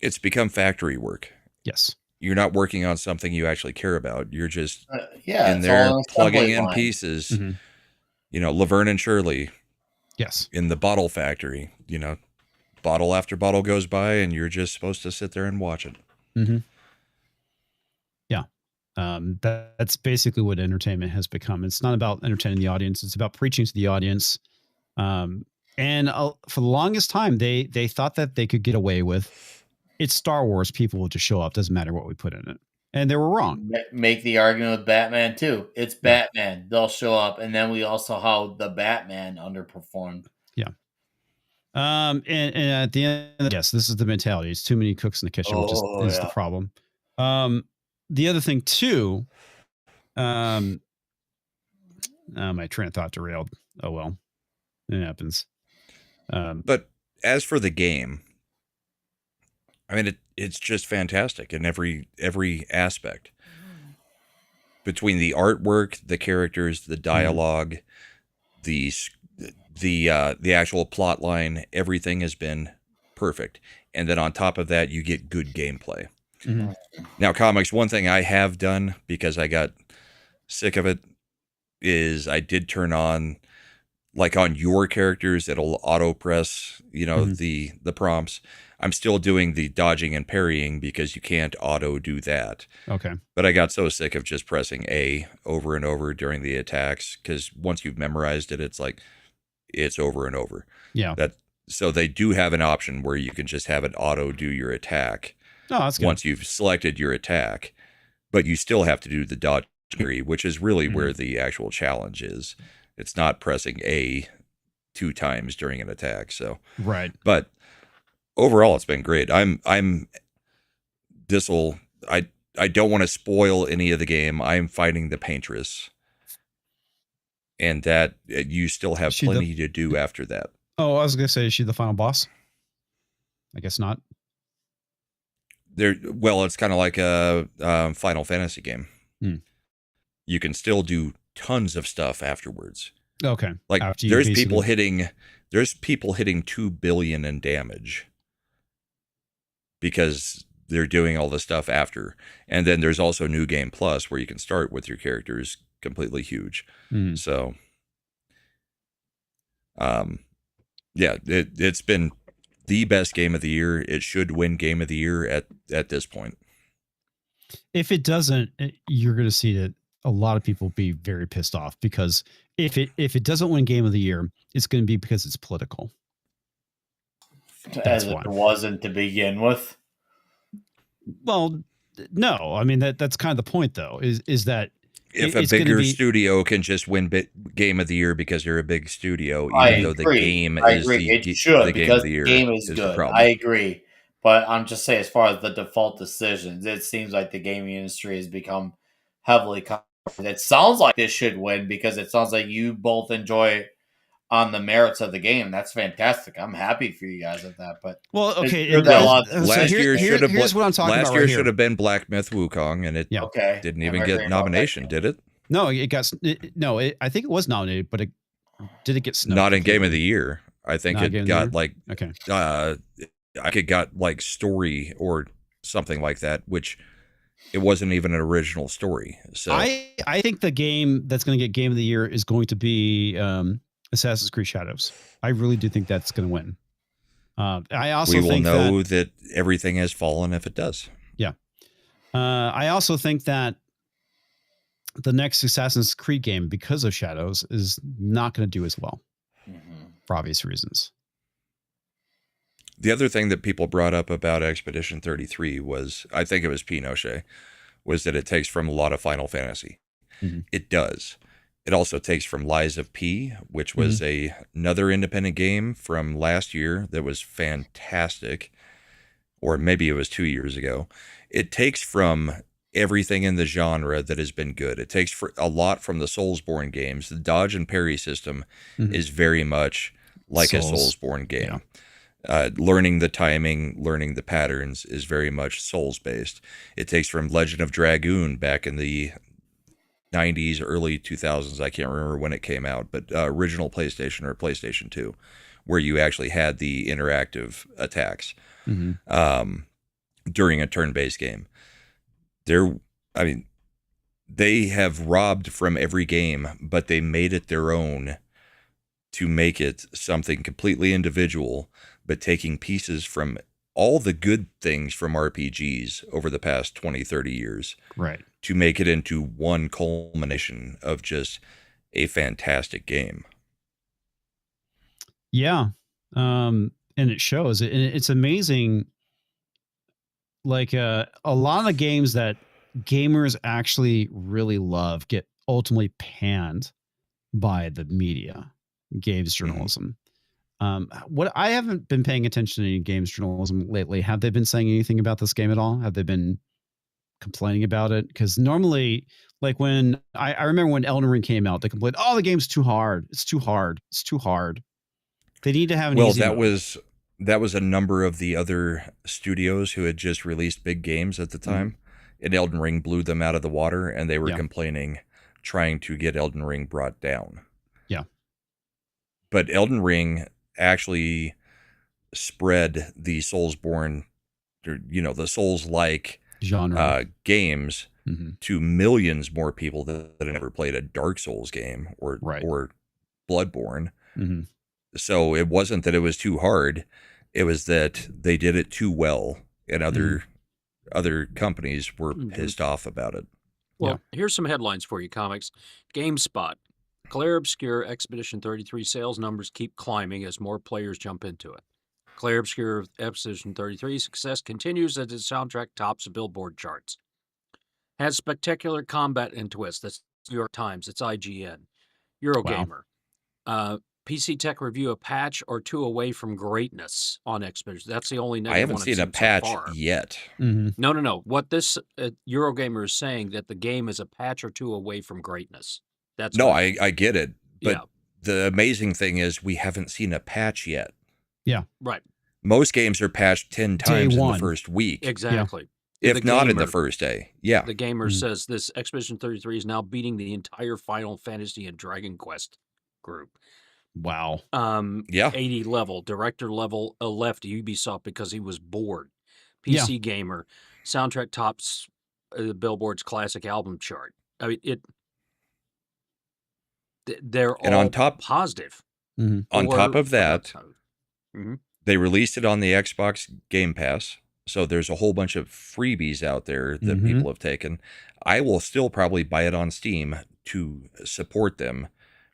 It's become factory work. Yes. You're not working on something you actually care about. You're just in there plugging in pieces. Laverne and Shirley. Yes. In the bottle factory, bottle after bottle goes by and you're just supposed to sit there and watch it. Yeah. That's basically what entertainment has become. It's not about entertaining the audience. It's about preaching to the audience. And for the longest time, they thought that they could get away with, it's Star Wars, people will just show up. Doesn't matter what we put in it. And they were wrong. Make the argument with Batman too. It's Batman. They'll show up. And then we also how the Batman underperformed. Yeah. And at the end, yes, this is the mentality. It's too many cooks in the kitchen, which is the problem. The other thing too, my train of thought derailed. Oh, well, it happens. But as for the game, I mean, it's just fantastic in every aspect. Between the artwork, the characters, the dialogue, the actual plot line, everything has been perfect. And then on top of that, you get good gameplay. Mm-hmm. Now, Comix, one thing I have done because I got sick of it is I did turn on, like on your characters, it'll auto press, the prompts. I'm still doing the dodging and parrying because you can't auto do that. Okay. But I got so sick of just pressing A over and over during the attacks because once you've memorized it, it's like it's over and over. Yeah. So they do have an option where you can just have it auto do your attack. Oh, that's good. Once you've selected your attack, but you still have to do the dodge parry, which is really where the actual challenge is. It's not pressing A 2 times during an attack. So right. But overall, it's been great. I don't want to spoil any of the game. I'm fighting the Paintress, and that you still have plenty to do after that. Oh, I was gonna say, is she the final boss? I guess not. It's kind of like a Final Fantasy game. You can still do tons of stuff afterwards. Okay, like there's people hitting 2 billion in damage because they're doing all the stuff after. And then there's also New Game Plus where you can start with your characters completely huge. So, it's been the best game of the year. It should win game of the year at this point. If it doesn't, you're going to see that a lot of people be very pissed off, because if it doesn't win game of the year, it's going to be because it's political. As it wasn't to begin with. Well, no, I mean that's kind of the point, though. Is that if a bigger studio can just win game of the year because they're a big studio, even though the game is the game of the year, game is good. I agree, but I'm just saying, as far as the default decisions, it seems like the gaming industry has become heavily. It sounds like this should win because it sounds like you both enjoy it on the merits of the game. That's fantastic. I'm happy for you guys at that. But okay, last year should have. Here's what I'm talking about. Last year should have been Black Myth Wukong, and it didn't even get nomination, did it? No, it got I think it was nominated, but did it get snubbed? Not in Game of the Year. I think it got like okay. It got like story or something like that, which it wasn't even an original story. So I think the game that's going to get Game of the Year is going to be Assassin's Creed Shadows. I really do think that's going to win. I also think we will know that everything has fallen if it does. Yeah. I also think that the next Assassin's Creed game, because of Shadows, is not going to do as well for obvious reasons. The other thing that people brought up about Expedition 33 was, I think it was Pinochet, was that it takes from a lot of Final Fantasy. It does. It also takes from Lies of P, which was another independent game from last year that was fantastic, or maybe it was 2 years ago. It takes from everything in the genre that has been good. It takes a lot from the Soulsborne games. The dodge and parry system is very much like a Soulsborne game. Yeah. Learning the timing, learning the patterns is very much Souls-based. It takes from Legend of Dragoon back in the 90s, early 2000s. I can't remember when it came out, but original PlayStation or PlayStation 2, where you actually had the interactive attacks during a turn-based game. They have robbed from every game, but they made it their own to make it something completely individual, but taking pieces from all the good things from RPGs over the past 20, 30 years, right, to make it into one culmination of just a fantastic game. Yeah. And it shows. And it's amazing. Like a lot of the games that gamers actually really love get ultimately panned by the media, games journalism. What I haven't been paying attention to any games journalism lately. Have they been saying anything about this game at all? Have they been complaining about it? Because normally, like when I remember when Elden Ring came out, they complained, "Oh, the game's too hard. It's too hard. It's too hard." They need to have an easy mode. that was a number of the other studios who had just released big games at the time, and Elden Ring blew them out of the water, and they were complaining, trying to get Elden Ring brought down. Yeah. But Elden Ring actually spread the Soulsborne, or, the Souls-like genre games to millions more people that had ever played a Dark Souls game or Bloodborne. So it wasn't that it was too hard. It was that they did it too well, and other companies were pissed off about it. Well, here's some headlines for you, Comix. GameSpot. Clair Obscur Expedition 33 sales numbers keep climbing as more players jump into it. Clair Obscur Expedition 33 success continues as its soundtrack tops the Billboard charts. Has spectacular combat and twists. That's New York Times. It's IGN. Eurogamer. PC Tech review a patch or two away from greatness on Expedition. That's the only negative I haven't one seen a patch yet. No. What this Eurogamer is saying that the game is a patch or two away from greatness. That's I get it, but the amazing thing is we haven't seen a patch yet. Yeah, right. Most games are patched 10 times in the first week. Exactly. If not in the first day. Yeah. The gamer says this Expedition 33 is now beating the entire Final Fantasy and Dragon Quest group. Wow. 80 level, director level left Ubisoft because he was bored. PC Gamer, soundtrack tops the Billboard's classic album chart. I mean, they're all on top, positive. On top of that, they released it on the Xbox Game Pass. So there's a whole bunch of freebies out there that people have taken. I will still probably buy it on Steam to support them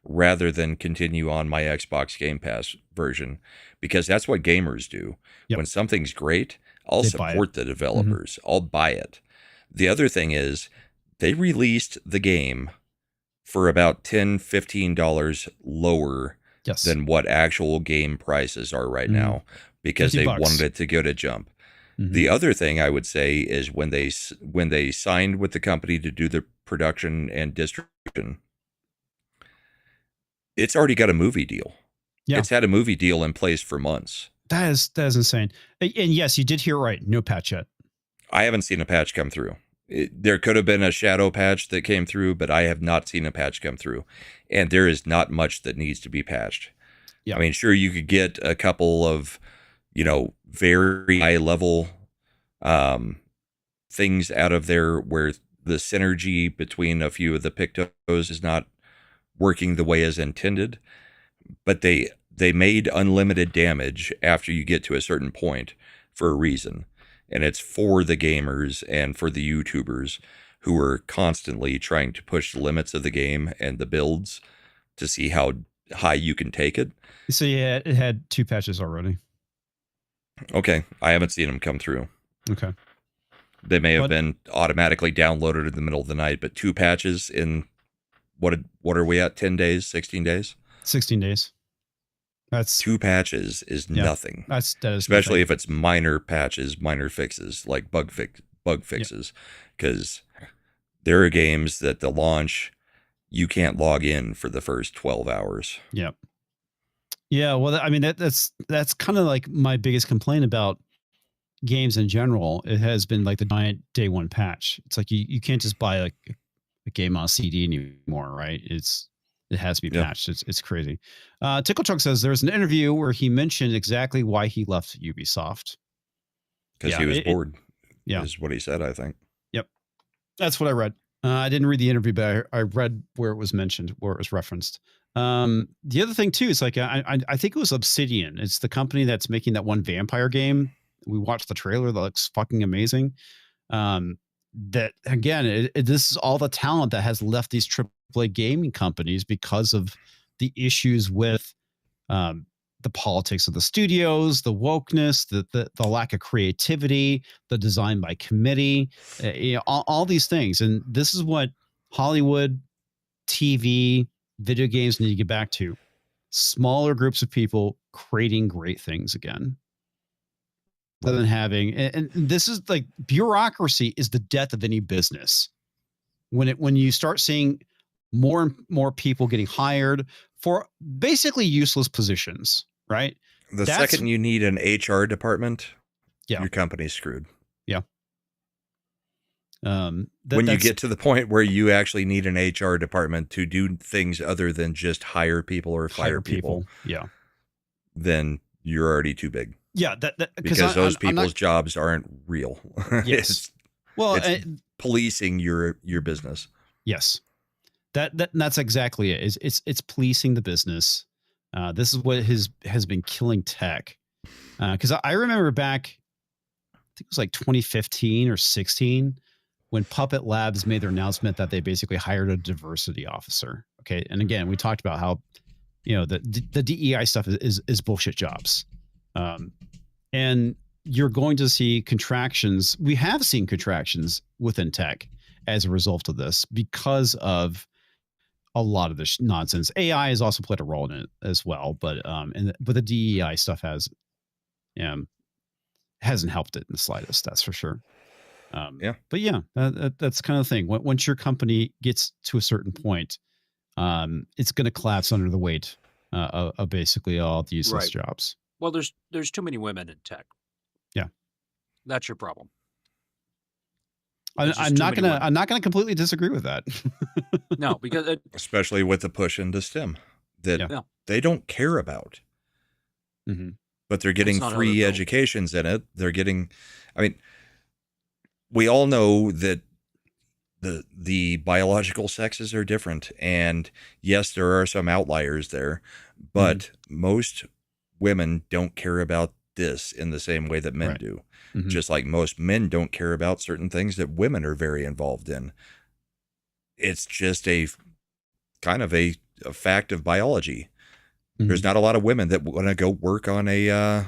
rather than continue on my Xbox Game Pass version, because that's what gamers do. When something's great, I'll support the developers. I'll buy it. The other thing is they released the game for about $10, $15 lower than what actual game prices are right now, because they wanted it to go to jump. The other thing I would say is when they signed with the company to do the production and distribution, it's already got a movie deal. It's had a movie deal in place for months. That is insane. And yes, you did hear right. No patch yet. I haven't seen a patch come through. There could have been a shadow patch that came through, but I have not seen a patch come through. And there is not much that needs to be patched. I mean, sure, you could get a couple of, very high level things out of there where the synergy between a few of the Pictos is not working the way as intended, but they made unlimited damage after you get to a certain point for a reason. And it's for the gamers and for the YouTubers who are constantly trying to push the limits of the game and the builds to see how high you can take it. So yeah, it had 2 patches already. Okay. I haven't seen them come through. Okay. They may have been automatically downloaded in the middle of the night, but 2 patches in what are we at? 10 days, 16 days? 16 days. That's 2 patches is nothing. That is especially if it's minor patches, minor fixes, like bug fixes, because there are games that the launch you can't log in for the first 12 hours. Yep. Yeah, well, I mean that's kind of like my biggest complaint about games in general. It has been like the giant day one patch. It's like you can't just buy like a game on CD anymore, right? It has to be patched. It's crazy. Tickle Truck says there's an interview where he mentioned exactly why he left Ubisoft. Because he was bored. Is what he said, I think. Yep. That's what I read. I didn't read the interview, but I read where it was mentioned, where it was referenced. The other thing too is like I think it was Obsidian. It's the company that's making that one vampire game. We watched the trailer that looks fucking amazing. That again, this is all the talent that has left these AAA gaming companies because of the issues with the politics of the studios, the wokeness, the lack of creativity, the design by committee, all these things. And this is what Hollywood, TV, video games need to get back to. Smaller groups of people creating great things again. Rather than having, and this is like bureaucracy is the death of any business. When you start seeing more and more people getting hired for basically useless positions, right? The That's- second you need an HR department, Yeah. your company's screwed. When When you get to the point where you actually need an HR department to do things other than just hire people or fire people, yeah, then you're already too big. yeah, Because those I'm not- people's jobs aren't real. Yes. It's well, it's policing your business. yes, that's exactly it. It's policing the business. This is what has been killing tech. Because I remember back, I think it was like 2015 or 16, when Puppet Labs made their announcement that they basically hired a diversity officer. Okay, and again, we talked about how the DEI stuff is bullshit jobs, and you're going to see contractions. We have seen contractions within tech as a result of this because of a lot of this nonsense. AI has also played a role in it as well, but the DEI stuff hasn't helped it in the slightest. That's for sure. But yeah, that's kind of the thing. Once your company gets to a certain point, it's going to collapse under the weight of basically all the useless jobs. Well, there's too many women in tech. Yeah, that's your problem. I'm not gonna completely disagree with that. No, because especially with the push into STEM that they don't care about. Mm-hmm. But they're getting free educations in it. They're getting, I mean, we all know that the biological sexes are different. And yes, there are some outliers there, but most women don't care about this in the same way that men do. Mm-hmm. Just like most men don't care about certain things that women are very involved in. It's just a kind of a fact of biology. Mm-hmm. There's not a lot of women that want to go work on a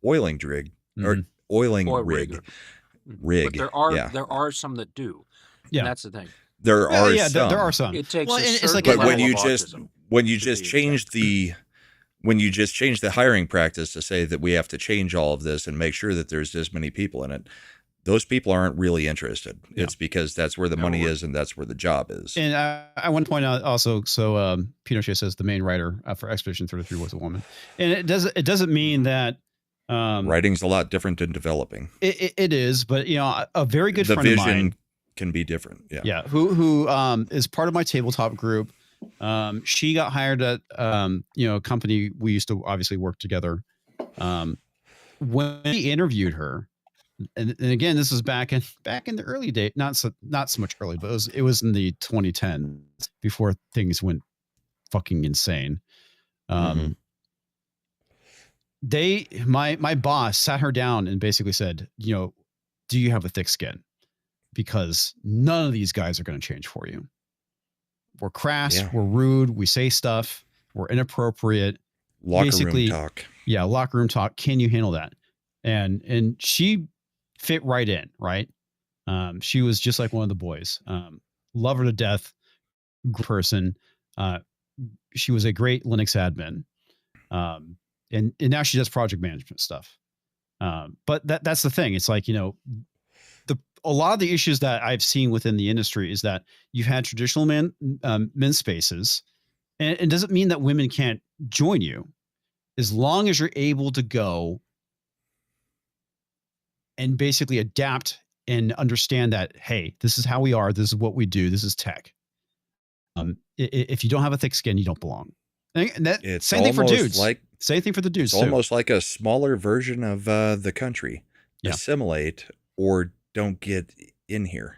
oiling rig or oiling rig. But there are some that do. Yeah, that's the thing. There are some. There are some. It takes but when you just change the hiring practice to say that we have to change all of this and make sure that there's this many people in it, those people aren't really interested. Yeah. It's because that's where the money is and that's where the job is. And I want to point out also, so Pinochet says the main writer for Expedition 33 was a woman, and it doesn't mean that writing's a lot different than developing. It is, but a very good friend of mine. The vision can be different. Yeah. Yeah. Who is part of my tabletop group. She got hired at a company we used to obviously work together. When we interviewed her, and again, this was back in the early day, not so much early, but it was in the 2010s before things went fucking insane. My boss sat her down and basically said, do you have a thick skin? Because none of these guys are going to change for you. We're crass, we're rude, we say stuff, we're inappropriate. Locker room talk. Yeah, locker room talk. Can you handle that? And she fit right in, right? She was just like one of the boys. Love her to death, good person. She was a great Linux admin. And now she does project management stuff. But that's the thing. It's like, a lot of the issues that I've seen within the industry is that you've had traditional men's spaces, and it doesn't mean that women can't join you, as long as you're able to go and basically adapt and understand that, hey, this is how we are. This is what we do. This is tech. If you don't have a thick skin, you don't belong. And it's same thing for dudes. Same thing for the dudes. It's almost like a smaller version of the country. Yeah. Assimilate or don't get in here.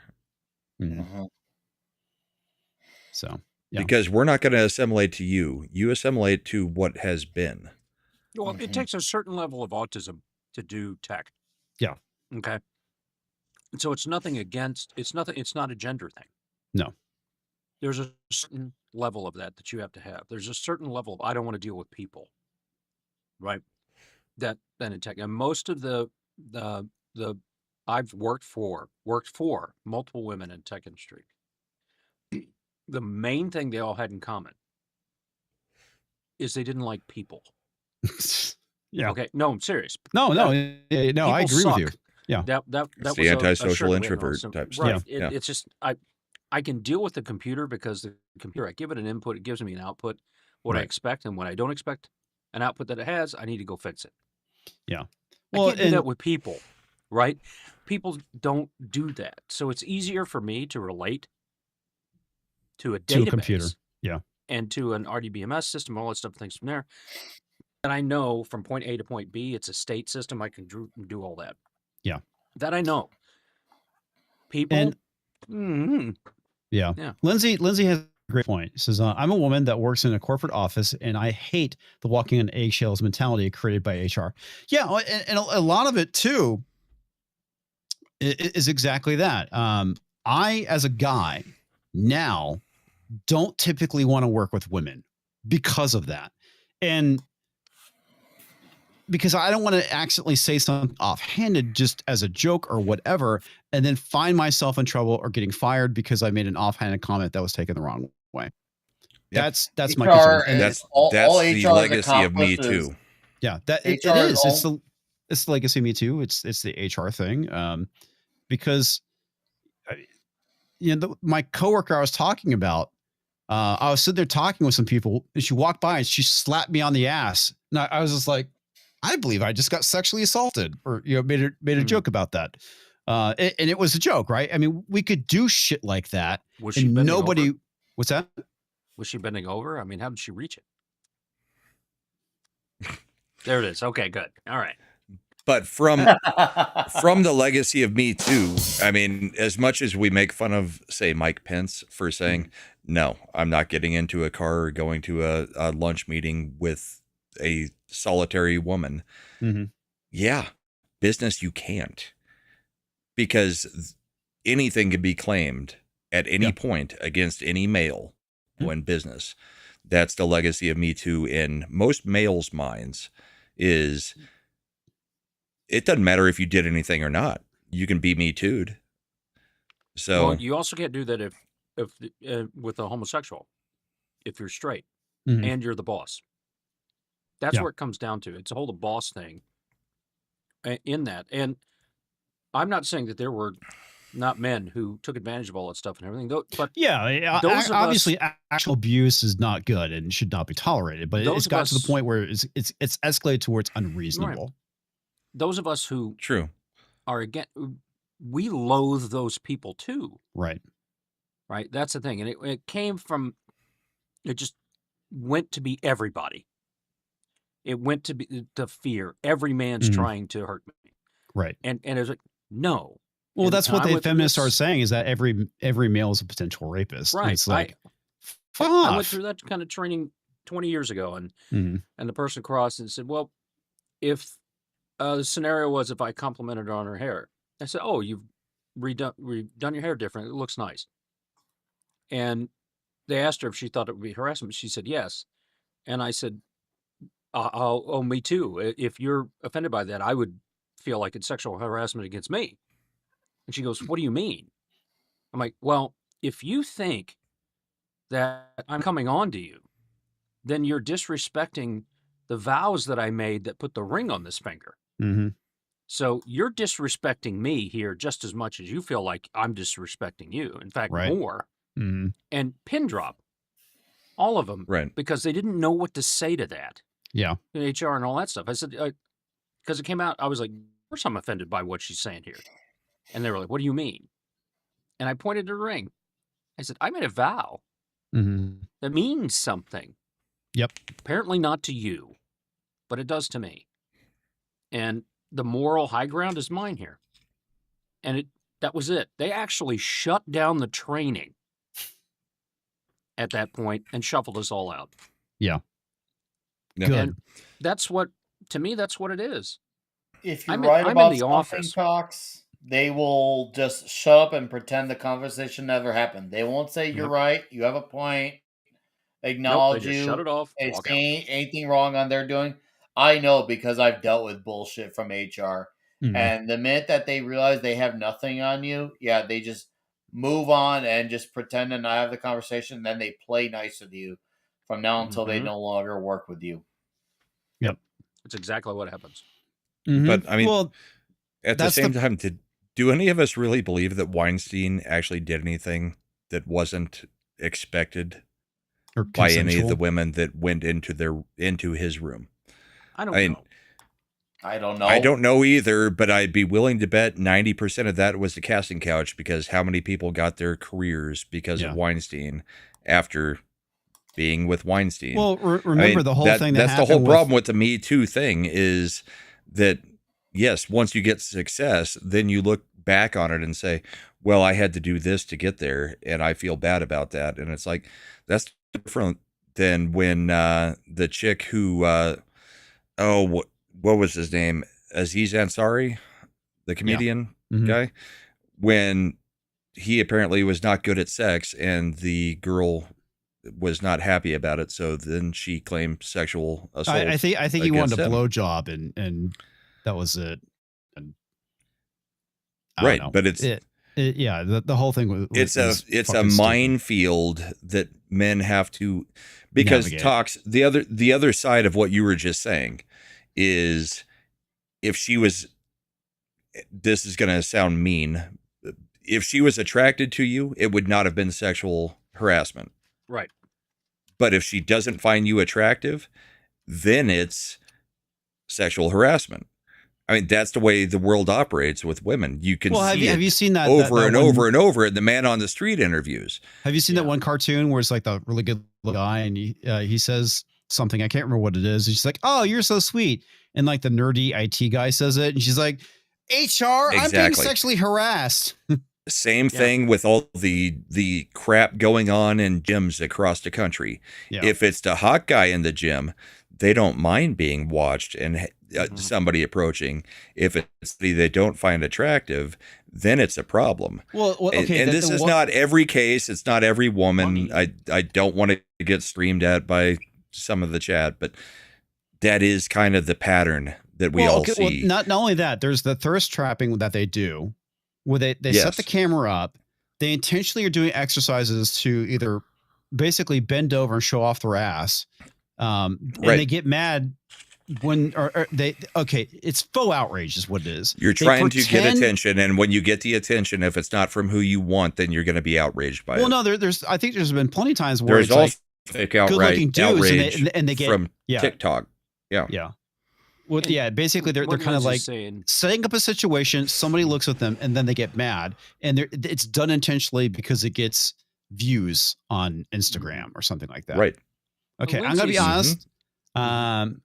Mm-hmm. So, because we're not going to assimilate to you. You assimilate to what has been. Well, it takes a certain level of autism to do tech. Yeah. Okay. And so it's not a gender thing. No. There's a certain level of that you have to have. There's a certain level of, I don't want to deal with people. Right. That in tech. And most of the I've worked for multiple women in tech industry. The main thing they all had in common is they didn't like people. Yeah. Okay. No, I'm serious. No, I agree suck. with you. Yeah. That it's was the antisocial introvert type right. stuff. It's just I can deal with the computer because the computer, I give it an input, it gives me an output, what I expect and what I don't expect, an output that it has. I need to go fix it. Yeah. I can't do that with people, right? People don't do that. So it's easier for me to relate to a database. To a computer. Yeah. And to an RDBMS system, all that stuff, things from there. And I know from point A to point B, it's a state system. I can do all that. Yeah. That I know. People. Yeah. Lindsay has a great point. She says, I'm a woman that works in a corporate office, and I hate the walking on eggshells mentality created by HR. Yeah. And a lot of it, too, is exactly that. I, as a guy, now don't typically want to work with women because of that. And because I don't want to accidentally say something offhanded just as a joke or whatever, and then find myself in trouble or getting fired because I made an offhanded comment that was taken the wrong way. Yep. That's my concern. And that's all the HR's legacy of Me accomplishes- Too. Yeah, that it HR is. is It's the legacy of Me Too. It's the HR thing. Because my coworker I was talking about, I was sitting there talking with some people, and she walked by and she slapped me on the ass. And I was just like, I believe I just got sexually assaulted, or made a joke about that. And it was a joke, right? I mean, we could do shit like that. Was she and bending nobody over? What's that? Was she bending over? I mean, how did she reach it? There it is. Okay, good. All right. But from the legacy of Me Too, I mean, as much as we make fun of, say, Mike Pence for saying, no, I'm not getting into a car or going to a lunch meeting with a solitary woman. Mm-hmm. Yeah, business, you can't. Because anything can be claimed at any point against any male when business. That's the legacy of Me Too in most males' minds is... It doesn't matter if you did anything or not. You can be Me Too'd. So well, you also can't do that if with a homosexual, if you're straight Mhm. and you're the boss. That's where it comes down to. It's a whole boss thing in that. And I'm not saying that there were not men who took advantage of all that stuff and everything. But those of obviously, us, actual abuse is not good and should not be tolerated. But it's got to the point where it's escalated to where it's unreasonable. Right. Those of us who true are again, we loathe those people too. Right. Right. That's the thing. And it came from, it just went to be everybody. It went to be to fear. Every man's trying to hurt me. Right. And it was like, no. Well, And that's what I the went through feminists are this- saying is that every male is a potential rapist. And Right. it's like, fuck I went off. through that kind of training 20 years ago, and Mhm. and the person crossed and said, well, if the scenario was if I complimented her on her hair, I said, oh, you've redone your hair different. It looks nice. And they asked her if she thought it would be harassment. She said yes. And I said, oh, me too. If you're offended by that, I would feel like it's sexual harassment against me. And she goes, what do you mean? I'm like, well, if you think that I'm coming on to you, then you're disrespecting the vows that I made that put the ring on this finger. Mm-hmm. So you're disrespecting me here just as much as you feel like I'm disrespecting you. In fact, Right. more. Mm-hmm. And pin drop. All of them. Right. Because they didn't know what to say to that. Yeah. HR and all that stuff. I said, because it came out, I was like, of course I'm offended by what she's saying here. And they were like, what do you mean? And I pointed to the ring. I said, I made a vow Mm-hmm. that means something. Yep. Apparently not to you, but it does to me. And the moral high ground is mine here. And that was it. They actually shut down the training at that point and shuffled us all out. Yeah. Yeah. Good. And that's what, to me, that's what it is. If you're I'm right in about the something, office. Cox, they will just shut up and pretend the conversation never happened. They won't say you're right. You have a point. Acknowledge Nope, they just you. shut it off, They walk say anything wrong on their doing. I know because I've dealt with bullshit from HR. Mhm. And the minute that they realize they have nothing on you, they just move on and just pretend to not have the conversation. Then they play nice with you from now until they Mhm. no longer work with you. That's exactly what happens. Mhm. But I mean, well, at the that's same time, do any of us really believe that Weinstein actually did anything that wasn't expected or by any of the consensual. women that went into his room? I don't I mean, know. I don't know. I don't know either, but I'd be willing to bet 90% of that was the casting couch, because how many people got their careers because Yeah. of Weinstein after being with Weinstein? Well, remember the whole thing that's the happened whole with- problem with the Me Too thing is that, yes, once you get success, then you look back on it and say, well, I had to do this to get there, and I feel bad about that. And it's like, that's different than when the chick who, what was his name? Aziz Ansari, the comedian Mhm. guy, when he apparently was not good at sex and the girl was not happy about it. So then she claimed sexual assault. I think he wanted a against him. blowjob, and that was it. And I don't Right, know. but it's yeah, the whole thing was it's a fucking stupid. minefield that men have to, because Navigate. the other side of what you were just saying is, if she was, this is going to sound mean, if she was attracted to you, it would not have been sexual harassment. Right. But if she doesn't find you attractive, then it's sexual harassment. I mean, that's the way the world operates with women. You can see have it you seen that over that and one- over and over in the man on the street interviews. Have you seen that one cartoon where it's like the really good guy and he says something, I can't remember what it is. He's like, "Oh, you're so sweet," and like the nerdy IT guy says it, and she's like, "HR, I'm being Exactly. sexually harassed." Same thing with all the crap going on in gyms across the country. Yeah. If it's the hot guy in the gym, they don't mind being watched and somebody approaching. If it's somebody they don't find attractive, then it's a problem. Well, okay, and this is not every case. It's not every woman. I don't want to get streamed at by some of the chat, but that is kind of the pattern that we all see. Well, not only that, there's the thirst trapping that they do, where they set Yes. the camera up. They intentionally are doing exercises to either basically bend over and show off their ass. And they get mad when or they it's faux outrage is what it is. You're They trying to get pretend- attention, and when you get the attention, if it's not from who you want, then you're going to be outraged by it. Well, no, I think there's been plenty of times where There's it's like also fake outright good-looking dudes outrage and they get from TikTok. Yeah. Yeah. Well, yeah, basically they're what kind of Liz like is saying- setting up a situation, somebody looks at them and then they get mad, and it's done intentionally because it gets views on Instagram or something like that. Right. Okay, Well, I'm going to be Lindsay's- honest.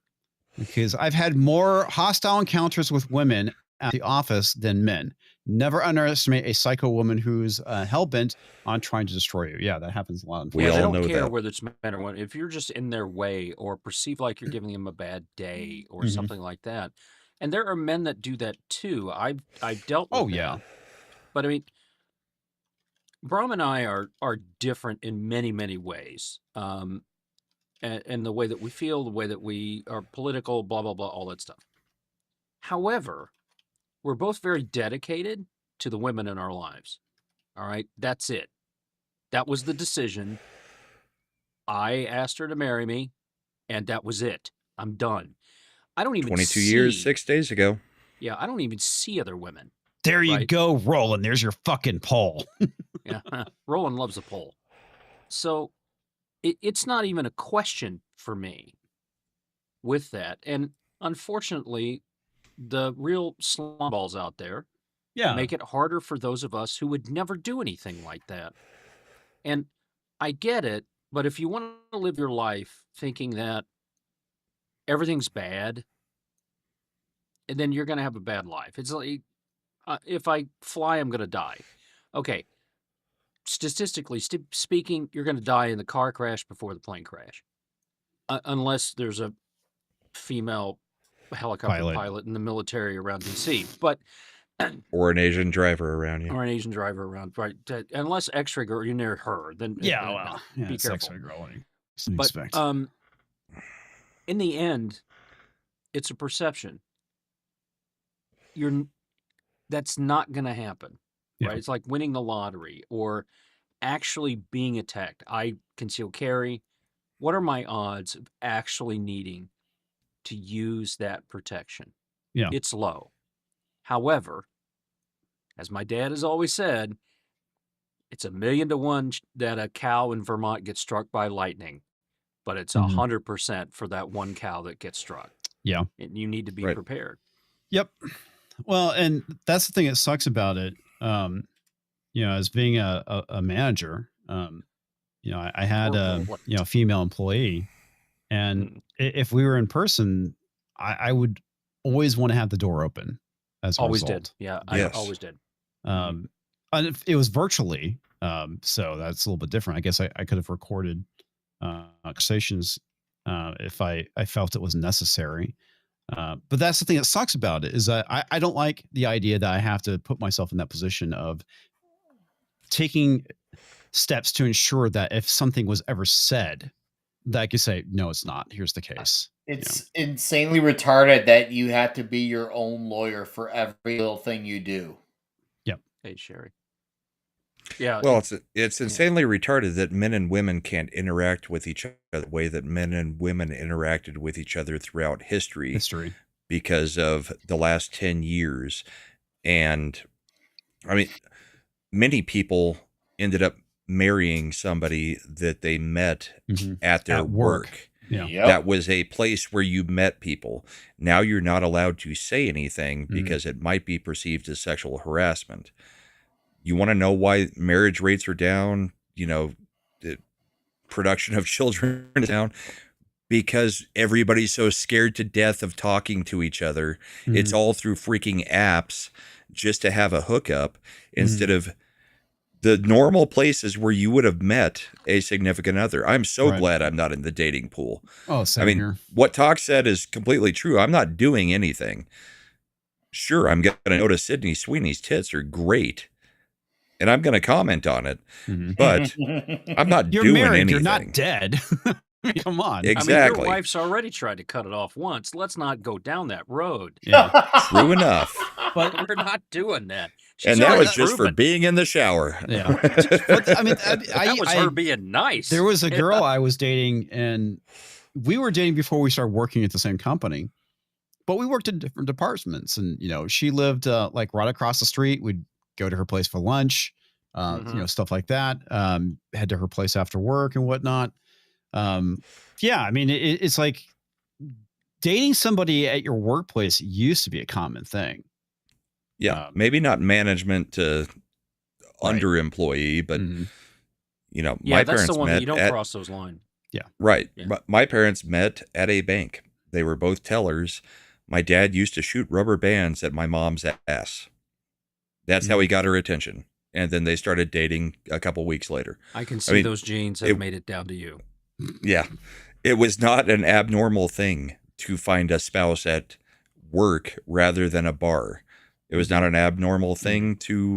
Because I've had more hostile encounters with women at the office than men. Never underestimate a psycho woman who's hell-bent on trying to destroy you. Yeah, that happens a lot. We Yeah, they all don't know care that. whether it's men or women. If you're just in their way or perceive like you're giving them a bad day or Mhm. something like that, and there are men that do that too. I've dealt with Oh, that. yeah. But I mean, Brom and I are different in many ways. And the way that we feel, the way that we are political, blah blah blah, all that stuff. However, we're both very dedicated to the women in our lives. All right, that's it. That was the decision. I asked her to marry me, and that was it. I'm done. I don't even 22 years, see- 6 days ago. Yeah, I don't even see other women. There you Right. go, Roland. There's your fucking poll. Yeah, Roland loves a poll. So it's not even a question for me with that. And unfortunately, the real slumballs out there Yeah. make it harder for those of us who would never do anything like that. And I get it, but if you want to live your life thinking that everything's bad, and then you're going to have a bad life. It's like, if I fly, I'm going to die. Okay. Statistically speaking, you're going to die in the car crash before the plane crash. Unless there's a female helicopter pilot in the military around DC. But Or an Asian driver around you. or an Asian driver around, right? Unless X-ray girl, you're near her, then Yeah, no, well, yeah, be it's careful. X-ray girl. What do you But expect? in the end, it's a perception. That's not going to happen, Yeah. right? It's like winning the lottery or actually being attacked. I conceal carry. What are my odds of actually needing to use that protection? Yeah. It's low. However, as my dad has always said, it's 1,000,000 to 1 that a cow in Vermont gets struck by lightning, but it's Mhm. 100% for that one cow that gets struck. Yeah. And you need to be Right. prepared. Yep. Well, and that's the thing that sucks about it. As being a manager, I had a female employee, and if we were in person, I would always want to have the door open. As a Always result. did. Yeah, Yes. I always did. And if it was virtually, so that's a little bit different. I guess I could have recorded conversations if I felt it was necessary. But that's the thing that sucks about it is that I don't like the idea that I have to put myself in that position of taking steps to ensure that if something was ever said, that I could say, no, it's not. Here's the case. It's insanely retarded that you have to be your own lawyer for every little thing you do. Yep. Hey, Sherry. Yeah. Well, it's insanely retarded that men and women can't interact with each other the way that men and women interacted with each other throughout history because of the last 10 years. And I mean, many people ended up marrying somebody that they met at their work. Yeah. Yep. That was a place where you met people. Now you're not allowed to say anything because it might be perceived as sexual harassment. You want to know why marriage rates are down? The production of children is down because everybody's so scared to death of talking to each other. It's all through freaking apps just to have a hookup instead of the normal places where you would have met a significant other. I'm so glad I'm not in the dating pool. Oh, same here. What Talk said is completely true. I'm not doing anything. Sure, I'm going to notice Sydney Sweeney's tits are great, and I'm going to comment on it, but I'm not You're doing married, anything. You're not dead. Come on. Exactly. I mean, your wife's already tried to cut it off once. Let's not go down that road. Yeah. True enough. But we're not doing that. And that was just for being in the shower. Yeah. But, I mean, that was her being nice. There was a girl I was dating, and we were dating before we started working at the same company, but we worked in different departments. And, she lived like right across the street. We'd go to her place for lunch, stuff like that. Head to her place after work and whatnot. Yeah, I mean, it's like dating somebody at your workplace used to be a common thing. Yeah, maybe not management to under employee, but my that's parents the one met that you don't cross those lines. Yeah, right. Yeah. My parents met at a bank. They were both tellers. My dad used to shoot rubber bands at my mom's ass. That's how he got her attention. And then they started dating a couple weeks later. I can see those genes have made it down to you. Yeah, it was not an abnormal thing to find a spouse at work rather than a bar. It was not an abnormal thing to,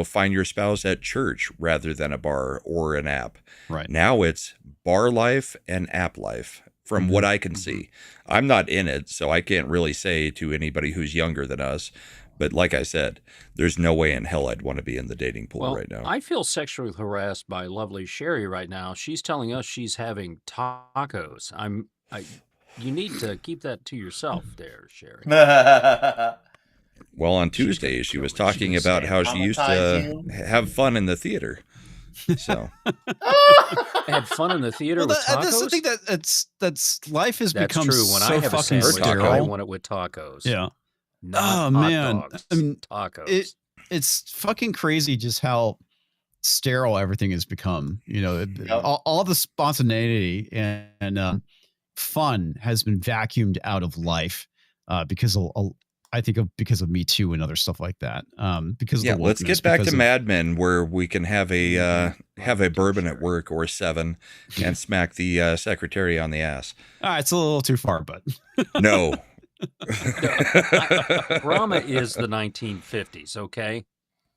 find your spouse at church rather than a bar or an app. Right. Now it's bar life and app life from what I can see. I'm not in it, so I can't really say to anybody who's younger than us. But like I said, there's no way in hell I'd want to be in the dating pool right now. I feel sexually harassed by lovely Sherry right now. She's telling us she's having tacos. You need to keep that to yourself there, Sherry. Well, on Tuesday, she was talking about how she used to have fun in the theater. So had fun in the theater with tacos? That's the thing that's life has become true. When so I have fucking a sandwich, sterile. I want it with tacos. Yeah. Not hot dogs, I mean, tacos. It's fucking crazy just how sterile everything has become. All the spontaneity and fun has been vacuumed out of life because of Me Too and other stuff like that. Because of the let's get back to Mad Men, where we can have a bourbon at work or 7 and smack the secretary on the ass. It's a little too far, but no. Brahma is the 1950s, okay?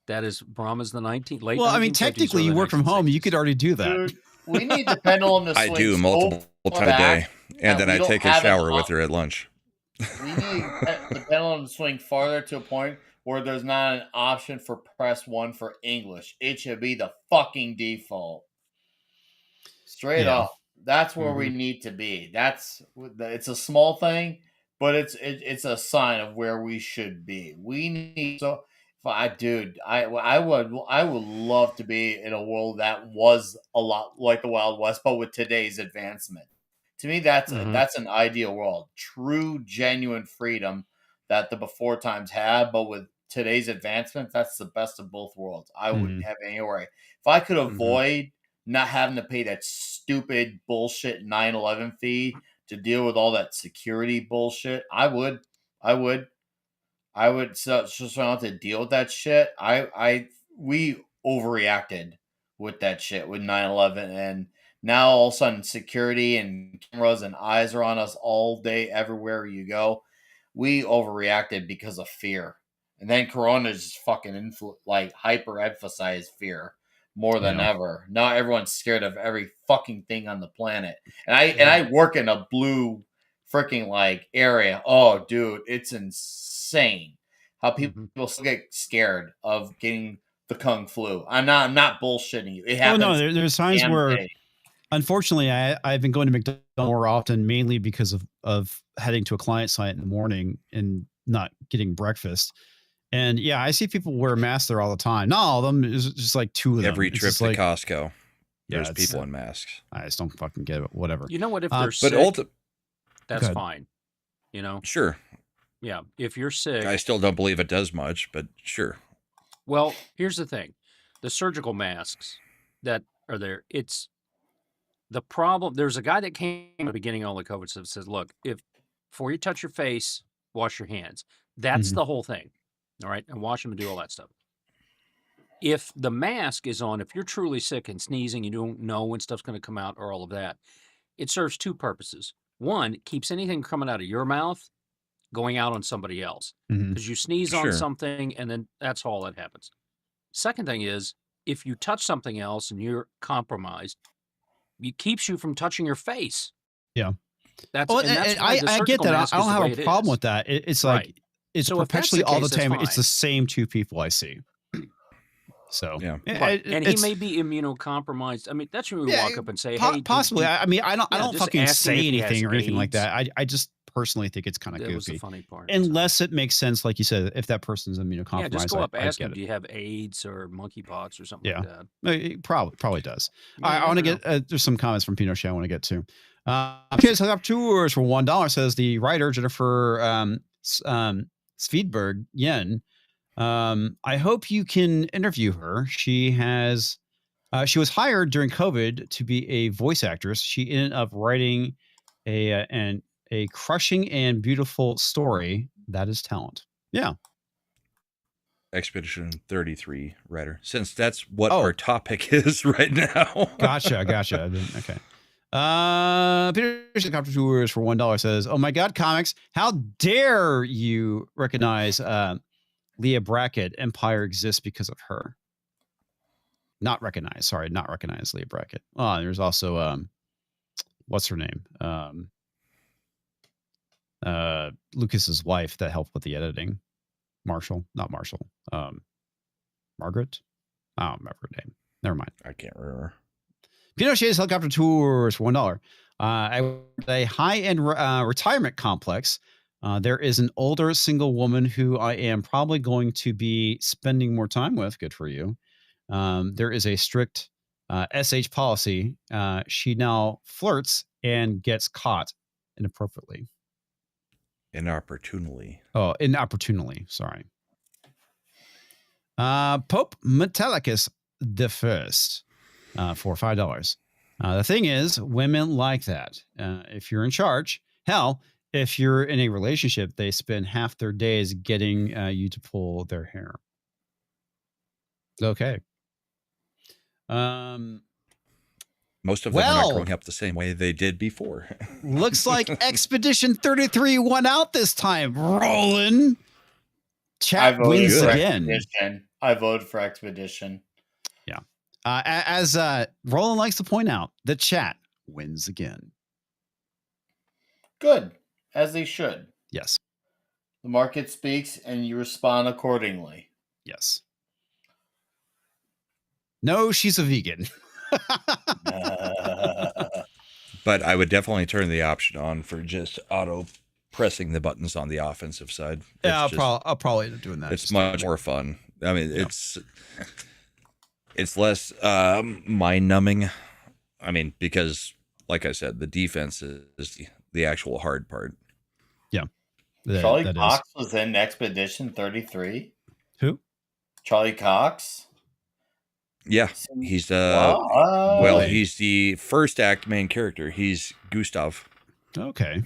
Brahma's the late 1950s. Well, I mean, technically, you work from home. You could already do that. Dude, we need the pendulum to swing. I do multiple times a day, and then I take a shower with her at lunch. We need the pendulum to swing farther to a point where there's not an option for press 1 for English. It should be the fucking default. Straight up. That's where we need to be. It's a small thing, but it's a sign of where we should be. We need I would love to be in a world that was a lot like the Wild West, but with today's advancement. To me, that's an ideal world. True, genuine freedom that the before times had, but with today's advancements, that's the best of both worlds. I wouldn't have any worry. If I could avoid not having to pay that stupid bullshit 9/11 fee to deal with all that security bullshit, I would. So I don't have to deal with that shit. We overreacted with that shit with 9/11, and now all of a sudden security and cameras and eyes are on us all day, everywhere you go. We overreacted because of fear, and then Corona just fucking hyper emphasized fear more than ever. Now everyone's scared of every fucking thing on the planet, and I work in a blue freaking area. Oh, dude, it's insane how people still get scared of getting the Kung flu. I'm not bullshitting you. It happens. Oh no, there's times where, unfortunately, I've been going to McDonald's more often, mainly because of heading to a client site in the morning and not getting breakfast. And yeah, I see people wear masks there all the time. Not all of them. It's just like two of them. Every trip to Costco, there's people in masks. I just don't fucking get it. Whatever. You know what? If they're sick, that's fine. You know? Sure. Yeah. If you're sick. I still don't believe it does much, but sure. Well, here's the thing. The surgical masks that are there, it's the problem. There's a guy that came at the beginning of all the COVID stuff, says, look, before you touch your face, wash your hands. That's the whole thing. All right. And wash them and do all that stuff. If the mask is on, if you're truly sick and sneezing, you don't know when stuff's going to come out or all of that, it serves two purposes. One, it keeps anything coming out of your mouth going out on somebody else, because you sneeze on something and then that's all that happens. Second thing is, if you touch something else and you're compromised, it keeps you from touching your face. Yeah. That's why I get that. I don't have a problem with that. It's like, it's so perpetually all the time. It's the same two people I see. So yeah, and he may be immunocompromised. I mean, that's when we walk up and say, "Hey, possibly." I mean, I don't fucking say anything or anything like that. I just personally think it's kind of goofy. Was the funny part. Unless it makes sense, like you said, if that person's immunocompromised. Yeah, just go up, ask him, do you have AIDS or monkeypox or something like that? No, it probably does. I want to get. There's some comments from Pinochet I want to get to. Kids Helicopter Tours for $1 says the writer Jennifer Svedberg Yen. I hope you can interview her. She was hired during COVID to be a voice actress. She ended up writing a crushing and beautiful story. That is talent. Yeah. Expedition 33 writer, since that's what our topic is right now. Gotcha. Okay. Peter Helicopter Tours for $1 says, "Oh my God, Comix! How dare you recognize Leah Brackett? Empire exists because of her." Not recognize Leah Brackett. Oh, there's also what's her name? Lucas's wife that helped with the editing. Margaret. I don't remember her name. Never mind. I can't remember. Pinochet's Helicopter Tours for $1. At a high-end retirement complex, there is an older single woman who I am probably going to be spending more time with. Good for you. There is a strict SH policy. She now flirts and gets caught inappropriately. Inopportunely. Oh, inopportunely. Sorry. Pope Metallicus the First for $5. The thing is, women like that. If you're in charge, hell, if you're in a relationship, they spend half their days getting you to pull their hair. Okay. Most of them are not growing up the same way they did before. Looks like Expedition 33 won out this time. Rolling. Chat wins again. I voted for Expedition. Yeah. As Roland likes to point out, the chat wins again. Good. As they should. Yes. The market speaks and you respond accordingly. Yes. No, she's a vegan. But I would definitely turn the option on for just auto pressing the buttons on the offensive side. Yeah, I'll probably end up doing that. It's much more fun. I mean, it's less mind numbing. I mean, because like I said, the defense is the actual hard part. Charlie Cox was in Expedition 33. Who? Charlie Cox. Yeah, he's he's the first act main character. He's Gustav. Okay,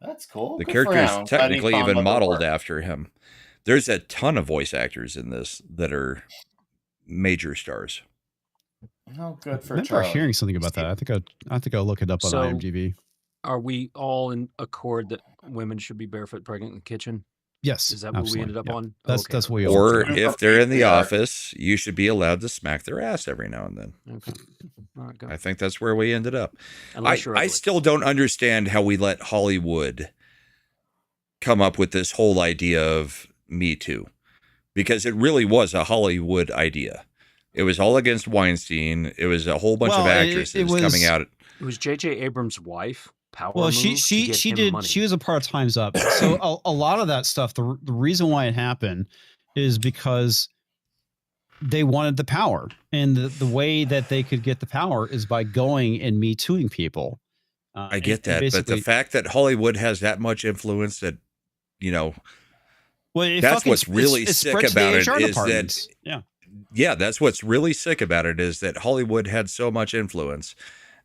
that's cool. The Good character is him. technically even modeled after him. There's a ton of voice actors in this that are major stars. Oh, good for I remember Charlie. hearing something about that. I think I'll look it up on IMDb. Are we all in accord that women should be barefoot pregnant in the kitchen? Yes. Is that what we ended up on? That's what we all Or agree. if they're in the office, you should be allowed to smack their ass every now and then. Okay. All right, go. I think that's where we ended up. Unless you're I still don't understand how we let Hollywood come up with this whole idea of Me Too, because it really was a Hollywood idea. It was all against Weinstein. It was a whole bunch of actresses coming out. It was J.J. Abrams' wife. Well, she did. Money. She was a part of Time's Up. So a lot of that stuff. The reason why it happened is because they wanted the power, and the way that they could get the power is by going and Me Tooing people. I get that, but the fact that Hollywood has that much influence that, well, that's what's really sick about it is that. Yeah, that's what's really sick about it is that Hollywood had so much influence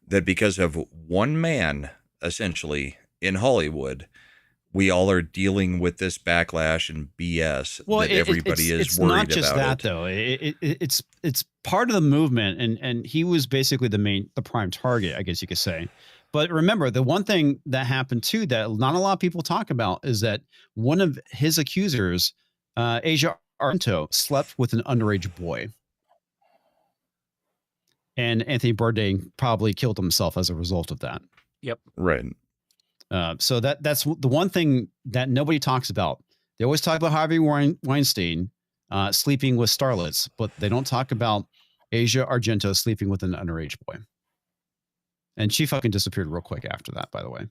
that because of one man, essentially, in Hollywood, we all are dealing with this backlash and BS that everybody is worried about. It's not just that, though. It's part of the movement, and he was basically the prime target, I guess you could say. But remember, the one thing that happened too that not a lot of people talk about is that one of his accusers, Asia Argento, slept with an underage boy. And Anthony Bourdain probably killed himself as a result of that. Yep. Right. So that's the one thing that nobody talks about. They always talk about Harvey Weinstein sleeping with starlets, but they don't talk about Asia Argento sleeping with an underage boy. And she fucking disappeared real quick after that, by the way.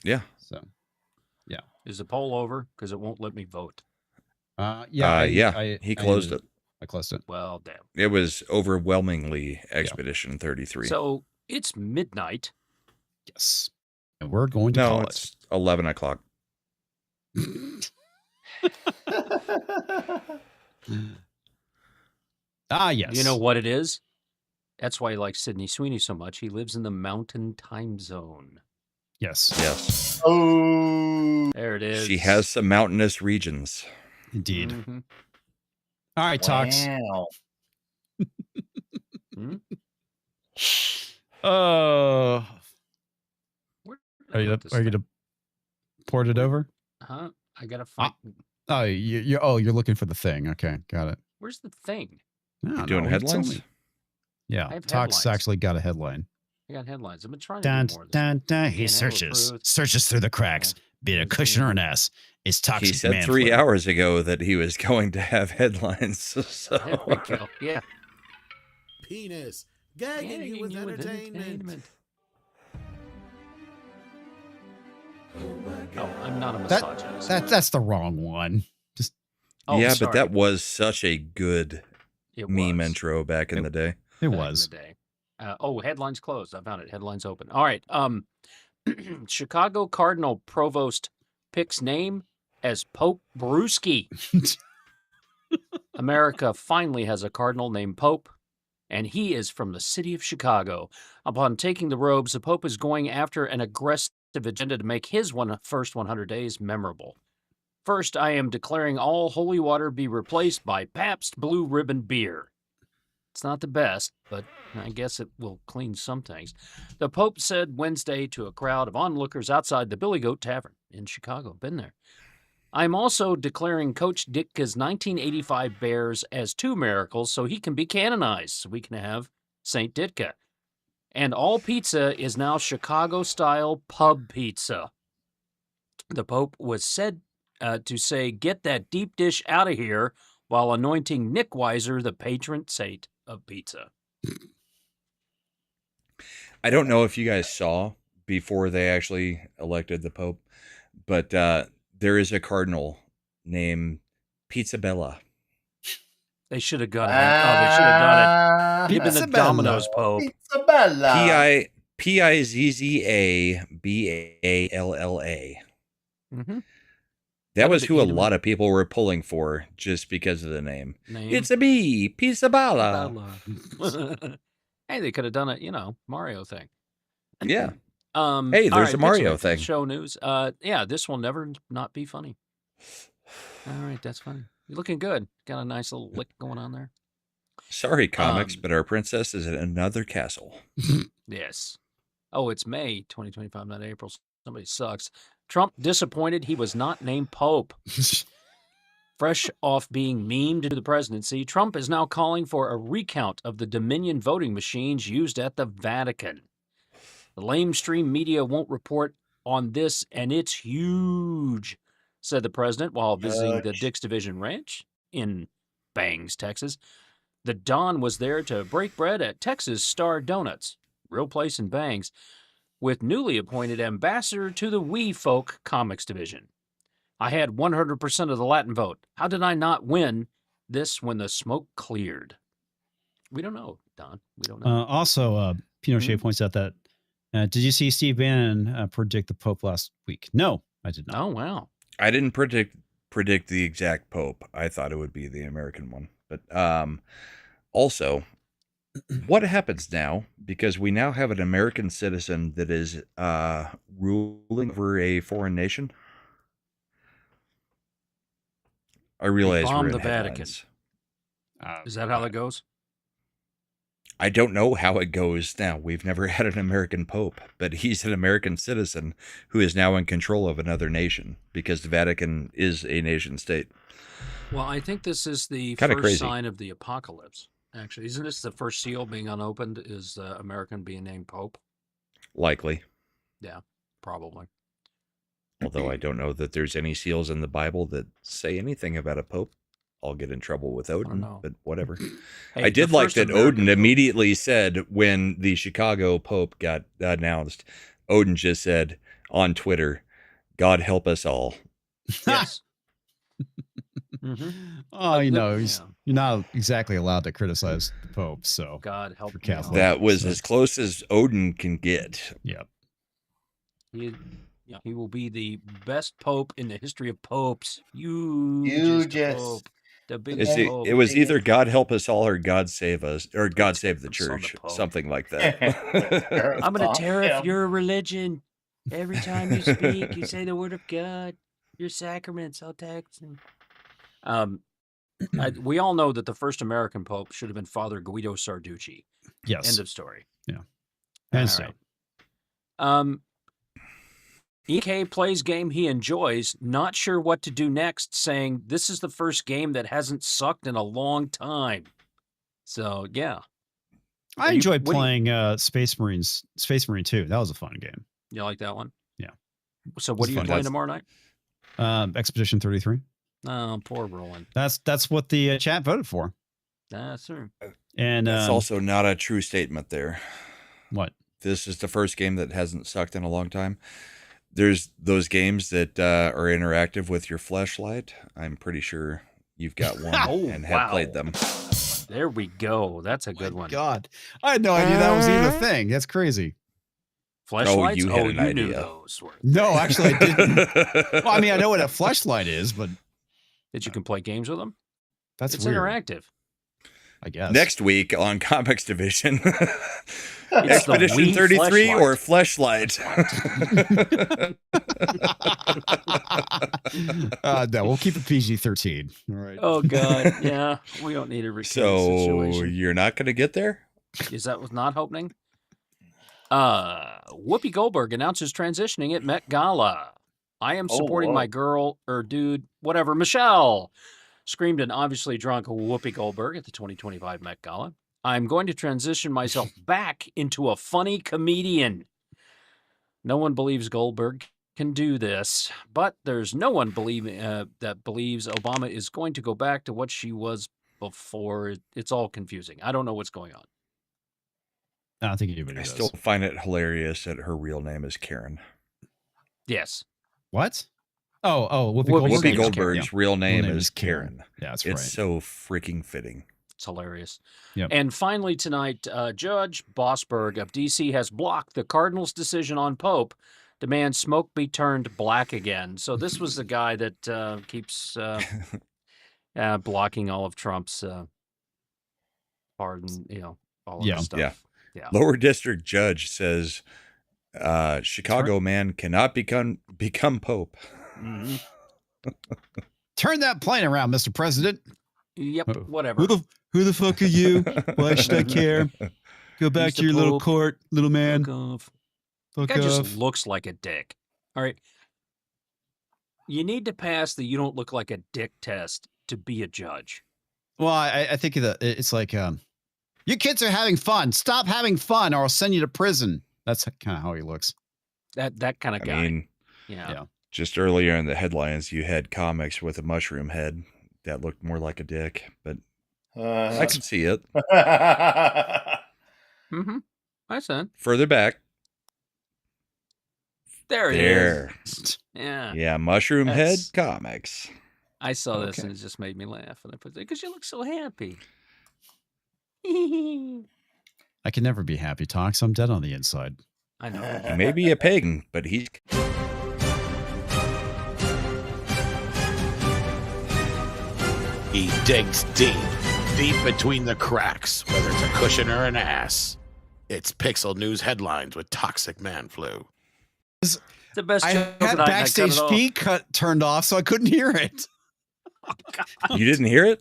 Yeah. So, yeah. Is the poll over? Because it won't let me vote. He closed it. I closed it. Well, damn. It was overwhelmingly Expedition 33. So it's midnight. Yes. And we're going to call it's 11 o'clock. Yes. You know what it is? That's why he likes Sydney Sweeney so much. He lives in the mountain time zone. Yes. Yes. Oh. There it is. She has some mountainous regions. Indeed. Mm-hmm. All right, Tox. Are you gonna port it over? Huh? I gotta find. You're looking for the thing. Okay, got it. Where's the thing? You doing headlines? Yeah, Tox actually got a headline. I got headlines. I've been trying to do more of this. He searches through the cracks, be it a cushion or an ass. It's toxic. He said 3 hours ago that he was going to have headlines. So. There we go. Yeah. Penis. Gagging you with entertainment. Oh, I'm not a misogynist. That's the wrong one. Just but that was such a good meme intro back in the day. It was. Headlines closed. I found it. Headlines open. All right. Chicago Cardinal Provost picks name as Pope Brewski. America finally has a cardinal named Pope, and he is from the city of Chicago. Upon taking the robes, the Pope is going after an aggressive agenda to make his first 100 days memorable. First, I am declaring all holy water be replaced by Pabst Blue Ribbon beer. It's not the best, but I guess it will clean some things. The Pope said Wednesday to a crowd of onlookers outside the Billy Goat Tavern in Chicago. Been there. I'm also declaring Coach Ditka's 1985 Bears as 2 miracles so he can be canonized, so we can have St. Ditka. And all pizza is now Chicago-style pub pizza. The Pope was said to say, "Get that deep dish out of here," while anointing Nick Weiser the patron saint of pizza. I don't know if you guys saw before they actually elected the Pope, but there is a cardinal named Pizza Bella. They should have done it. They should have done it. He'd been the Domino's Pope. Pizza Bella. Pizzaballa. Mm-hmm. That was did who a Edom- lot of people were pulling for just because of the name. Name. It's a me, Pizzaballa. Hey, they could have done a Mario thing. Yeah. Hey, Hey, all there's right, a Mario Pixel thing. Show news. Yeah, this will never not be funny. All right, that's funny. You're looking good. Got a nice little lick going on there. Sorry, comics, but our princess is in another castle. Yes. Oh, it's May 2025, not April. Somebody sucks. Trump disappointed he was not named Pope. Fresh off being memed into the presidency, Trump is now calling for a recount of the Dominion voting machines used at the Vatican. The lamestream media won't report on this, and it's huge, said the president while visiting the Dix Division Ranch in Bangs, Texas. The Don was there to break bread at Texas Star Donuts, real place in Bangs, with newly appointed ambassador to the We Folk Comics Division. I had 100% of the Latin vote. How did I not win this when the smoke cleared? We don't know, Don. We don't know. Also, Pinochet points out that, did you see Steve Bannon predict the Pope last week? No, I did not. Oh, wow. I didn't predict the exact Pope. I thought it would be the American one. But also, what happens now? Because we now have an American citizen that is ruling over a foreign nation. I realize Bomb we're in the Vatican. headlines. Is that how that goes? I don't know how it goes now. We've never had an American Pope, but he's an American citizen who is now in control of another nation because the Vatican is a nation state. Well, I think this is the Kinda first crazy. sign of the apocalypse, actually. Isn't this the first seal being unopened is American being named Pope? Likely. Yeah, probably. Although I don't know that there's any seals in the Bible that say anything about a pope. I'll get in trouble with Odin, know. but whatever. Hey, I did the like first that American Odin Pope- immediately said when the Chicago Pope got announced, Odin just said on Twitter, "God help us all." Yes. Mhm. Oh, you know, Yeah. you're not exactly allowed to criticize the Pope, so God help For me all. Catholic. That was So- as close as Odin can get. yeah. He will be the best pope in the history of popes. Hugest Hugest. pope. The It's biggest pope. it was either God help us all or God save us or God save the It's on the church, Pope. something like that. I'm going to tariff Bomb him. your religion. Every time you speak, you say the word of God. Your sacraments, I'll tax them. We all know that the first American pope should have been Father Guido Sarducci. Yes. End of story. Hands All down. right. EK plays game he enjoys, not sure what to do next, saying this is the first game that hasn't sucked in a long time. So, yeah. I you- enjoyed what do you- playing Space Marine 2. That was a fun game. You like that one? Yeah. So, what It's are you fun. playing That's- tomorrow night? Expedition 33. Oh, poor Roland. That's what the chat voted for. That's true. And That's also not a true statement there. what? This is the first game that hasn't sucked in a long time. There's those games that are interactive with your fleshlight. I'm pretty sure you've got one Oh, and have wow. played them. There we go. That's a good one. God, I had no idea that was even a thing. That's crazy. Fleshlights? you had an you knew idea. those were. No, actually, I didn't. Well, I mean, I know what a fleshlight is, but That you can play games with them? that's It's weird. interactive. I guess. Next week on Comics Division, It's the Expedition Wii 33 or Fleshlight. Fleshlight. No, we'll keep it PG-13. All right. Oh, God. Yeah. We don't need a recurring So situation. you're not going to get there? Is that was not happening? Whoopi Goldberg announces transitioning at Met Gala. I am supporting whoa. my girl or dude, whatever, Michelle, screamed an obviously drunk Whoopi Goldberg at the 2025 Met Gala. I'm going to transition myself back into a funny comedian. No one believes Goldberg can do this, but there's no one that believes Obama is going to go back to what she was before. It's all confusing. I don't know what's going on. I don't think anybody I does. still find it hilarious that her real name is Karen. Yes. What? Oh, Whoopi Whoopi Goldberg. Whoopi is Goldberg's Karen. real name name is is Karen. Karen. Yeah, that's It's right. so freaking fitting. It's hilarious. Yep. And finally tonight, Judge Bossberg of D.C. has blocked the Cardinals' decision on Pope, demands smoke be turned black again. So this was the guy that keeps blocking all of Trump's pardon, all of his stuff. Yeah. Lower district judge says Chicago man cannot become Pope. Mm-hmm. Turn that plane around, Mr. President. Yep, whatever. Who the fuck are you? Why should I care? Go back He's to the your little Pope. court, little man. Fuck off. Fuck Guy off. just looks like a dick. All right. You need to pass the you don't look like a dick test to be a judge. Well, I think it's like, you kids are having fun. Stop having fun or I'll send you to prison. That's kind of how he looks. That kind of guy. I mean, yeah. Just earlier in the headlines, you had Comix with a mushroom head that looked more like a dick, but I can see it. Mm-hmm. I said. Further back. There it is. Yeah. Yeah, mushroom head Comix. I saw this and it just made me laugh. And I put because you look so happy. I can never be happy, Tox. I'm dead on the inside. I know. He may be a pagan, but he's... He digs deep between the cracks, whether it's a cushion or an ass. It's Pixel News headlines with Toxic Man Flu. The best I joke had of the night, and I cut backstage it off. feed turned off, so I couldn't hear it. You didn't hear it?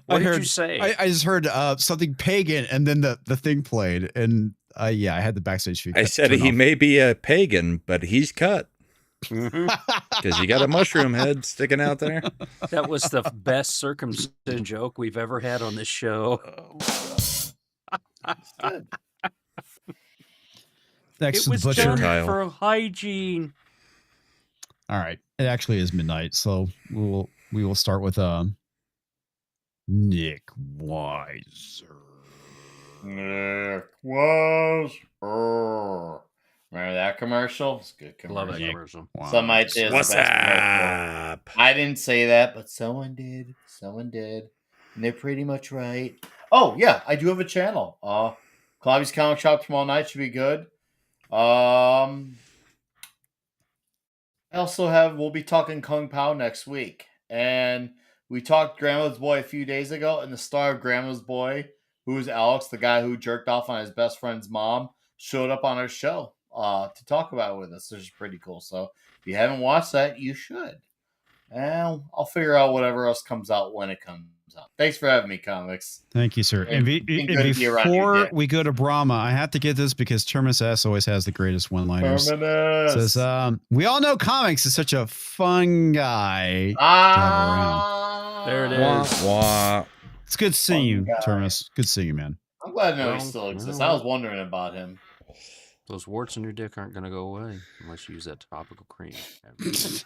What did you say? I just heard something pagan, and then the thing played, and I had the backstage feed. I said he may be a pagan, but he's cut. Because you got a mushroom head sticking out there. That was the best circumcision joke we've ever had on this show. Next It to was the butcher. done Kyle. for hygiene. All right, it actually is midnight, so we will start with Nick Weiser. Nick was. Remember that commercial? It's a good commercial. Love that commercial. Some might say it's What's the best commercial. up? I didn't say that, but someone did. Someone did. And they're pretty much right. Oh, yeah, I do have a channel. Clobby's Comic Shop tomorrow night should be good. I also we'll be talking Kung Pao next week. And we talked Grandma's Boy a few days ago, and the star of Grandma's Boy, who is Alex, the guy who jerked off on his best friend's mom, showed up on our show to talk about it with us, which is pretty cool. So if you haven't watched that, you should. And I'll figure out whatever else comes out when it comes out. Thanks for having me, Comics. Thank you, sir. And before we go to Brahma, I have to get this because Terminus S always has the greatest one-liners. Terminus. Says, we all know Comics is such a fun guy. There it Wah, is. wah. It's good seeing you, guy. Terminus. Good seeing you, man. I'm glad to know he Well, still exists. well. I was wondering about him. Those warts in your dick aren't going to go away unless you use that topical cream. 'Cause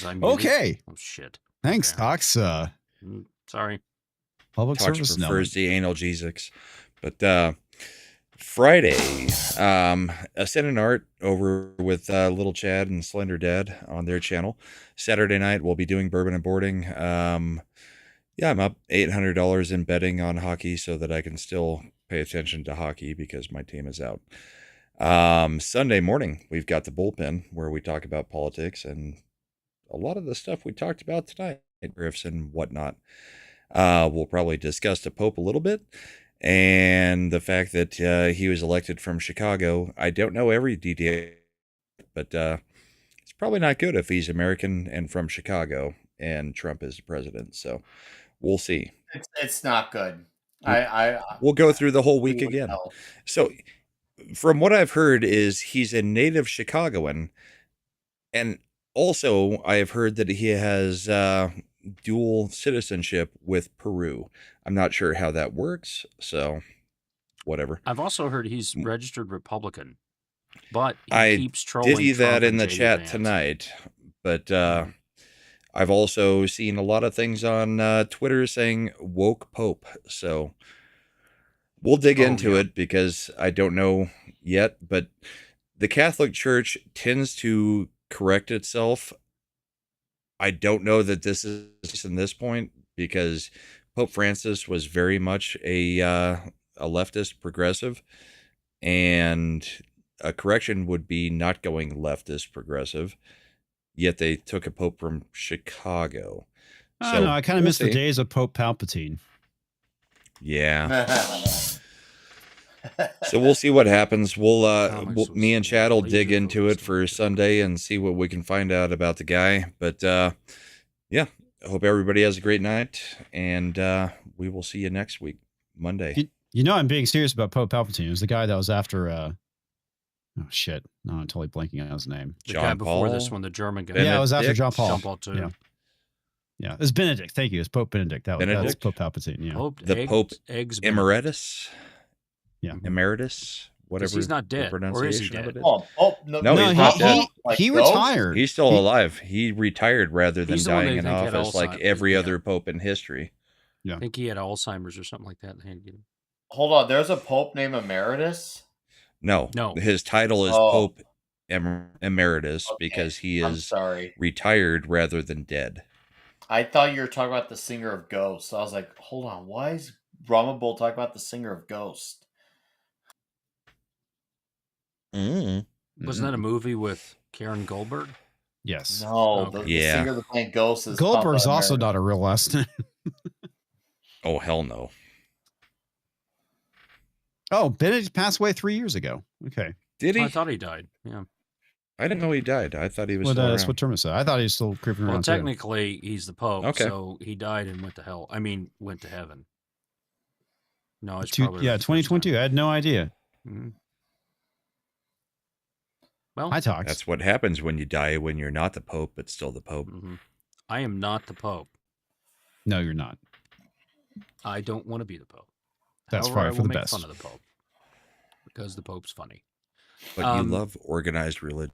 I muted. Okay. Oh, shit. Thanks, Okay. Tox. Sorry. Public Talks service prefers the analgesics. But Friday, Ascend and Art over with Little Chad and Slender Dad on their channel. Saturday night, we'll be doing Bourbon and Boarding. I'm up $800 in betting on hockey so that I can still pay attention to hockey because my team is out. Sunday morning, we've got the bullpen where we talk about politics and a lot of the stuff we talked about tonight, riffs and whatnot. We'll probably discuss the Pope a little bit and the fact that he was elected from Chicago. I don't know every detail, but it's probably not good if he's American and from Chicago and Trump is the president. So we'll see. It's not good. We'll go through the whole week would again. know. So from what I've heard is he's a native Chicagoan, and also I have heard that he has dual citizenship with Peru. I'm not sure how that works, so whatever. I've also heard he's registered Republican, but he I keeps trolling. Did he Trump that in and the JD chat Vance. tonight? But I've also seen a lot of things on Twitter saying woke Pope. So we'll dig into it because I don't know yet. But the Catholic Church tends to correct itself. I don't know that this is in this point because Pope Francis was very much a leftist progressive, and a correction would be not going leftist progressive. Yet they took a pope from Chicago. I don't know. I kind of miss the see. days of Pope Palpatine. Yeah. So we'll see what happens. Me and Chad will dig into it for Sunday and see what we can find out about the guy. But yeah, I hope everybody has a great night, and we will see you next week, Monday. You know, I'm being serious about Pope Palpatine. It was the guy that was after. Oh shit! No, I'm totally blanking on his name. The guy before this one, the German guy. Yeah, it was after John Paul. John Paul too. Yeah, it was Benedict. Thank you. It's Pope Benedict. That was Pope Palpatine. Yeah, Pope Emeritus. Yeah, Emeritus. Whatever. He's not dead, or is he dead? No, he's not dead. He retired. He's still alive. He retired rather than dying in office like every other pope in history. Yeah, I think he had Alzheimer's or something like that. Hold on, there's a pope named Emeritus? No. His title is Pope Emeritus because he is retired rather than dead. I thought you were talking about the singer of Ghosts. I was like, hold on, why is Brahma Bull talking about the singer of Ghosts? Wasn't that a movie with Karen Goldberg? Yes. No, the singer that playing Ghosts is Goldberg's also not a real last name. Oh, hell no. Oh, Benedict passed away 3 years ago. Okay. Did he? I thought he died. Yeah. I didn't know he died. I thought he was still around. What term is that? I thought he was still creeping around. Well, technically, he's the Pope. Okay. So he died and went to hell. I mean, went to heaven. No, it's probably 2022. I had no idea. Mm-hmm. Well, I talked. That's what happens when you die when you're not the Pope, but still the Pope. Mm-hmm. I am not the Pope. No, you're not. I don't want to be the Pope. That's However, probably for the make best. fun of the Pope because the Pope's funny. But you love organized religion.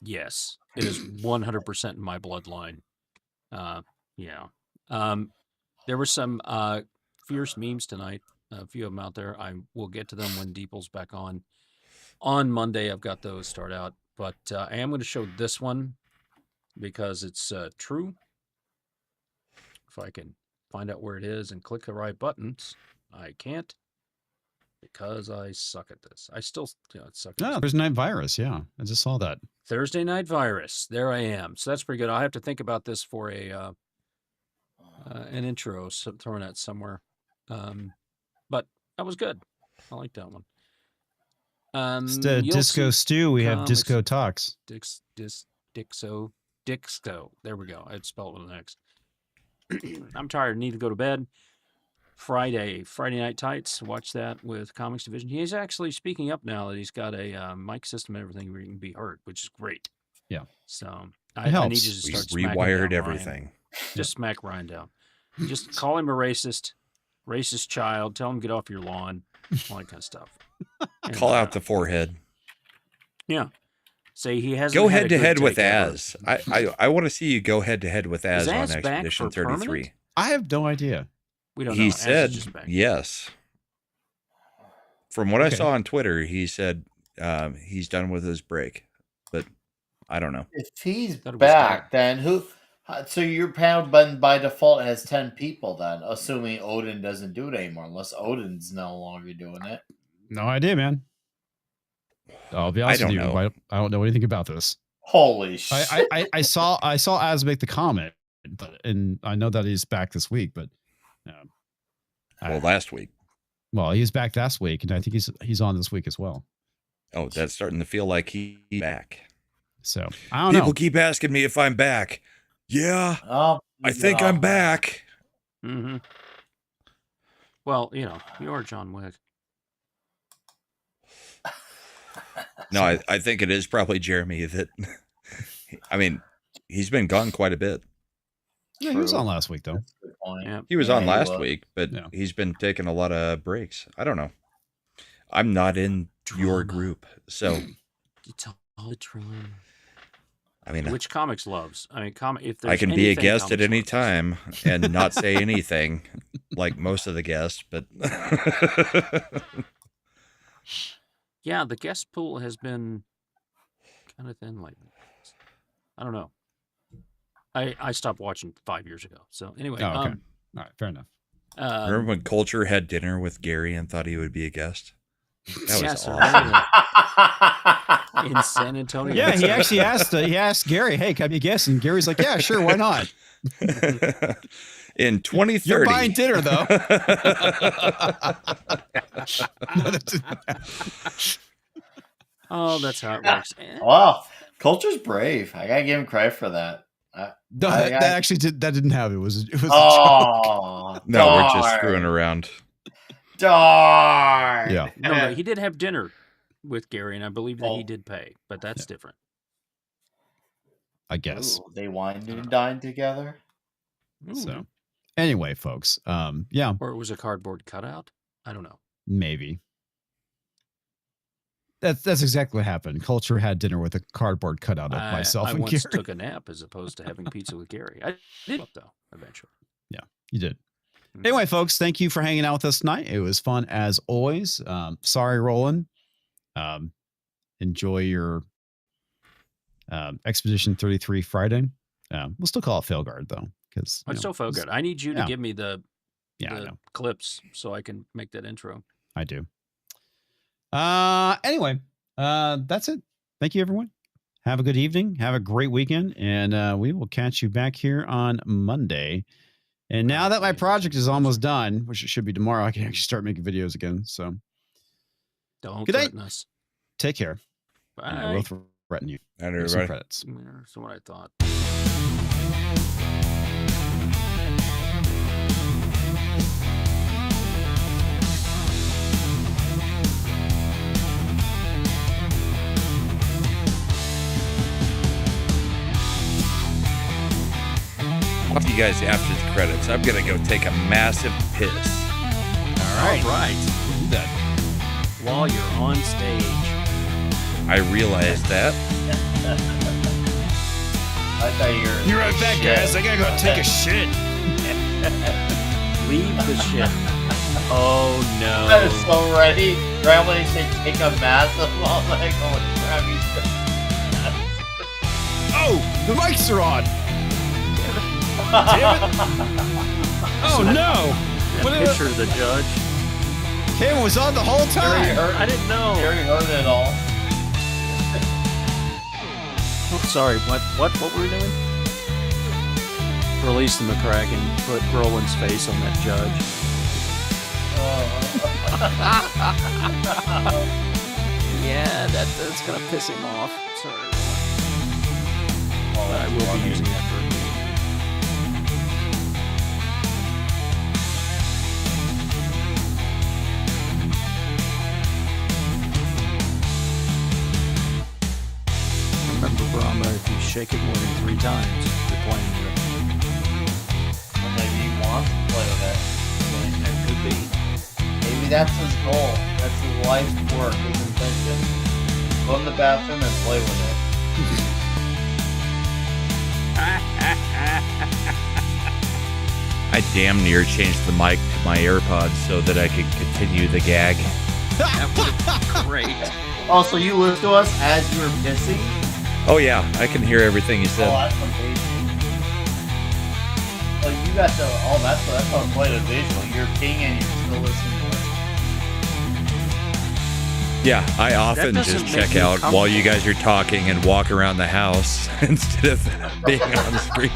Yes, it is 100% in my bloodline. Yeah. There were some fierce memes tonight. A few of them out there. I will get to them when Deeple's back on. On Monday, I've got those start out. But I am going to show this one because it's true. If I can find out where it is and click the right buttons, I can't because I suck at this. I still suck. No, Thursday Night Virus. Yeah, I just saw that. Thursday Night Virus. There I am. So that's pretty good. I'll have to think about this for an intro, so throwing that somewhere. But that was good. I like that one. Disco Stew. We have Disco Talks. Dixo. There we go. I'd spell it with an X. I'm tired. Need to go to bed. Friday Night Tights. Watch that with Comics Division. He's actually speaking up now that he's got a mic system and everything where he can be heard, which is great. Yeah. So I need you to start rewired down everything. Ryan. Just smack Ryan down. Just call him a racist child. Tell him get off your lawn. All that kind of stuff. And, call out the forehead. Yeah. Say he has go head to head with Az. I want to see you go head to head with Az on Az Expedition 33. Permanent? I have no idea. We don't know. He said yes. From what I saw on Twitter, he said he's done with his break, but I don't know. If he's back, then who? So your panel by default has 10 people then, assuming Odin doesn't do it anymore, unless Odin's no longer doing it. No idea, man. I'll be honest with you. I don't know anything about this. Holy shit! I saw Az make the comment, and I know that he's back this week, but last week. Well, he's back last week, and I think he's on this week as well. Oh, that's starting to feel like he's back. So I don't know. People keep asking me if I'm back. Yeah, I think I'm back. Mm-hmm. Well, you are John Wick. No, I think it is probably Jeremy that. I mean, he's been gone quite a bit. Yeah, he was on last week though. Yeah. He was on last week, but he's been taking a lot of breaks. I don't know. I'm not in your group, so. It's all the drama. I mean, which Comics loves? I mean, if I can be a guest at any time and not say anything, like most of the guests. But yeah, the guest pool has been kind of thin lately. I don't know. I stopped watching 5 years ago. So anyway, Oh, okay. All right, fair enough. Remember when Culture had dinner with Gary and thought he would be a guest? That was sir, awesome. in San Antonio. Yeah, he actually asked. He asked Gary, "Hey, can I be a guest?" And Gary's like, "Yeah, sure, why not?" In 2030. You're buying dinner, though. Oh, that's how it works. Wow, Culture's brave. I gotta give him credit for that. That actually didn't happen. It was a joke. Oh No, we're just screwing around. Darn. Yeah. No, he did have dinner with Gary, and I believe that he did pay, but that's different. I guess. Ooh, they wined and dined together. So, anyway, folks, yeah, Or it was a cardboard cutout. I don't know. maybe. That's exactly what happened. Culture had dinner with a cardboard cutout of myself I and once Gary. took a nap as opposed to having pizza with Gary. I did, though, eventually. Yeah, you did. Anyway, folks, thank you for hanging out with us tonight. It was fun as always. Sorry, Roland. Enjoy your Expedition 33 Friday. We'll still call it Failguard, though, because I still feel good. I need you to yeah. give me the I know. clips so I can make that intro. I do. Anyway, that's it. Thank you, everyone. Have a good evening. Have a great weekend, and we will catch you back here on Monday. And now that my project is almost done, which it should be tomorrow, I can actually start making videos again. So, Don't good night. threaten us. Take care. Bye. And I will threaten you. And Here's some everybody. credits. Yeah, that's what I thought. Talk to you guys after the credits. I'm gonna go take a massive piss. All right. We'll do that while you're on stage. I realized that. I thought you were. You're right back, guys. I gotta go take a shit. Leave the shit. Oh no. I was so ready. Right when he said take a massive, I'm like, oh, crap, he's Oh, the mics are on. Damn it. Oh no. That picture of the judge. Kim was on the whole time. I didn't know. Gary heard it all. Oh, sorry. What were we doing? Release the McCracken. Put Roland's face on that judge. Yeah, that's gonna piss him off. Sorry, Roland. But I will be using that for a video. Remember, Brahma, if you shake it more than 3 times, you're playing with it. Maybe he wants to play with it. That could be. Maybe that's his goal. That's his life's work, his intention. Go in the bathroom and play with it. I damn near changed the mic to my AirPods so that I could continue the gag. That would be great. Also, you listen to us as you were pissing? Oh yeah, I can hear everything you Oh, said. that's amazing. Like, you got the, that's how quite a visual. You're king and you're still listening to us. Yeah, I often doesn't just make check me out while you guys are talking and walk around the house instead of being on screen.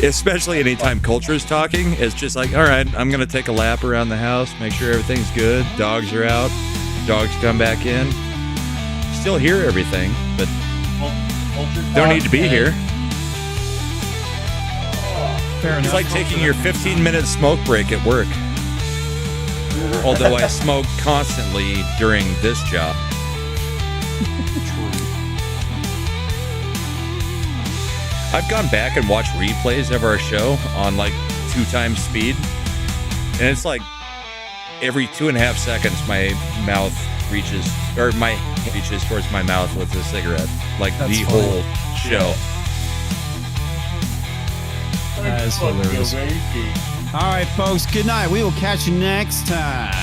Especially anytime Culture is talking, it's just like, all right, I'm going to take a lap around the house, make sure everything's good. Dogs are out. Dogs come back in. Still hear everything, but don't need to be here. Fair It's like taking your 15-minute smoke break at work. Although I smoke constantly during this job. I've gone back and watched replays of our show on like 2 times speed. And it's like every 2.5 seconds my mouth reaches, or my hand reaches towards my mouth with a cigarette. Like That's the funny. whole show. That is hilarious. All right, folks. Good night. We will catch you next time.